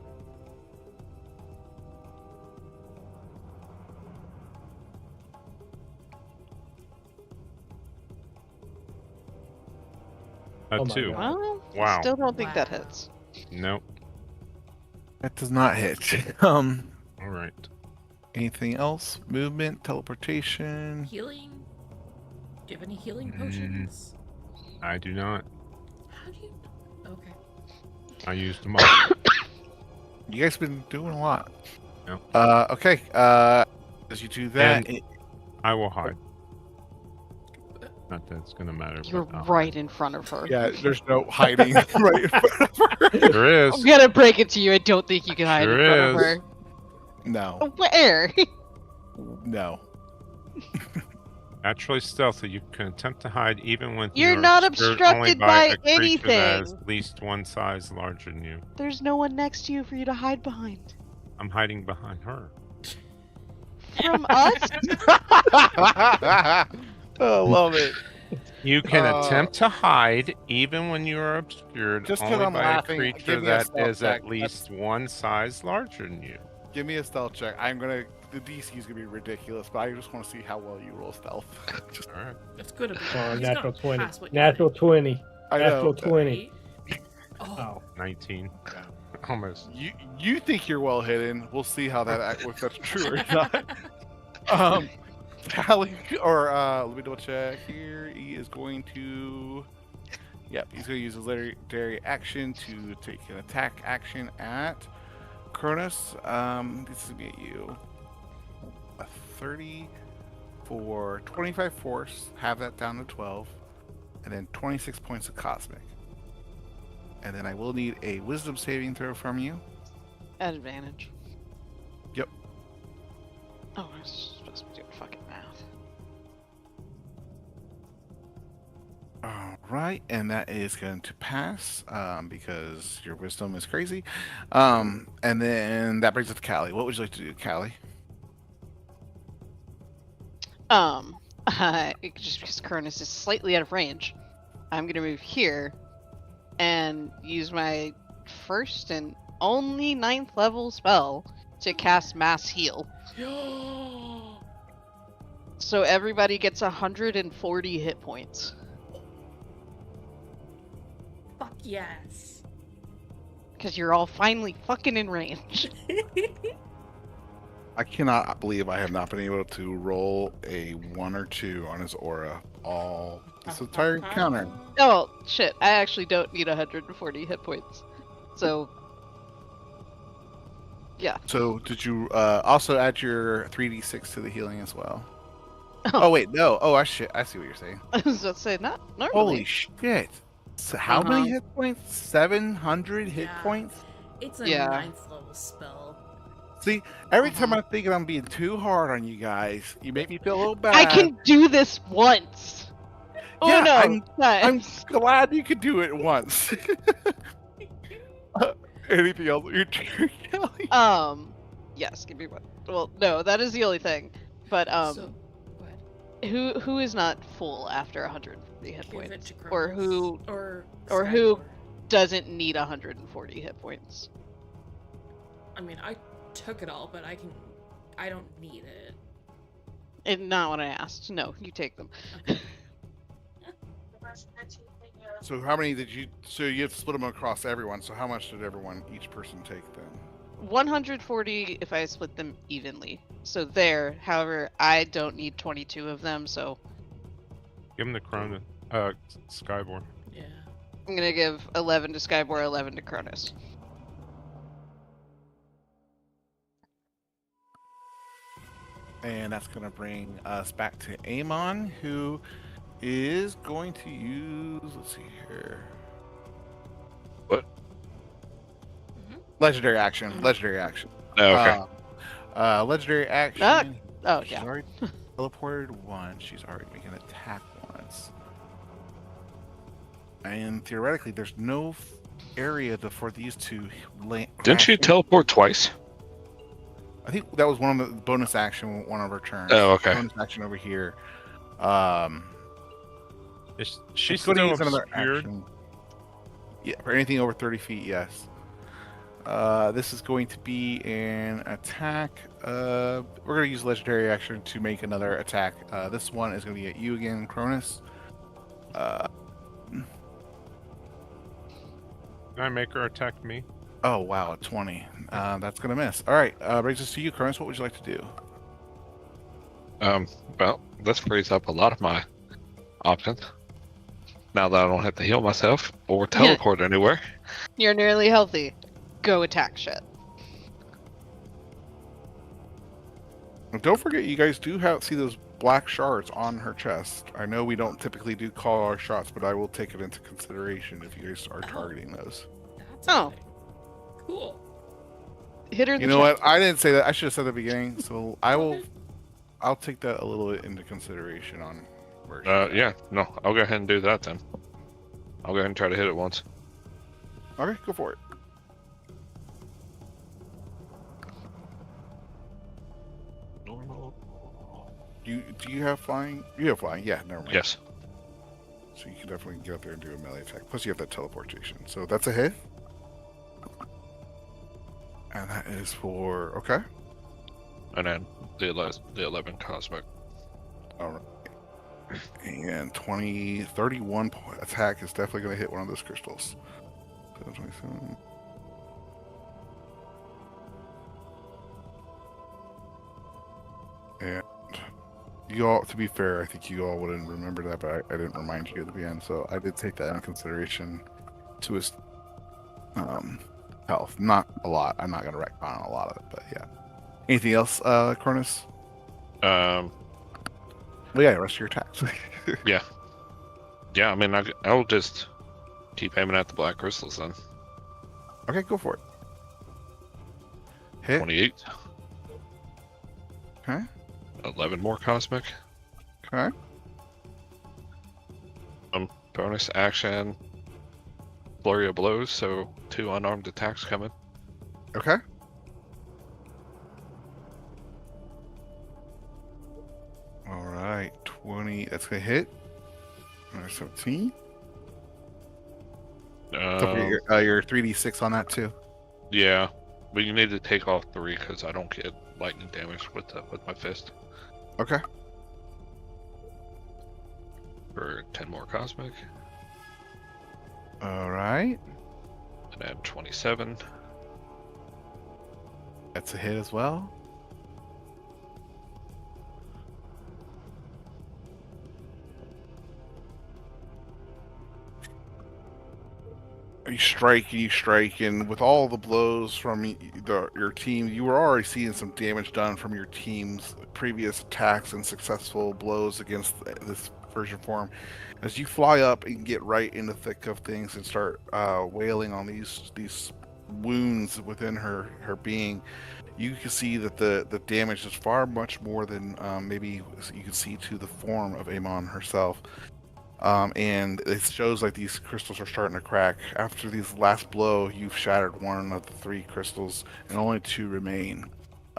Speaker 3: Oh my
Speaker 5: 2.
Speaker 3: God.
Speaker 4: Well,
Speaker 5: Wow.
Speaker 4: I still don't think that
Speaker 2: Wow.
Speaker 4: hits.
Speaker 5: Nope.
Speaker 1: That does not hit.
Speaker 5: All right.
Speaker 1: Anything else? Movement, teleportation.
Speaker 2: Healing? Do you have any healing potions?
Speaker 5: I do not.
Speaker 2: How do you? Okay.
Speaker 5: I used them all.
Speaker 1: You guys been doing a lot.
Speaker 5: Yep.
Speaker 1: Okay. As you do that,
Speaker 5: And- I will hide. Not that it's gonna matter.
Speaker 4: You're
Speaker 5: but I'll
Speaker 4: right in front of her.
Speaker 1: yeah, there's no hiding right in front of her.
Speaker 5: hide. There is.
Speaker 4: I'm gonna break it to you. I don't think you can hide
Speaker 5: Sure
Speaker 4: in front of
Speaker 5: is.
Speaker 4: her.
Speaker 1: No,
Speaker 4: Where?
Speaker 1: no.
Speaker 5: Naturally stealthy, you can attempt to hide even when
Speaker 4: You're
Speaker 5: you are
Speaker 4: not
Speaker 5: obscured only
Speaker 4: obstructed
Speaker 5: by
Speaker 4: by
Speaker 5: a creature that is
Speaker 4: anything.
Speaker 5: at least one size larger than you.
Speaker 4: There's no one next to you for you to hide behind.
Speaker 5: I'm hiding behind her.
Speaker 4: From us?
Speaker 1: I love it.
Speaker 5: You can
Speaker 1: Uh,
Speaker 5: attempt to hide even when you are obscured
Speaker 1: Just 'cause
Speaker 5: only
Speaker 1: I'm
Speaker 5: by
Speaker 1: laughing,
Speaker 5: a creature
Speaker 1: give me a
Speaker 5: that
Speaker 1: stealth
Speaker 5: is
Speaker 1: check.
Speaker 5: at least one size larger than you.
Speaker 1: Give me a stealth check. The DC is gonna be ridiculous, but I just want to see how well you roll stealth. Just,
Speaker 5: All right.
Speaker 2: That's good.
Speaker 3: Oh,
Speaker 2: He's
Speaker 3: natural
Speaker 2: gonna
Speaker 3: 20.
Speaker 2: pass what you
Speaker 3: Natural 20.
Speaker 1: I
Speaker 3: Natural
Speaker 1: know.
Speaker 3: 20.
Speaker 2: Right? Oh,
Speaker 3: Oh.
Speaker 5: 19. Almost.
Speaker 1: You think you're well hidden. We'll see how if that's true or not. Callie, or let me double check here. He is going to. Yep, he's going to use his legendary action to take an attack action at Cronus. This is going to be at you. A 30 for 25 force. Have that down to 12. And then 26 points of cosmic. And then I will need a wisdom saving throw from you.
Speaker 4: At advantage.
Speaker 1: Yep.
Speaker 4: Oh, I was supposed to be doing fucking math.
Speaker 1: All right, and that is going to pass because your wisdom is crazy. And then that brings us to Callie. What would you like to do, Callie?
Speaker 4: Just because Cronus is slightly out of range, I'm gonna move here and use my first and only 9th level spell to cast Mass Heal. So everybody gets 140 hit points.
Speaker 2: fuck yes.
Speaker 4: Because you're all finally fucking in range.
Speaker 1: I cannot believe I have not been able to roll a 1 or 2 on his aura all this entire encounter.
Speaker 4: Oh, shit. I actually don't need 140 hit points. So, yeah.
Speaker 1: So did you also add your 3d6 to the healing as well? Oh wait, no. Oh, I see what you're saying.
Speaker 4: I was about to say, not normally.
Speaker 1: Holy shit! So how many hit points? 700 hit
Speaker 2: Yeah.
Speaker 1: points.
Speaker 2: It's a
Speaker 4: Yeah.
Speaker 2: 9th level spell.
Speaker 1: See, every time I'm thinking I'm being too hard on you guys, you make me feel a little bad.
Speaker 4: I can do this once. Oh
Speaker 1: Yeah,
Speaker 4: no!
Speaker 1: I'm
Speaker 4: nice.
Speaker 1: glad you could do it once. Anything else? Your turn, Kelly?
Speaker 4: Yes, give me one. Well, no, that is the only thing. But
Speaker 2: So, go ahead.
Speaker 4: who is not full after 140 hit
Speaker 2: Give it
Speaker 4: points,
Speaker 2: to
Speaker 4: or
Speaker 2: Cronus.
Speaker 4: who
Speaker 2: Or
Speaker 4: who
Speaker 2: Skybor.
Speaker 4: doesn't need 140 hit points?
Speaker 2: I mean, I took it all, but I don't need it.
Speaker 4: And not what I asked. No, you take them.
Speaker 2: Okay.
Speaker 1: So how many did you? So you have to split them across everyone. So how much did each person take then?
Speaker 4: 140 if I split them evenly. So there. However, I don't need 22 of them, so
Speaker 5: Give him the Cronin, Skyborn.
Speaker 2: Yeah.
Speaker 4: I'm gonna give 11 to Skybor, 11 to Cronus.
Speaker 1: And that's going to bring us back to Amon, who is going to use. Let's see here.
Speaker 6: What?
Speaker 1: Legendary action. Legendary action.
Speaker 6: Oh, okay.
Speaker 1: Legendary action.
Speaker 4: Oh,
Speaker 1: She's
Speaker 4: yeah.
Speaker 1: already teleported once. She's already making an attack once. And theoretically, there's no area for these two.
Speaker 6: Didn't she teleport twice?
Speaker 1: I think that was one of the bonus action, one of her turns.
Speaker 6: Oh, okay.
Speaker 1: Bonus action over here.
Speaker 5: She's
Speaker 1: going to
Speaker 5: still
Speaker 1: use another
Speaker 5: obscured.
Speaker 1: action. Yeah, for anything over 30 feet, yes. This is going to be an attack. We're going to use legendary action to make another attack. This one is going to be at you again, Cronus.
Speaker 5: Can I make her attack me?
Speaker 1: Oh, wow, a 20. That's going to miss. All right, brings us to you, Cronus. What would you like to do?
Speaker 6: Well, this frees up a lot of my options. Now that I don't have to heal myself or teleport anywhere.
Speaker 4: You're nearly healthy. Go attack shit.
Speaker 1: And don't forget, you guys do see those black shards on her chest. I know we don't typically do call our shots, but I will take it into consideration if you guys are targeting those.
Speaker 2: That's
Speaker 4: Oh.
Speaker 2: okay. Cool.
Speaker 4: Hit her in
Speaker 1: You
Speaker 4: the
Speaker 1: know
Speaker 4: chest.
Speaker 1: what? I didn't say that. I should have said at the beginning. So I'll take that a little bit into consideration on where. she's at.
Speaker 6: Yeah, no, I'll go ahead and do that then. I'll go ahead and try to hit it once.
Speaker 1: Okay, go for it.
Speaker 6: Normal.
Speaker 1: Do you have flying? You have flying. Yeah, never mind.
Speaker 6: Yes.
Speaker 1: So you can definitely get up there and do a melee attack. Plus you have that teleportation. So that's a hit. And that is for okay.
Speaker 6: And then the 11 cosmic.
Speaker 1: All right. And 31 attack is definitely going to hit one of those crystals. 27. And you all, to be fair, I think you all wouldn't remember that, but I didn't remind you at the end, so I did take that into consideration to his health. Not a lot. I'm not going to retcon a lot of it, but yeah. Anything else, Cronus?
Speaker 6: Um,
Speaker 1: Well, yeah, rest of your attacks.
Speaker 6: yeah. Yeah, I mean, I'll just keep aiming at the black crystals then.
Speaker 1: Okay, go for it. Hit.
Speaker 6: 28.
Speaker 1: Okay.
Speaker 6: 11 more cosmic.
Speaker 1: Okay.
Speaker 6: Bonus action. Flurry of blows, so 2 unarmed attacks coming.
Speaker 1: Okay. All right, 20. That's gonna hit. 17. Don't forget your 3d6 on that too.
Speaker 6: Yeah, but you need to take off 3 because I don't get lightning damage with my fist.
Speaker 1: Okay.
Speaker 6: For 10 more cosmic,
Speaker 1: All right.
Speaker 6: and then 27.
Speaker 1: That's a hit as well. You strike, and with all the blows from your team, you were already seeing some damage done from your team's previous attacks and successful blows against this version form. As you fly up and get right in the thick of things and start wailing on these wounds within her being, you can see that the damage is far much more than maybe you can see to the form of Amon herself. And it shows like these crystals are starting to crack. After this last blow, you've shattered one of the 3 crystals, and only 2 remain.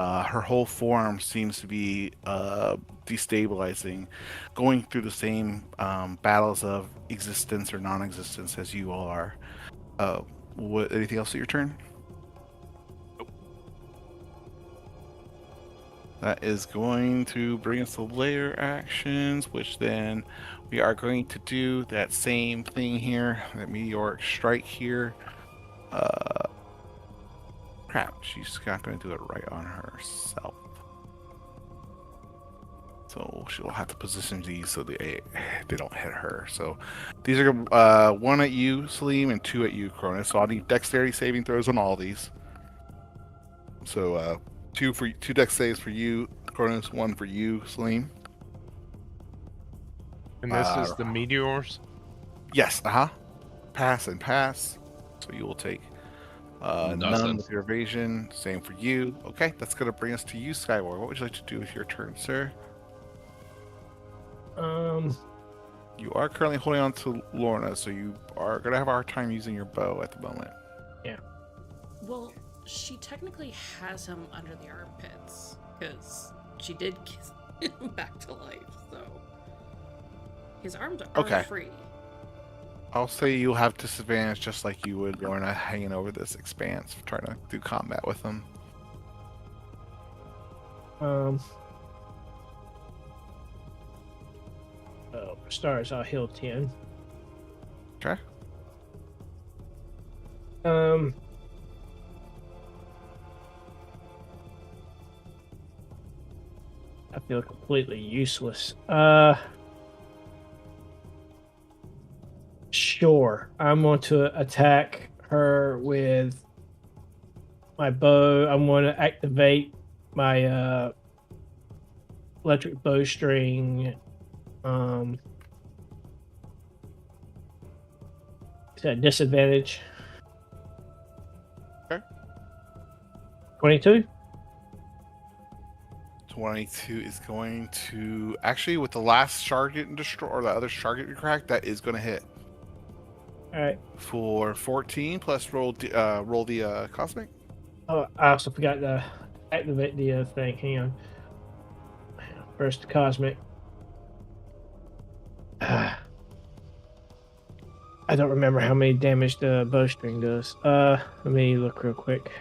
Speaker 1: Her whole form seems to be destabilizing, going through the same battles of existence or non-existence as you all are. Anything else at your turn? That is going to bring us to layer actions, which then we are going to do that same thing here, that meteoric strike here. Crap, she's not going to do it right on herself. So she'll have to position these so they don't hit her. So these are one at you, Salim, and two at you, Cronus. So I'll need dexterity saving throws on all these. So two dex saves for you, Cronus, one for you, Salim.
Speaker 5: And this is the meteors?
Speaker 1: Yes, pass and pass. So you will take none with your evasion. Same for you. Okay, that's going to bring us to you, Skyward. What would you like to do with your turn, sir? You are currently holding on to Lorna, so you are going to have a hard time using your bow at the moment.
Speaker 3: Yeah.
Speaker 2: Well, she technically has him under the armpits, because she did kiss him back to life, so... His arms are free.
Speaker 1: I'll say you'll have disadvantage just like you would Lorna hanging over this expanse, trying to do combat with them.
Speaker 3: For stars, I'll heal 10.
Speaker 1: Okay.
Speaker 3: I feel completely useless. Sure. I'm going to attack her with my bow. I'm going to activate my electric bowstring. It's at disadvantage.
Speaker 1: Okay.
Speaker 3: 22?
Speaker 1: 22 is going to actually, with the last shard getting destroyed, or the other shard getting cracked, that is going to hit.
Speaker 3: All right.
Speaker 1: For 14 plus roll the cosmic.
Speaker 3: Oh, I also forgot to activate the thing. Hang on. First cosmic. I don't remember how many damage the bowstring does. Let me look real quick.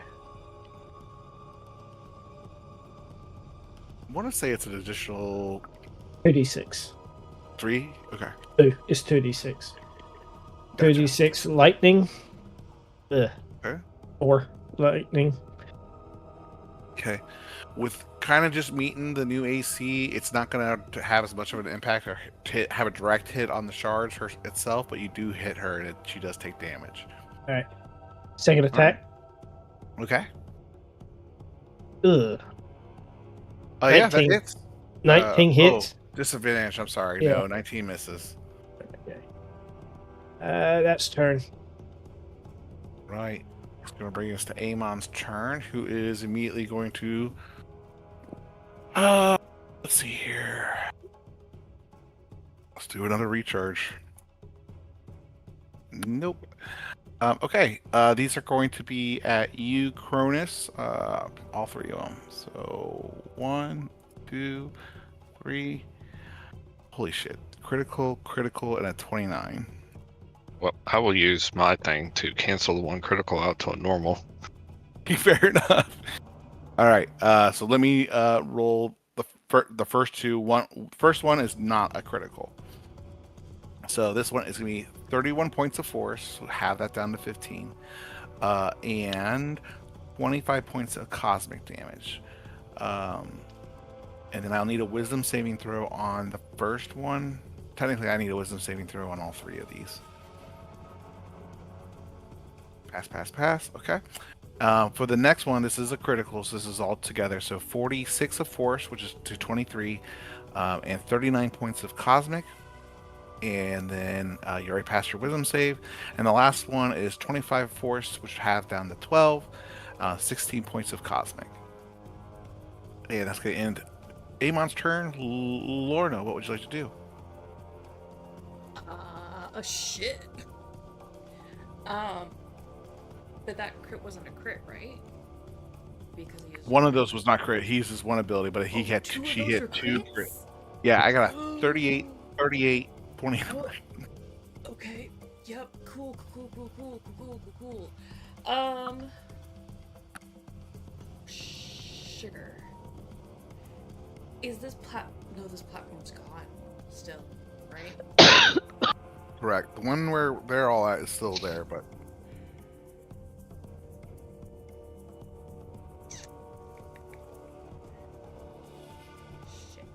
Speaker 1: I want to say it's an additional
Speaker 3: 2d6.
Speaker 1: 3. Okay.
Speaker 3: 2. It's 2d6. 2d6 lightning.
Speaker 1: Okay.
Speaker 3: 4 lightning.
Speaker 1: Okay. With kind of just meeting the new AC, it's not going to have as much of an impact or have a direct hit on the shards itself, but you do hit her and she does take damage.
Speaker 3: All right. Second attack.
Speaker 1: Okay.
Speaker 3: Ugh.
Speaker 1: Oh, yeah, that
Speaker 3: 19.
Speaker 1: hits.
Speaker 3: 19 hits.
Speaker 1: Disadvantage, I'm sorry.
Speaker 3: Yeah.
Speaker 1: No, 19 misses.
Speaker 3: Okay. That's turn.
Speaker 1: Right. It's going to bring us to Amon's turn, who is immediately going to... let's see here. Let's do another recharge. Nope. Okay. These are going to be at you, Cronus. All three of them. So 1, 2, 3. Holy shit. Critical, and a 29.
Speaker 6: Well, I will use my thing to cancel the one critical out to a normal.
Speaker 1: Fair enough. All right. So let me roll the first two. First one is not a critical. So this one is going to be 31 points of force. So have that down to 15. And 25 points of cosmic damage. And then I'll need a wisdom saving throw on the first one. Technically, I need a wisdom saving throw on all three of these. Pass. Okay. For the next one, this is a critical, so this is all together. So 46 of force, which is to 23, and 39 points of cosmic. And then you already passed your wisdom save. And the last one is 25 force, which have down to 12, 16 points of cosmic. And that's going to end Amon's turn. Lorna, what would you like to do?
Speaker 2: Shit. But that crit wasn't a crit, right? because he used
Speaker 1: One of those was not crit. He uses one ability, but he had
Speaker 2: two of
Speaker 1: she
Speaker 2: those
Speaker 1: hit
Speaker 2: were
Speaker 1: 2
Speaker 2: crits?
Speaker 1: crit. Yeah, I got a 38, 28, 29.
Speaker 2: Okay. Yep. Cool. Sugar. Is this No, this platform's gone. Still, right?
Speaker 1: Correct. The one where they're all at is still there, but
Speaker 2: Shit.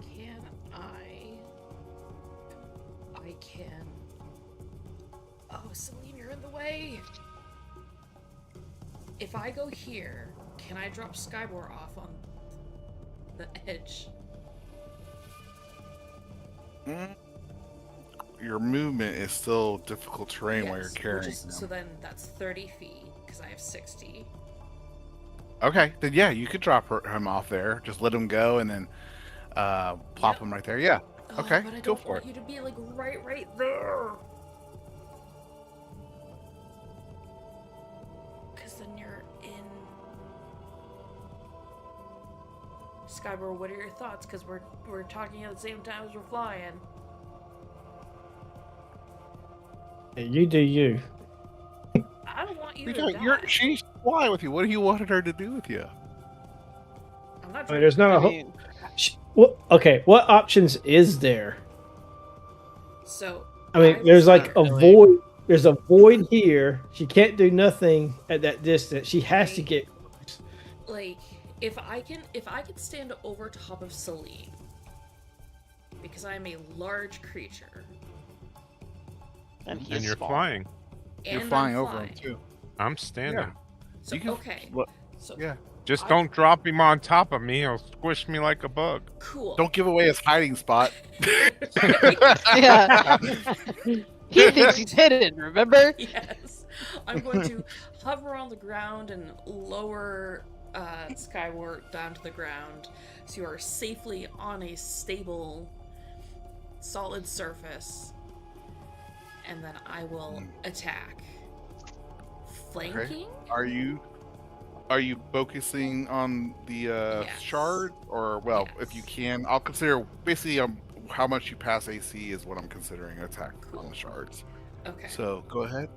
Speaker 2: Can I can. Oh, Celine, you're in the way. If I go here, can I drop Skybor off on the edge?
Speaker 1: your movement is still difficult terrain while you're
Speaker 2: Yes,
Speaker 1: carrying
Speaker 2: which is,
Speaker 1: them.
Speaker 2: so then that's 30 feet, because I have 60.
Speaker 1: Okay, then yeah, you could drop him off there. Just let him go, and then plop him right there. Yeah.
Speaker 2: Oh,
Speaker 1: Okay,
Speaker 2: but I
Speaker 1: go
Speaker 2: don't
Speaker 1: for
Speaker 2: want
Speaker 1: it.
Speaker 2: you to be like right there. Because then you're in. Skybor, what are your thoughts? Because we're talking at the same time as we're flying.
Speaker 3: Yeah, you do you.
Speaker 2: I don't want you to
Speaker 1: Because
Speaker 2: die.
Speaker 1: she's fly with you. What do you wanted her to do with you?
Speaker 2: I'm not
Speaker 3: I mean,
Speaker 2: trying
Speaker 3: there's not
Speaker 4: I
Speaker 3: a
Speaker 4: mean,
Speaker 3: Well, okay, what options is there?
Speaker 2: So.
Speaker 3: I mean,
Speaker 2: was
Speaker 3: there's like
Speaker 4: not
Speaker 3: a
Speaker 4: really.
Speaker 3: void. There's a void here. She can't do nothing at that distance. She has to get.
Speaker 2: like if I can stand over top of Celine, because I am a large creature
Speaker 4: and he's
Speaker 5: And you're
Speaker 4: small.
Speaker 1: You're
Speaker 5: flying.
Speaker 2: and
Speaker 1: flying
Speaker 2: I'm
Speaker 1: over
Speaker 2: flying.
Speaker 1: him too.
Speaker 5: I'm standing.
Speaker 1: Yeah.
Speaker 2: So
Speaker 1: You can-
Speaker 2: okay,
Speaker 1: Look,
Speaker 2: so
Speaker 1: yeah.
Speaker 5: Just
Speaker 2: I-
Speaker 5: don't drop him on top of me. He'll squish me like a bug.
Speaker 2: cool.
Speaker 1: Don't give away his hiding spot.
Speaker 4: Yeah. He thinks he's hidden, remember?
Speaker 2: Yes, I'm going to hover on the ground and lower Skyward down to the ground, so you are safely on a stable, solid surface, and then I will attack. Flanking?
Speaker 1: Are you focusing on the
Speaker 2: Yes.
Speaker 1: shard, or well, if you
Speaker 2: Yes.
Speaker 1: can, I'll consider basically how much you pass AC is what I'm considering an attack on
Speaker 2: Cool.
Speaker 1: the shards.
Speaker 2: Okay.
Speaker 1: So go ahead.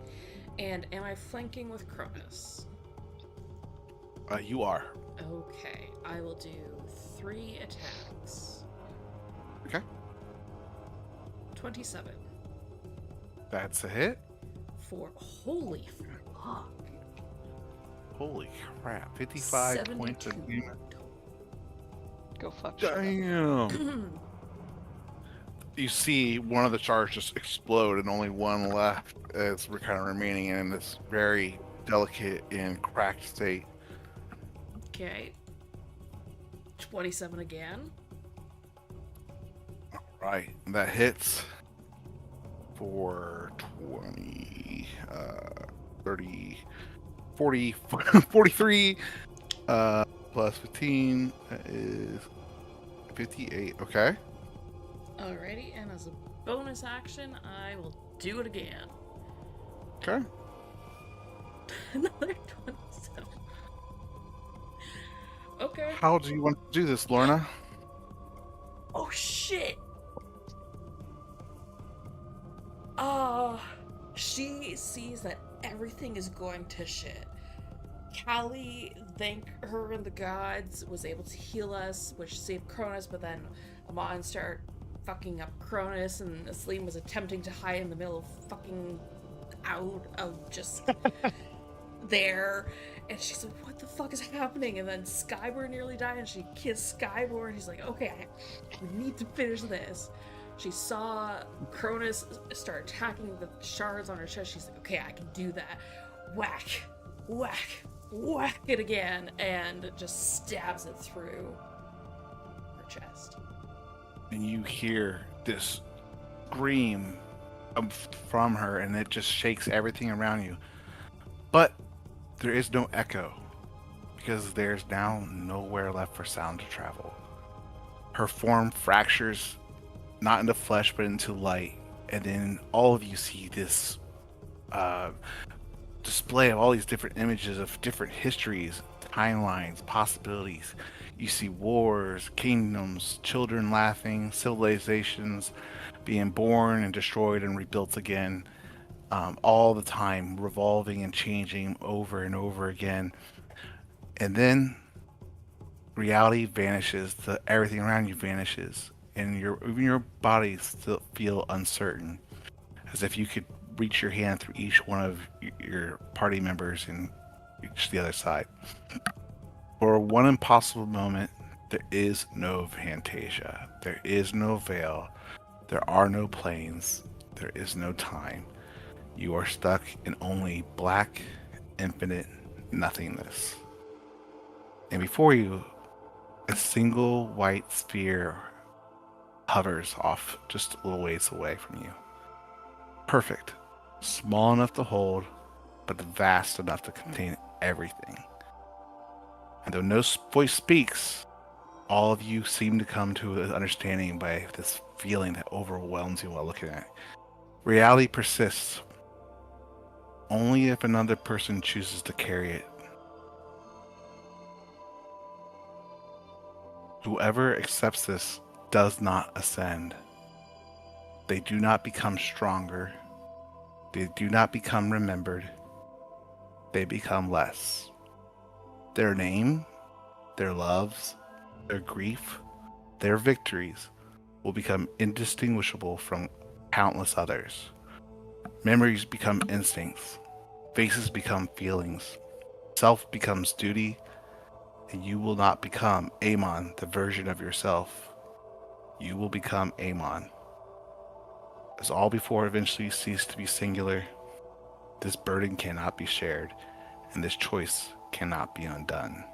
Speaker 2: And am I flanking with Cronus?
Speaker 1: You are.
Speaker 2: Okay, I will do 3 attacks.
Speaker 1: Okay.
Speaker 2: 27
Speaker 1: That's a hit.
Speaker 2: for holy fuck.
Speaker 1: Holy crap! 55 points of
Speaker 2: 72.
Speaker 1: damage.
Speaker 4: Go fuck shit up.
Speaker 1: Damn. You see one of the shards just explode, and only one left is kind of remaining in this very delicate and cracked state.
Speaker 2: Okay. 27 again.
Speaker 1: Right, that hits for 20, 30, 40, 43, plus 15, that is 58, okay?
Speaker 2: Alrighty, and as a bonus action, I will do it again.
Speaker 1: Okay.
Speaker 2: Another 27. Okay.
Speaker 1: How do you want to do this, Lorna?
Speaker 2: Oh shit! She sees that everything is going to shit. Callie, thank her and the gods, was able to heal us, which saved Cronus, but then Amon started fucking up Cronus, and Aslim was attempting to hide in the middle of fucking out of just there. And she's like, what the fuck is happening? And then Skybor nearly died, and she kissed Skybor, and she's like, okay, we need to finish this. She saw Cronus start attacking the shards on her chest. She's like, okay, I can do that. Whack, whack, whack it again, and just stabs it through her chest.
Speaker 1: And you hear this scream from her, and it just shakes everything around you. But there is no echo, because there's now nowhere left for sound to travel. Her form fractures, not into flesh, but into light. And then all of you see this display of all these different images of different histories, timelines, possibilities. You see wars, kingdoms, children laughing, civilizations being born and destroyed and rebuilt again, all the time, revolving and changing over and over again. And then reality vanishes, everything around you vanishes, and even your body still feel uncertain, as if you could reach your hand through each one of your party members and reach the other side. For one impossible moment, there is no Fantasia. There is no veil. There are no planes. There is no time. You are stuck in only black, infinite nothingness. And before you, a single white sphere hovers off just a little ways away from you. Perfect. Small enough to hold, but vast enough to contain everything. And though no voice speaks, all of you seem to come to an understanding by this feeling that overwhelms you while looking at it. Reality persists only if another person chooses to carry it. Whoever accepts this does not ascend. They do not become stronger. They do not become remembered. They become less. Their name, their loves, their grief, their victories will become indistinguishable from countless others. Memories become instincts. Faces become feelings. Self becomes duty. And you will not become Amon, the version of yourself. You will become Amon. As all before eventually cease to be singular, this burden cannot be shared, and this choice cannot be undone.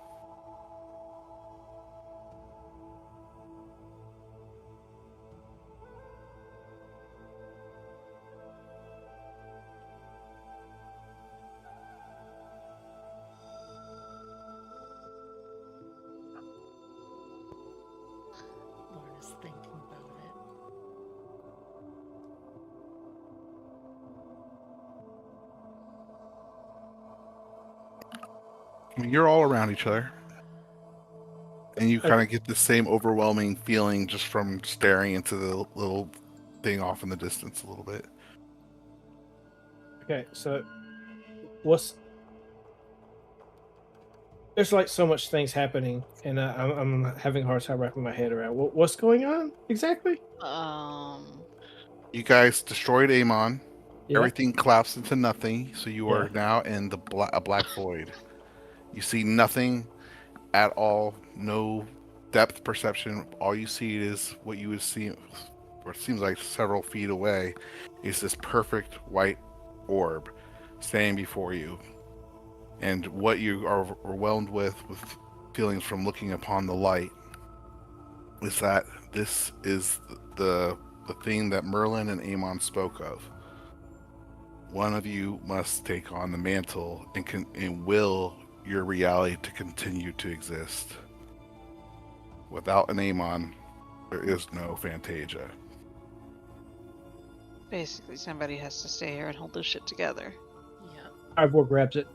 Speaker 2: Lorna's thinking about it.
Speaker 1: I mean, you're all around each other, and you kind of get the same overwhelming feeling just from staring into the little thing off in the distance a little bit.
Speaker 3: Okay, so there's like so much things happening, and I'm having a hard time wrapping my head around what's going on exactly.
Speaker 1: You guys destroyed Amon.
Speaker 3: Yeah.
Speaker 1: Everything collapsed into nothing, so you are
Speaker 3: Yeah.
Speaker 1: now in a black void. You see nothing at all, no depth perception. All you see is what you would see, or it seems like several feet away, is this perfect white orb standing before you. And what you are overwhelmed with feelings from looking upon the light, is that this is the thing that Merlin and Amon spoke of. One of you must take on the mantle and will your reality to continue to exist. Without an Amon, there is no Fantasia.
Speaker 4: Basically, somebody has to stay here and hold this shit together.
Speaker 2: Yeah.
Speaker 3: Ivor grabs it.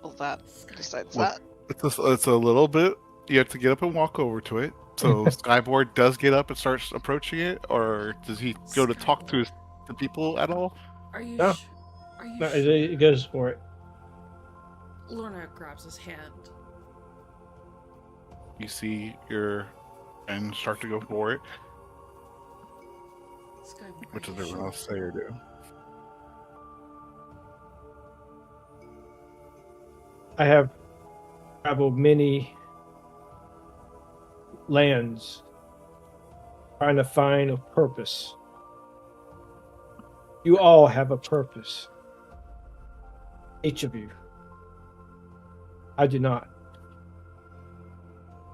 Speaker 4: Well, that decides
Speaker 1: Well,
Speaker 4: that.
Speaker 1: It's a little bit. You have to get up and walk over to it. So Skyboard does get up and starts approaching it, or does he go to talk to the people at all?
Speaker 2: Are you?
Speaker 3: No.
Speaker 2: Are you?
Speaker 3: No,
Speaker 2: sure?
Speaker 3: it goes for it.
Speaker 2: Lorna grabs his hand.
Speaker 1: You see your and start to go for it.
Speaker 2: Skyward,
Speaker 1: What does
Speaker 2: are you
Speaker 1: everyone
Speaker 2: sure?
Speaker 1: else say or do?
Speaker 3: I have traveled many lands trying to find a purpose. You all have a purpose. Each of you. I do not.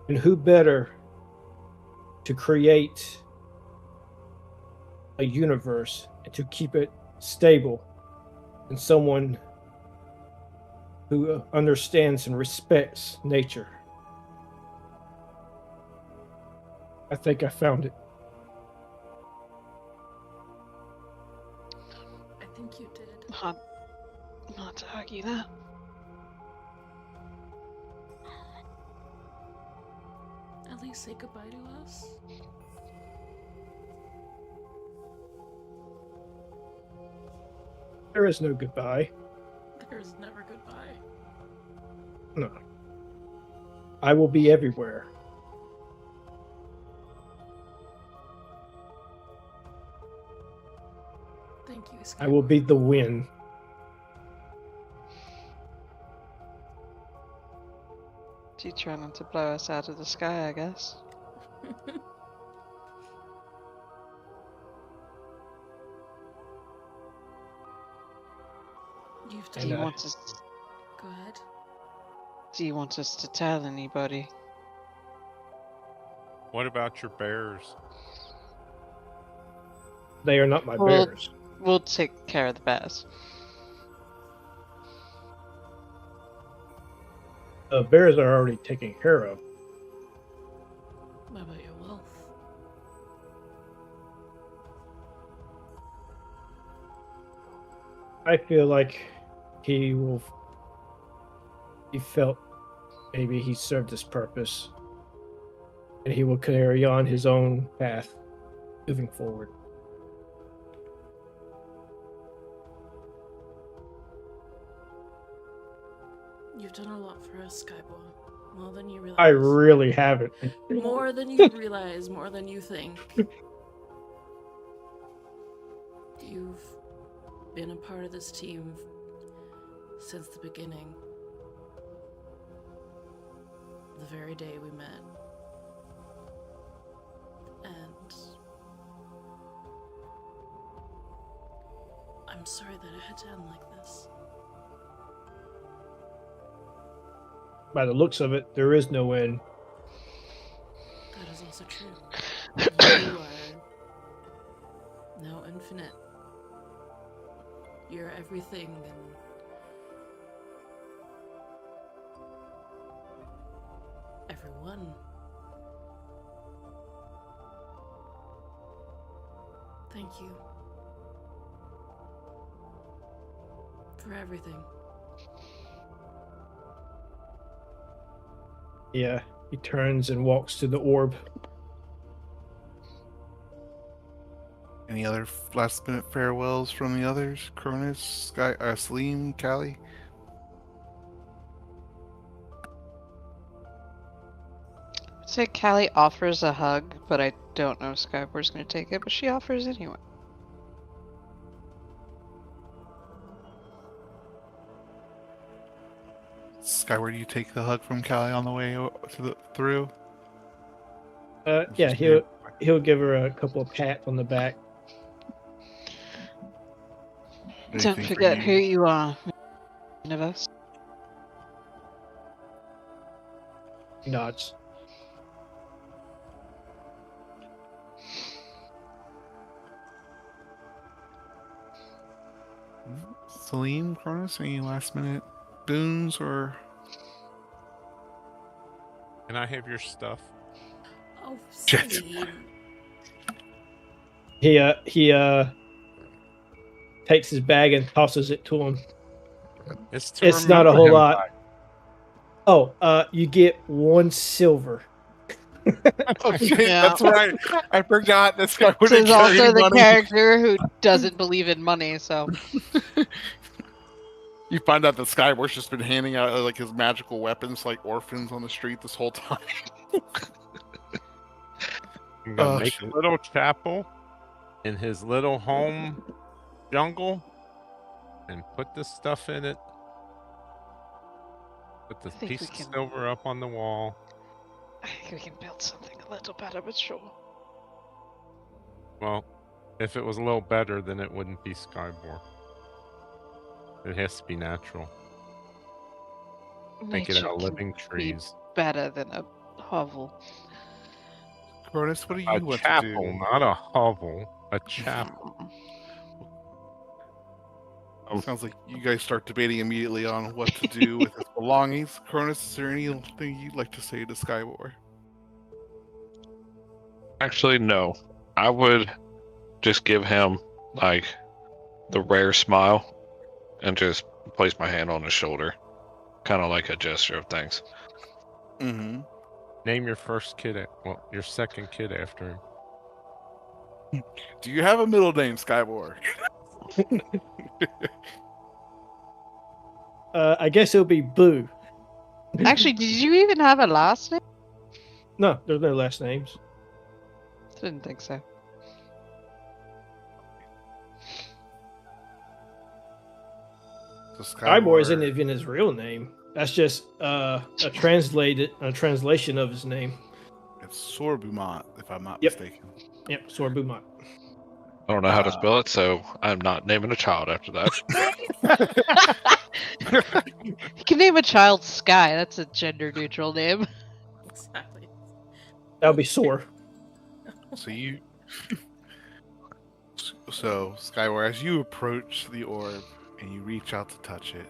Speaker 3: And who better to create a universe and to keep it stable than someone who understands and respects nature? I think I found it.
Speaker 2: think you did.
Speaker 4: Not to argue that.
Speaker 2: At least say goodbye to us.
Speaker 3: There is no goodbye.
Speaker 2: There's never goodbye.
Speaker 3: No. I will be everywhere.
Speaker 2: Thank you, Skyward.
Speaker 3: I will be the wind.
Speaker 4: You trying to blow us out of the sky, I guess.
Speaker 2: You've
Speaker 4: Do
Speaker 2: done.
Speaker 4: you want us?
Speaker 2: Go ahead.
Speaker 4: Do you want us to tell anybody?
Speaker 5: What about your bears?
Speaker 3: They are not my
Speaker 4: Well-
Speaker 3: bears.
Speaker 4: We'll take care of the bears.
Speaker 3: The bears are already taken care of.
Speaker 2: What about your wolf?
Speaker 3: I feel like he felt maybe he served his purpose, and he will carry on his own path moving forward.
Speaker 2: You've done a lot for us, Skyboy. More than you realize.
Speaker 3: I really haven't.
Speaker 2: More than you realize, more than you think. You've been a part of this team since the beginning. The very day we met. And I'm sorry that it had to end like this.
Speaker 3: By the looks of it, there is no end.
Speaker 2: That is also true. You are now infinite. You're everything and everyone. Thank you for everything.
Speaker 3: Yeah, he turns and walks to the orb.
Speaker 1: Any other last minute farewells from the others? Cronus, Sky, Slim, Callie?
Speaker 4: I'd say Callie offers a hug, but I don't know if Skyboard's gonna take it, but she offers anyway.
Speaker 1: Skyward, you take the hug from Callie on the way through?
Speaker 3: Yeah, he'll give her a couple of pats on the back.
Speaker 4: Don't
Speaker 1: Anything for
Speaker 4: forget
Speaker 1: you?
Speaker 4: who you are, universe.
Speaker 3: He nods.
Speaker 1: Salim, Cronus, any last minute boons or
Speaker 5: Can I have your stuff?
Speaker 2: Oh,
Speaker 1: Shit.
Speaker 2: Celine.
Speaker 3: He takes his bag and tosses it to him.
Speaker 5: It's to
Speaker 3: It's not a
Speaker 5: remember
Speaker 3: whole
Speaker 5: him
Speaker 3: lot.
Speaker 5: by.
Speaker 3: Oh, you get 1 silver.
Speaker 1: Oh shit,
Speaker 4: Yeah.
Speaker 1: that's right. I forgot this guy would
Speaker 4: This
Speaker 1: have
Speaker 4: is also
Speaker 1: carried
Speaker 4: the
Speaker 1: money.
Speaker 4: character who doesn't believe in money, so
Speaker 1: You find out that Skyward's just been handing out like his magical weapons like orphans on the street this whole time.
Speaker 5: I'm gonna
Speaker 1: Oh,
Speaker 5: make
Speaker 1: shit.
Speaker 5: a little chapel in his little home jungle and put this stuff in it. Put the
Speaker 4: I think we
Speaker 5: piece of
Speaker 4: can-
Speaker 5: silver up on the wall.
Speaker 4: I think we can build something a little better, but sure.
Speaker 5: Well, if it was a little better, then it wouldn't be Skyborn. It has to be natural. Make it
Speaker 4: Nature
Speaker 5: out of
Speaker 4: can
Speaker 5: living
Speaker 4: be
Speaker 5: trees.
Speaker 4: better than a hovel.
Speaker 1: Cronus, what do you
Speaker 5: A
Speaker 1: want
Speaker 5: chapel,
Speaker 1: to do?
Speaker 5: not a hovel. A chapel.
Speaker 1: Sounds like you guys start debating immediately on what to do with his belongings. Cronus, is there anything you'd like to say to Skyward?
Speaker 6: Actually, no. I would just give him like the rare smile and just place my hand on his shoulder, kind of like a gesture of thanks.
Speaker 1: Mm-hmm.
Speaker 5: Name your first kid, your second kid after him.
Speaker 1: Do you have a middle name, Skyborg?
Speaker 3: I guess it'll be Boo.
Speaker 4: Actually, did you even have a last name?
Speaker 3: No, there's no last names.
Speaker 4: Didn't think so.
Speaker 1: So
Speaker 3: Skybor isn't even his real name. That's just a translation of his name.
Speaker 1: It's Sorbumont, if I'm not
Speaker 3: Yep.
Speaker 1: mistaken.
Speaker 3: Yep, Sorbumont.
Speaker 6: I don't know how to spell it, so I'm not naming a child after that.
Speaker 4: You can name a child Sky. That's a gender neutral name.
Speaker 2: Exactly.
Speaker 3: That'll be Sor.
Speaker 1: So you, so Skyward, as you approach the orb and you reach out to touch it,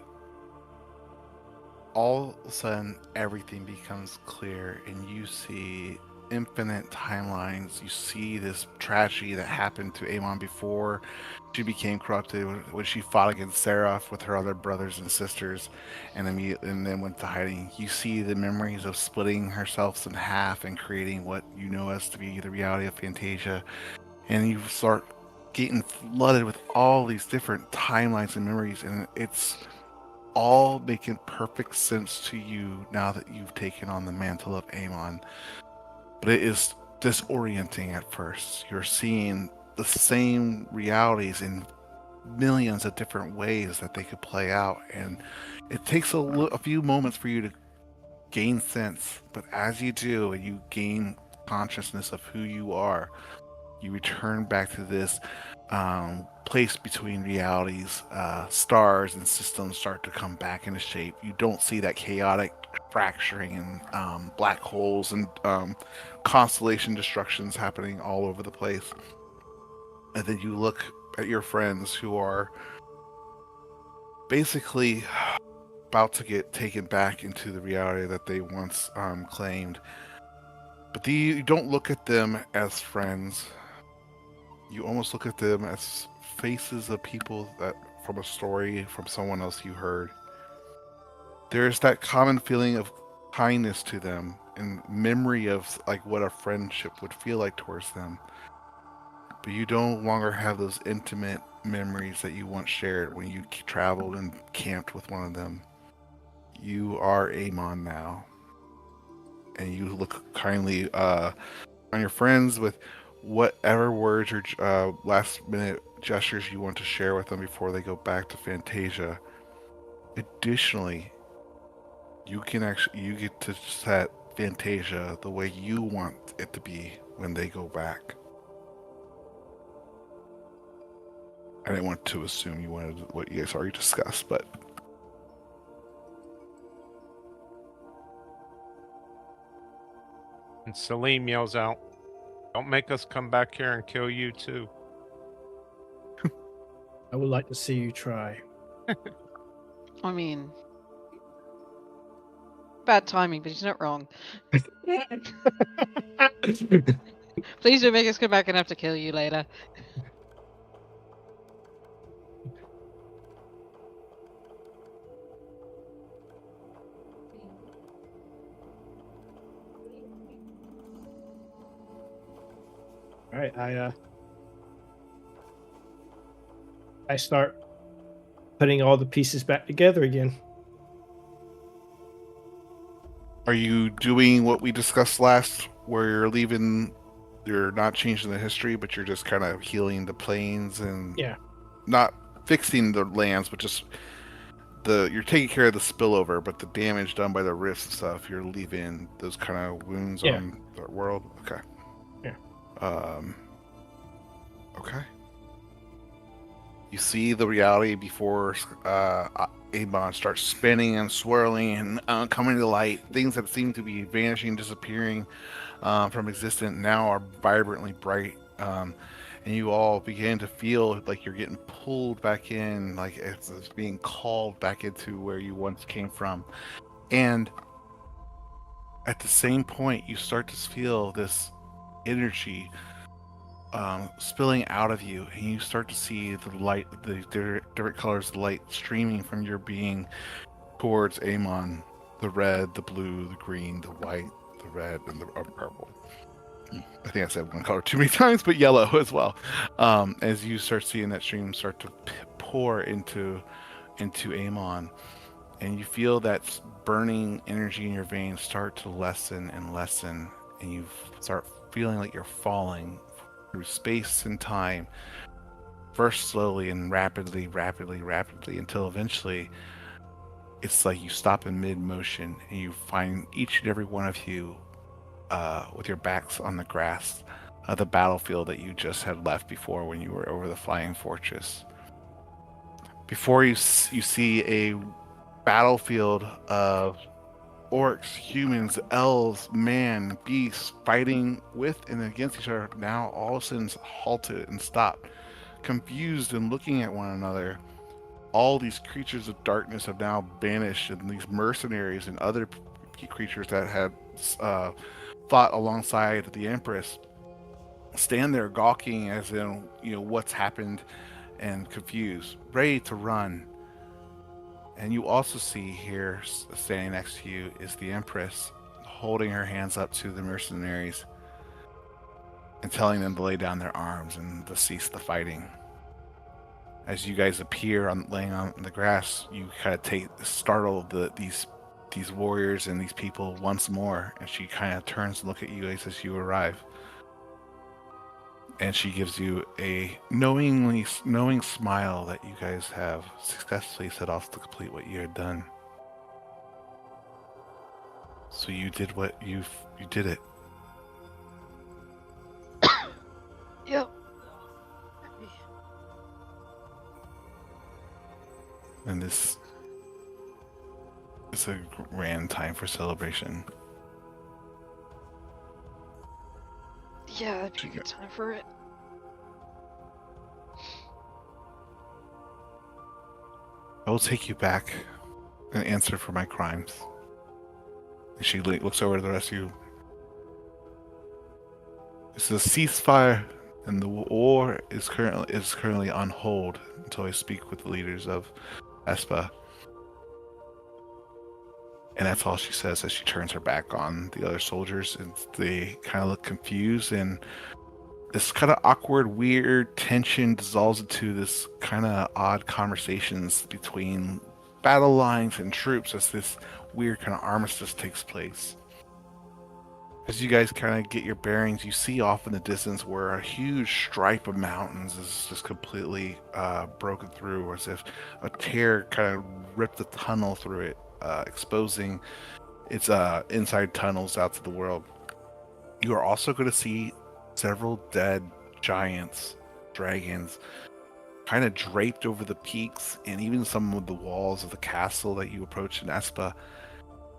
Speaker 1: all of a sudden everything becomes clear, and you see infinite timelines. You see this tragedy that happened to Amon before she became corrupted, when she fought against Seraph with her other brothers and sisters, and then went to hiding. You see the memories of splitting herself in half and creating what you know as to be the reality of Fantasia, and you start getting flooded with all these different timelines and memories, and it's all making perfect sense to you now that you've taken on the mantle of Amon. But it is disorienting at first. You're seeing the same realities in millions of different ways that they could play out, and it takes a few moments for you to gain sense. But as you do, and you gain consciousness of who you are, you return back to this place between realities. Stars and systems start to come back into shape. You don't see that chaotic fracturing and black holes and constellation destructions happening all over the place. And then you look at your friends who are basically about to get taken back into the reality that they once claimed. But you don't look at them as friends. You almost look at them as faces of people that from a story from someone else you heard. There's that common feeling of kindness to them and memory of like what a friendship would feel like towards them. But you no longer have those intimate memories that you once shared when you traveled and camped with one of them. You are Amon now. And you look kindly on your friends with whatever words or last minute gestures you want to share with them before they go back to Fantasia. Additionally, you get to set Fantasia the way you want it to be when they go back. I didn't want to assume you wanted what you guys already discussed, but
Speaker 5: And Salim yells out, "Don't make us come back here and kill you too."
Speaker 3: I would like to see you try.
Speaker 4: I mean, bad timing, but he's not wrong. Please don't make us come back and have to kill you later.
Speaker 3: All right, I start putting all the pieces back together again.
Speaker 1: are you doing what we discussed last, where you're not changing the history, but you're just kind of healing the planes and
Speaker 3: Yeah.
Speaker 1: not fixing the lands, but just you're taking care of the spillover, but the damage done by the rifts and stuff, you're leaving those kind of wounds
Speaker 3: Yeah.
Speaker 1: on the world. Okay.
Speaker 3: Yeah.
Speaker 1: Okay. You see the reality before Avon starts spinning and swirling and coming to light. Things that seem to be vanishing, disappearing from existence now are vibrantly bright. And you all begin to feel like you're getting pulled back in, like it's being called back into where you once came from. And at the same point, you start to feel this energy spilling out of you, and you start to see the light, the different colors of light streaming from your being towards Amon. The red, the blue, the green, the white, the red, and the purple. I think I said one color too many times, but yellow as well. As you start seeing that stream start to pour into Amon, and you feel that burning energy in your veins start to lessen and lessen, and you start feeling like you're falling through space and time, first slowly and rapidly, until eventually it's like you stop in mid motion and you find each and every one of you with your backs on the grass of the battlefield that you just had left before when you were over the flying fortress. Before you, you see a battlefield of orcs, humans, elves, man, beasts fighting with and against each other. Now all of a sudden halted and stopped, confused and looking at one another. All these creatures of darkness have now vanished, and these mercenaries and other creatures that had fought alongside the Empress stand there gawking as in, what's happened, and confused, ready to run. And you also see here, standing next to you, is the Empress holding her hands up to the mercenaries and telling them to lay down their arms and to cease the fighting. As you guys appear laying on the grass, you kind of startle these warriors and these people once more, and she kind of turns to look at you guys as you arrive. And she gives you a knowing smile that you guys have successfully set off to complete what you had done. So you did what you did it.
Speaker 4: Yep.
Speaker 1: And this is a grand time for celebration.
Speaker 4: Yeah, that'd be a good time for it.
Speaker 1: I will take you back and answer for my crimes. And she looks over to the rest of you. This is a ceasefire, and the war is currently on hold until I speak with the leaders of Espa. And that's all she says as she turns her back on the other soldiers, and they kind of look confused, and this kind of awkward, weird tension dissolves into this kind of odd conversations between battle lines and troops as this weird kind of armistice takes place. As you guys kind of get your bearings, you see off in the distance where a huge stripe of mountains is just completely broken through, as if a tear kind of ripped a tunnel through it, exposing its inside tunnels out to the world. You are also going to see several dead giants, dragons, kind of draped over the peaks and even some of the walls of the castle that you approach in Espa.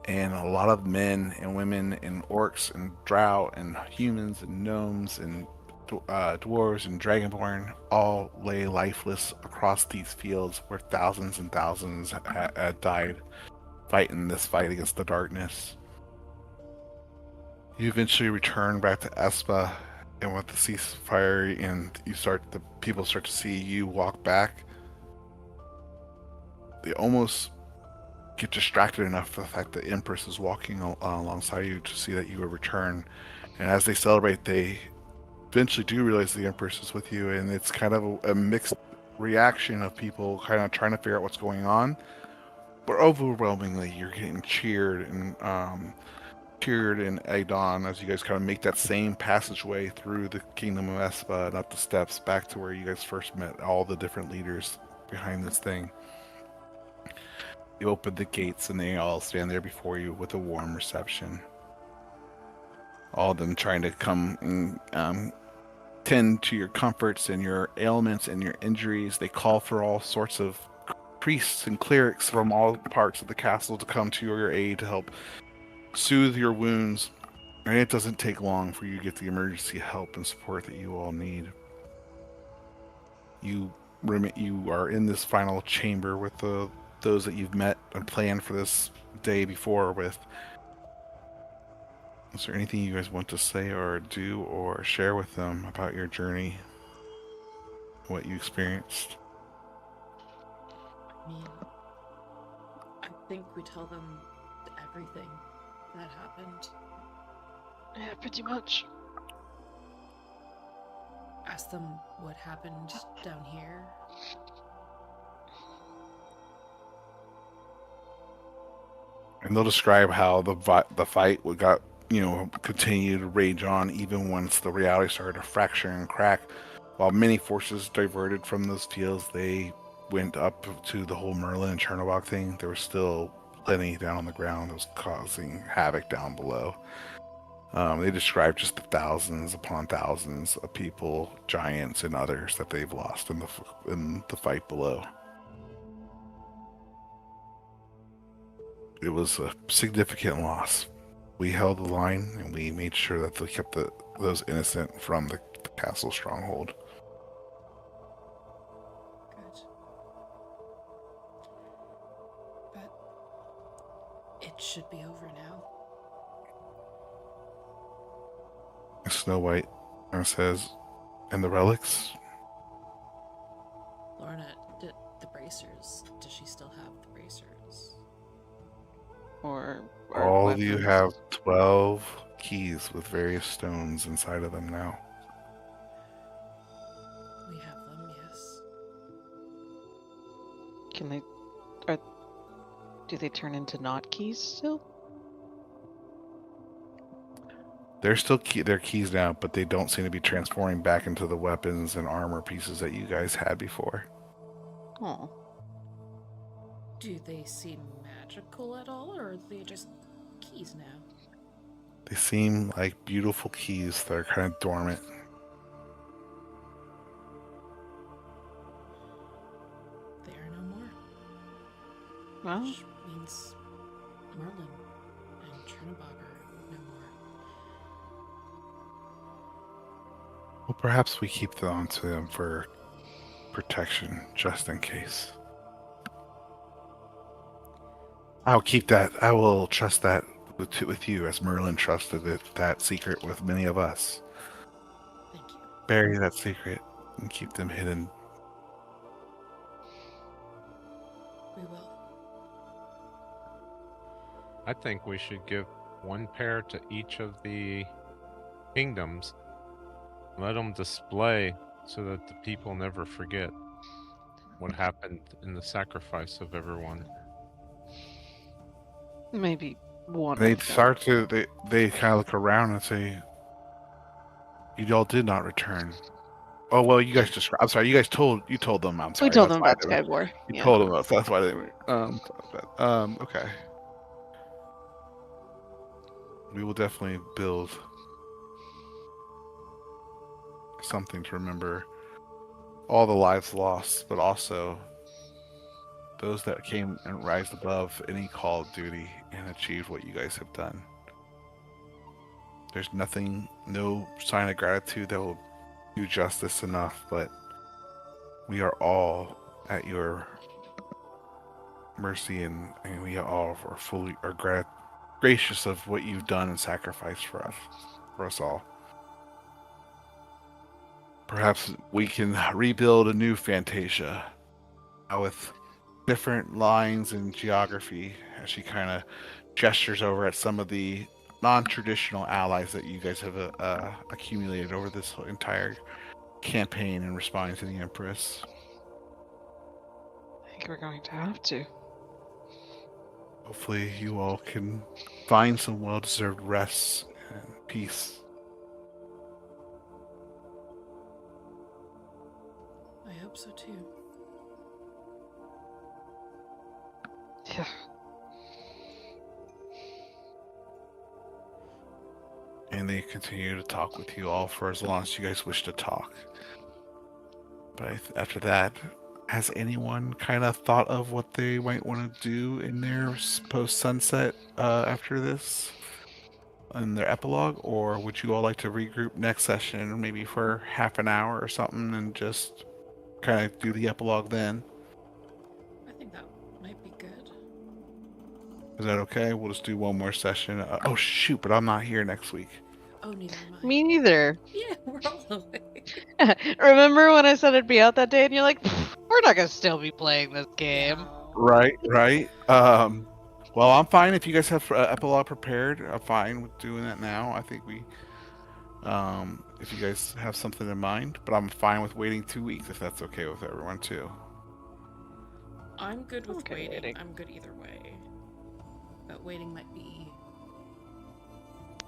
Speaker 1: And a lot of men and women and orcs and drow and humans and gnomes and dwarves and dragonborn all lay lifeless across these fields where thousands and thousands had died fighting this fight against the darkness. You eventually return back to Espa, and with the ceasefire, and the people start to see you walk back. They almost get distracted enough for the fact that Empress is walking alongside you to see that you have returned. And as they celebrate, they eventually do realize the Empress is with you, and it's kind of a mixed reaction of people kind of trying to figure out what's going on. But overwhelmingly, you're getting cheered and in Adon as you guys kind of make that same passageway through the Kingdom of Espa and up the steps back to where you guys first met all the different leaders behind this thing. You open the gates and they all stand there before you with a warm reception. All of them trying to come and tend to your comforts and your ailments and your injuries. They call for all sorts of priests and clerics from all parts of the castle to come to your aid to help soothe your wounds. And it doesn't take long for you to get the emergency help and support that you all need. You are in this final chamber with those that you've met and planned for this day before with. Is there anything you guys want to say or do or share with them about your journey? What you experienced?
Speaker 2: I mean, I think we tell them everything that happened.
Speaker 4: Yeah, pretty much.
Speaker 2: Ask them what happened down here.
Speaker 1: And they'll describe how the fight would got continued to rage on even once the reality started to fracture and crack. While many forces diverted from those fields, they went up to the whole Merlin and Chernobog thing. There was still plenty down on the ground that was causing havoc down below. They described just the thousands upon thousands of people, giants, and others that they've lost in the fight below. It was a significant loss. We held the line and we made sure that they kept those innocent from the castle stronghold.
Speaker 2: Good. But it should be over now.
Speaker 1: Snow White says, and the relics?
Speaker 2: Lorna, the bracers. Does she still have the bracers?
Speaker 4: Or
Speaker 1: All of you
Speaker 4: weapons.
Speaker 1: have 12 keys with various stones inside of them now.
Speaker 2: We have them, yes.
Speaker 4: Can they? Do they turn into not keys still?
Speaker 1: They're still their keys now, but they don't seem to be transforming back into the weapons and armor pieces that you guys had before.
Speaker 4: Oh.
Speaker 2: Do they seem magical at all, or are they just keys now?
Speaker 1: They seem like beautiful keys that are kind of dormant.
Speaker 2: They are no more.
Speaker 4: Well,
Speaker 2: Which means Merlin and Chernobog are no more.
Speaker 1: Well, perhaps we keep them onto them for protection, just in case. I'll keep that. I will trust that with you, as Merlin trusted that secret with many of us.
Speaker 2: Thank you.
Speaker 1: Bury that secret and keep them hidden.
Speaker 2: We will.
Speaker 5: I think we should give one pair to each of the kingdoms. Let them display so that the people never forget what happened in the sacrifice of everyone.
Speaker 4: maybe one.
Speaker 1: They
Speaker 4: of them.
Speaker 1: start to they kind of look around and say, "You all did not return." Oh well, you guys described. I'm sorry, you told them. I'm sorry.
Speaker 4: We told
Speaker 1: that's
Speaker 4: them
Speaker 1: why
Speaker 4: about
Speaker 1: they were-
Speaker 4: Skywar.
Speaker 1: You
Speaker 4: Yeah.
Speaker 1: told them that's why they were. Okay. We will definitely build something to remember all the lives lost, but also those that came and rise above any call of duty and achieved what you guys have done. There's no sign of gratitude that will do justice enough, but we are all at your mercy, and we all are gracious of what you've done and sacrificed for us all. Perhaps we can rebuild a new Fantasia with different lines and geography, as she kind of gestures over at some of the non-traditional allies that you guys have accumulated over this entire campaign in responding to the Empress.
Speaker 4: I think we're going to have to.
Speaker 1: Hopefully you all can find some well-deserved rest and peace.
Speaker 2: I hope so too.
Speaker 4: Yeah.
Speaker 1: And they continue to talk with you all for as long as you guys wish to talk. But after that, has anyone kind of thought of what they might want to do in their post-sunset after this? In their epilogue? Or would you all like to regroup next session, maybe for half an hour or something, and just kind of do the epilogue then?
Speaker 2: I think that might be good.
Speaker 1: Is that okay? We'll just do one more session. Oh shoot, but I'm not here next week.
Speaker 2: Oh, neither am I.
Speaker 4: Me neither.
Speaker 2: Yeah, we're all away.
Speaker 4: Remember when I said it'd be out that day, and you're like, "We're not gonna still be playing this game."
Speaker 2: No.
Speaker 1: Right. Well, I'm fine if you guys have epilogue prepared. I'm fine with doing that now. I think if you guys have something in mind, but I'm fine with waiting 2 weeks if that's okay with everyone too.
Speaker 2: I'm good with
Speaker 4: Okay,
Speaker 2: waiting.
Speaker 4: waiting.
Speaker 2: I'm good either way. But waiting might be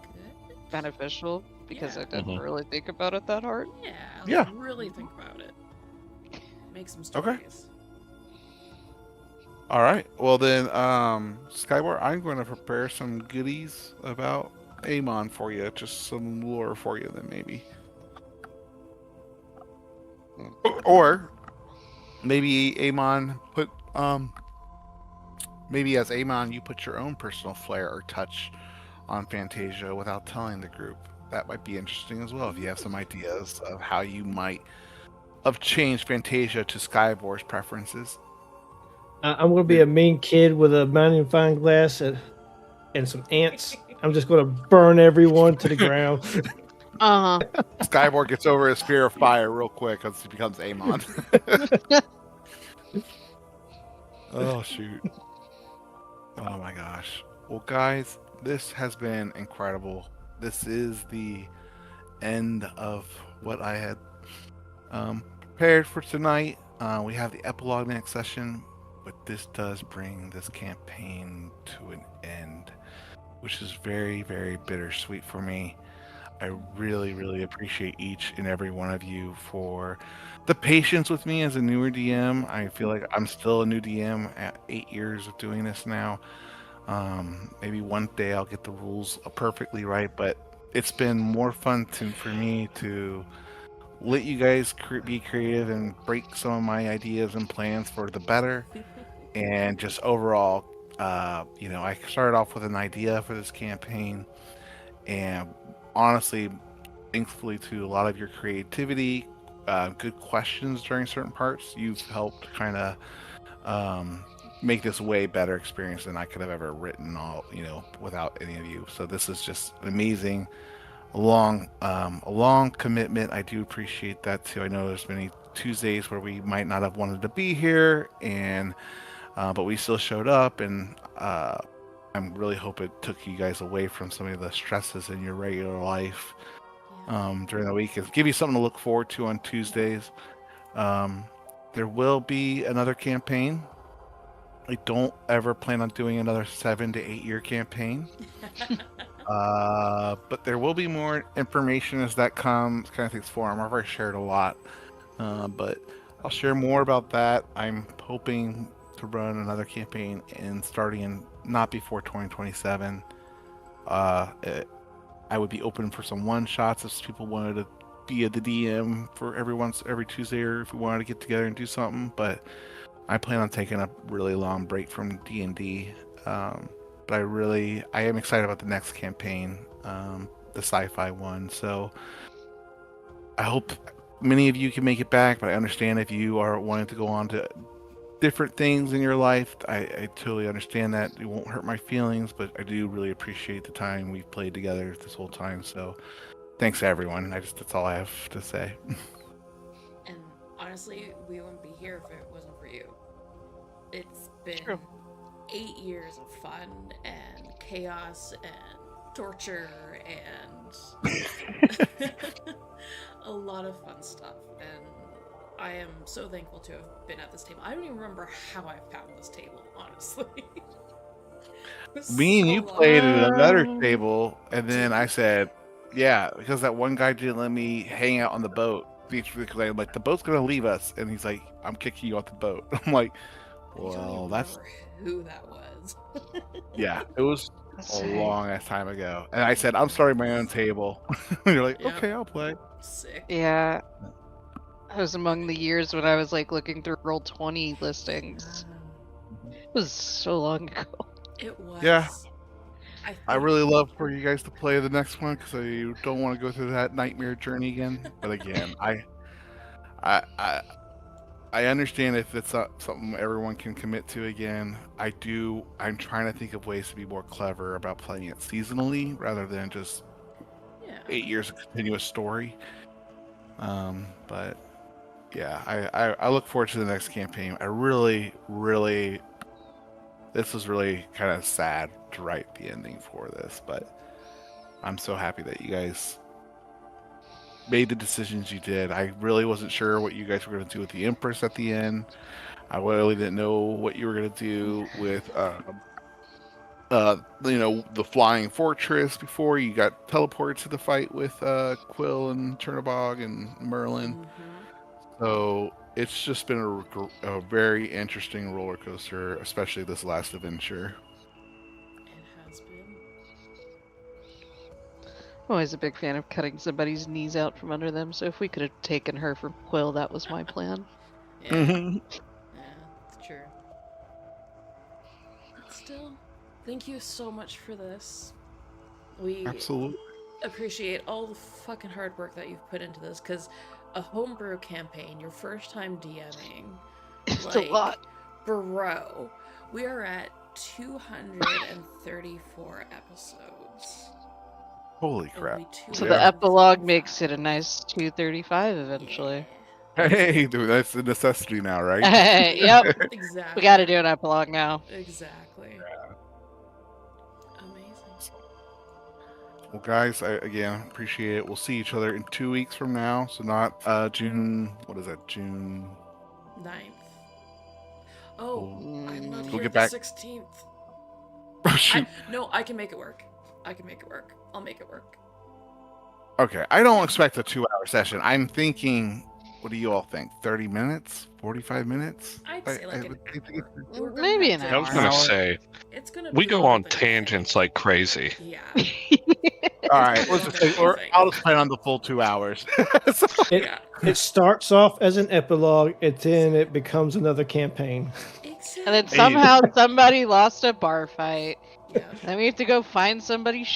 Speaker 2: good.
Speaker 4: Beneficial because
Speaker 2: Yeah.
Speaker 4: I didn't
Speaker 6: Mhm.
Speaker 4: really think about it that hard.
Speaker 2: Yeah.
Speaker 1: Yeah.
Speaker 2: Really think about it. Make some
Speaker 1: Okay.
Speaker 2: stories.
Speaker 1: All right. Well then, Skyward, I'm going to prepare some goodies about Amon for you, just some lore for you, then maybe. Or maybe Amon maybe as Amon you put your own personal flair or touch on Fantasia without telling the group. That might be interesting as well if you have some ideas of how you might have changed Fantasia to Skybore's preferences.
Speaker 3: I'm gonna be a mean kid with a magnifying glass and some ants. I'm just gonna burn everyone to the ground.
Speaker 4: Uh huh.
Speaker 1: Skybore gets over his fear of fire real quick because he becomes Amon. Oh shoot. Oh my gosh. Well guys, this has been incredible. This is the end of what I had prepared for tonight. We have the epilogue next session, but this does bring this campaign to an end, which is very, very bittersweet for me. I really, really appreciate each and every one of you for the patience with me as a newer DM. I feel like I'm still a new DM at 8 years of doing this now. Maybe one day I'll get the rules perfectly right, but it's been more fun for me to let you guys be creative and break some of my ideas and plans for the better. And just overall, I started off with an idea for this campaign, and honestly, thankfully to a lot of your creativity, good questions during certain parts, you've helped kind of make this way better experience than I could have ever written without any of you. So this is just amazing. A long commitment. I do appreciate that too. I know there's many Tuesdays where we might not have wanted to be here, and but we still showed up, and I'm really hope it took you guys away from some of the stresses in your regular life during the week. Give you something to look forward to on Tuesdays. There will be another campaign. I don't ever plan on doing another 7 to 8 year campaign. But there will be more information as that comes. Kind of takes form. I've already shared a lot, but I'll share more about that. I'm hoping to run another campaign and starting in not before 2027. I would be open for some one shots if people wanted to be the DM for every Tuesday, or if we wanted to get together and do something. But I plan on taking a really long break from D&D. But I am excited about the next campaign, the sci-fi one. So I hope many of you can make it back, but I understand if you are wanting to go on to different things in your life. I totally understand that. It won't hurt my feelings, but I do really appreciate the time we've played together this whole time. So thanks everyone. That's all I have to say.
Speaker 2: And honestly, we wouldn't be here if it wasn't for you. It's been
Speaker 4: True.
Speaker 2: 8 years of fun and chaos and torture and a lot of fun stuff. And I am so thankful to have been at this table. I don't even remember how I found this table, honestly.
Speaker 1: Me and
Speaker 2: So
Speaker 1: you
Speaker 2: long
Speaker 1: played at
Speaker 2: ago.
Speaker 1: another table, and then I said, yeah, because that one guy didn't let me hang out on the boat. Because I'm like, the boat's going to leave us. And he's like, I'm kicking you off the boat. I'm like,
Speaker 2: I don't
Speaker 1: well,
Speaker 2: even
Speaker 1: that's,
Speaker 2: remember who that was.
Speaker 1: yeah, it was
Speaker 4: Let's
Speaker 1: a
Speaker 4: see.
Speaker 1: long ass time ago. And I said, I'm starting my own table. And you're like,
Speaker 2: Yep.
Speaker 1: okay, I'll play.
Speaker 2: Sick.
Speaker 4: Yeah, I was among the years when I was like looking through Roll20 listings. It was so long ago.
Speaker 2: It was.
Speaker 1: Yeah.
Speaker 2: I
Speaker 1: I
Speaker 2: think-
Speaker 1: really love for you guys to play the next one because I don't want to go through that nightmare journey again. But again, I understand if it's not something everyone can commit to again. I'm trying to think of ways to be more clever about playing it seasonally rather than just
Speaker 2: Yeah.
Speaker 1: 8 years of continuous story. But yeah, I look forward to the next campaign. I really, really, this was really kind of sad to write the ending for this, but I'm so happy that you guys made the decisions you did. I really wasn't sure what you guys were going to do with the Empress at the end. I really didn't know what you were going to do with, the flying fortress before you got teleported to the fight with Quill and Chernobog and Merlin. So it's just been a very interesting roller coaster, especially this last adventure.
Speaker 2: It has been.
Speaker 4: I'm always a big fan of cutting somebody's knees out from under them, so if we could have taken her from Quill, that was my plan.
Speaker 2: Yeah. Yeah, it's true. But still, thank you so much for this. We
Speaker 1: Absolutely.
Speaker 2: appreciate all the fucking hard work that you've put into this, because a homebrew campaign, your first time DMing,
Speaker 4: It's a lot.
Speaker 2: bro, we are at 234 episodes.
Speaker 1: Holy
Speaker 2: It'll
Speaker 1: crap.
Speaker 2: be
Speaker 4: So the
Speaker 1: 235.
Speaker 4: epilogue makes it a nice 235 eventually.
Speaker 1: Hey, dude, that's a necessity now, right?
Speaker 4: Yep.
Speaker 2: Exactly.
Speaker 4: We gotta do an epilogue now.
Speaker 2: Exactly. Amazing.
Speaker 1: Well, guys, I again appreciate it. We'll see each other in 2 weeks from now. So not June. What is that? June.
Speaker 2: 9th. Oh, I'm not
Speaker 1: We'll
Speaker 2: here
Speaker 1: get
Speaker 2: the
Speaker 1: back.
Speaker 2: 16th.
Speaker 1: Oh, shoot.
Speaker 2: I can make it work. I'll make it work.
Speaker 1: Okay, I don't expect a 2-hour session. I'm thinking, what do you all think? 30 minutes? 45 minutes?
Speaker 2: I'd say like we're gonna
Speaker 4: Maybe
Speaker 2: have
Speaker 4: an
Speaker 2: to-
Speaker 6: I was
Speaker 4: hour.
Speaker 6: gonna say
Speaker 2: It's gonna
Speaker 6: we
Speaker 2: be
Speaker 6: go
Speaker 2: longer
Speaker 6: on
Speaker 2: than you
Speaker 6: tangents like crazy.
Speaker 2: think. Yeah.
Speaker 1: All right,
Speaker 2: It's
Speaker 1: let's
Speaker 2: gonna
Speaker 1: just
Speaker 2: be longer
Speaker 1: say,
Speaker 2: than you
Speaker 1: I'll
Speaker 2: think.
Speaker 1: just plan on the full 2 hours. So-
Speaker 3: It,
Speaker 2: Yeah.
Speaker 3: it starts off as an epilogue, and then it becomes another campaign.
Speaker 2: Exactly.
Speaker 4: And then somehow somebody lost a bar fight.
Speaker 2: Yeah.
Speaker 4: Then we have to go find somebody.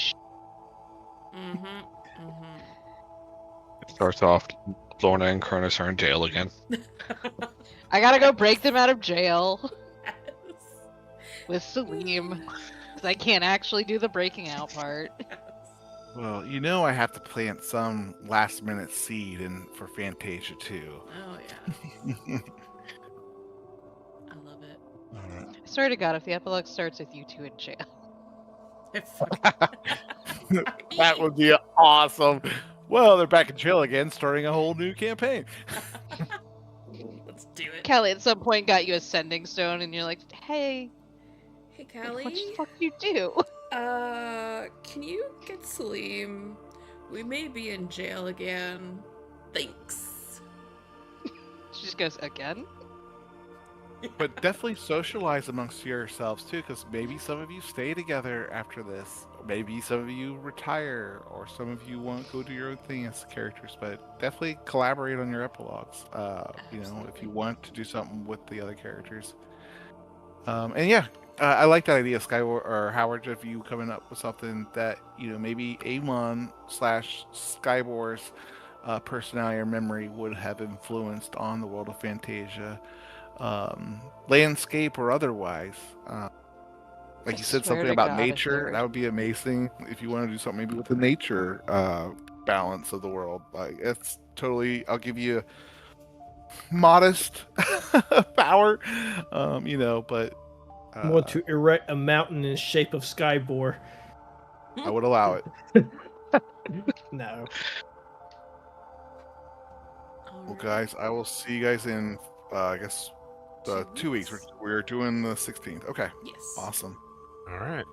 Speaker 6: It starts off Lorna and Cronus are in jail again.
Speaker 4: I gotta go break them out of jail with Salim. Because I can't actually do the breaking out part.
Speaker 1: Well, I have to plant some last-minute seed for Fantasia too.
Speaker 2: Oh yeah. I love it.
Speaker 4: I swear to God, if the epilogue starts with you two in jail.
Speaker 1: That would be awesome. Well, they're back in jail again, starting a whole new campaign.
Speaker 2: Let's do it.
Speaker 4: Callie at some point got you a sending stone, and you're like, hey,
Speaker 2: Hey,
Speaker 4: what
Speaker 2: Callie.
Speaker 4: the fuck you do?
Speaker 2: Can you get Salim? We may be in jail again. Thanks.
Speaker 4: She just goes, again?
Speaker 1: But definitely socialize amongst yourselves too, because maybe some of you stay together after this. Maybe some of you retire, or some of you won't go do your own thing as characters. But definitely collaborate on your epilogues. If you want to do something with the other characters. And yeah, I like that idea, Skyward or Howard, of you coming up with something that maybe Amon/Skybore's personality or memory would have influenced on the world of Fantasia. Landscape or otherwise. Like you said,
Speaker 4: swear
Speaker 1: something
Speaker 4: to
Speaker 1: about
Speaker 4: God, if
Speaker 1: nature.
Speaker 4: you're-
Speaker 1: That would be amazing if you want to do something maybe with the nature balance of the world. Like it's totally. I'll give you modest power. But
Speaker 3: I want to erect a mountain in shape of Skybore.
Speaker 1: I would allow it.
Speaker 3: No.
Speaker 1: Well, guys, I will see you guys in I guess 2 weeks. We're doing the 16th. Okay.
Speaker 2: Yes.
Speaker 1: Awesome.
Speaker 5: All right.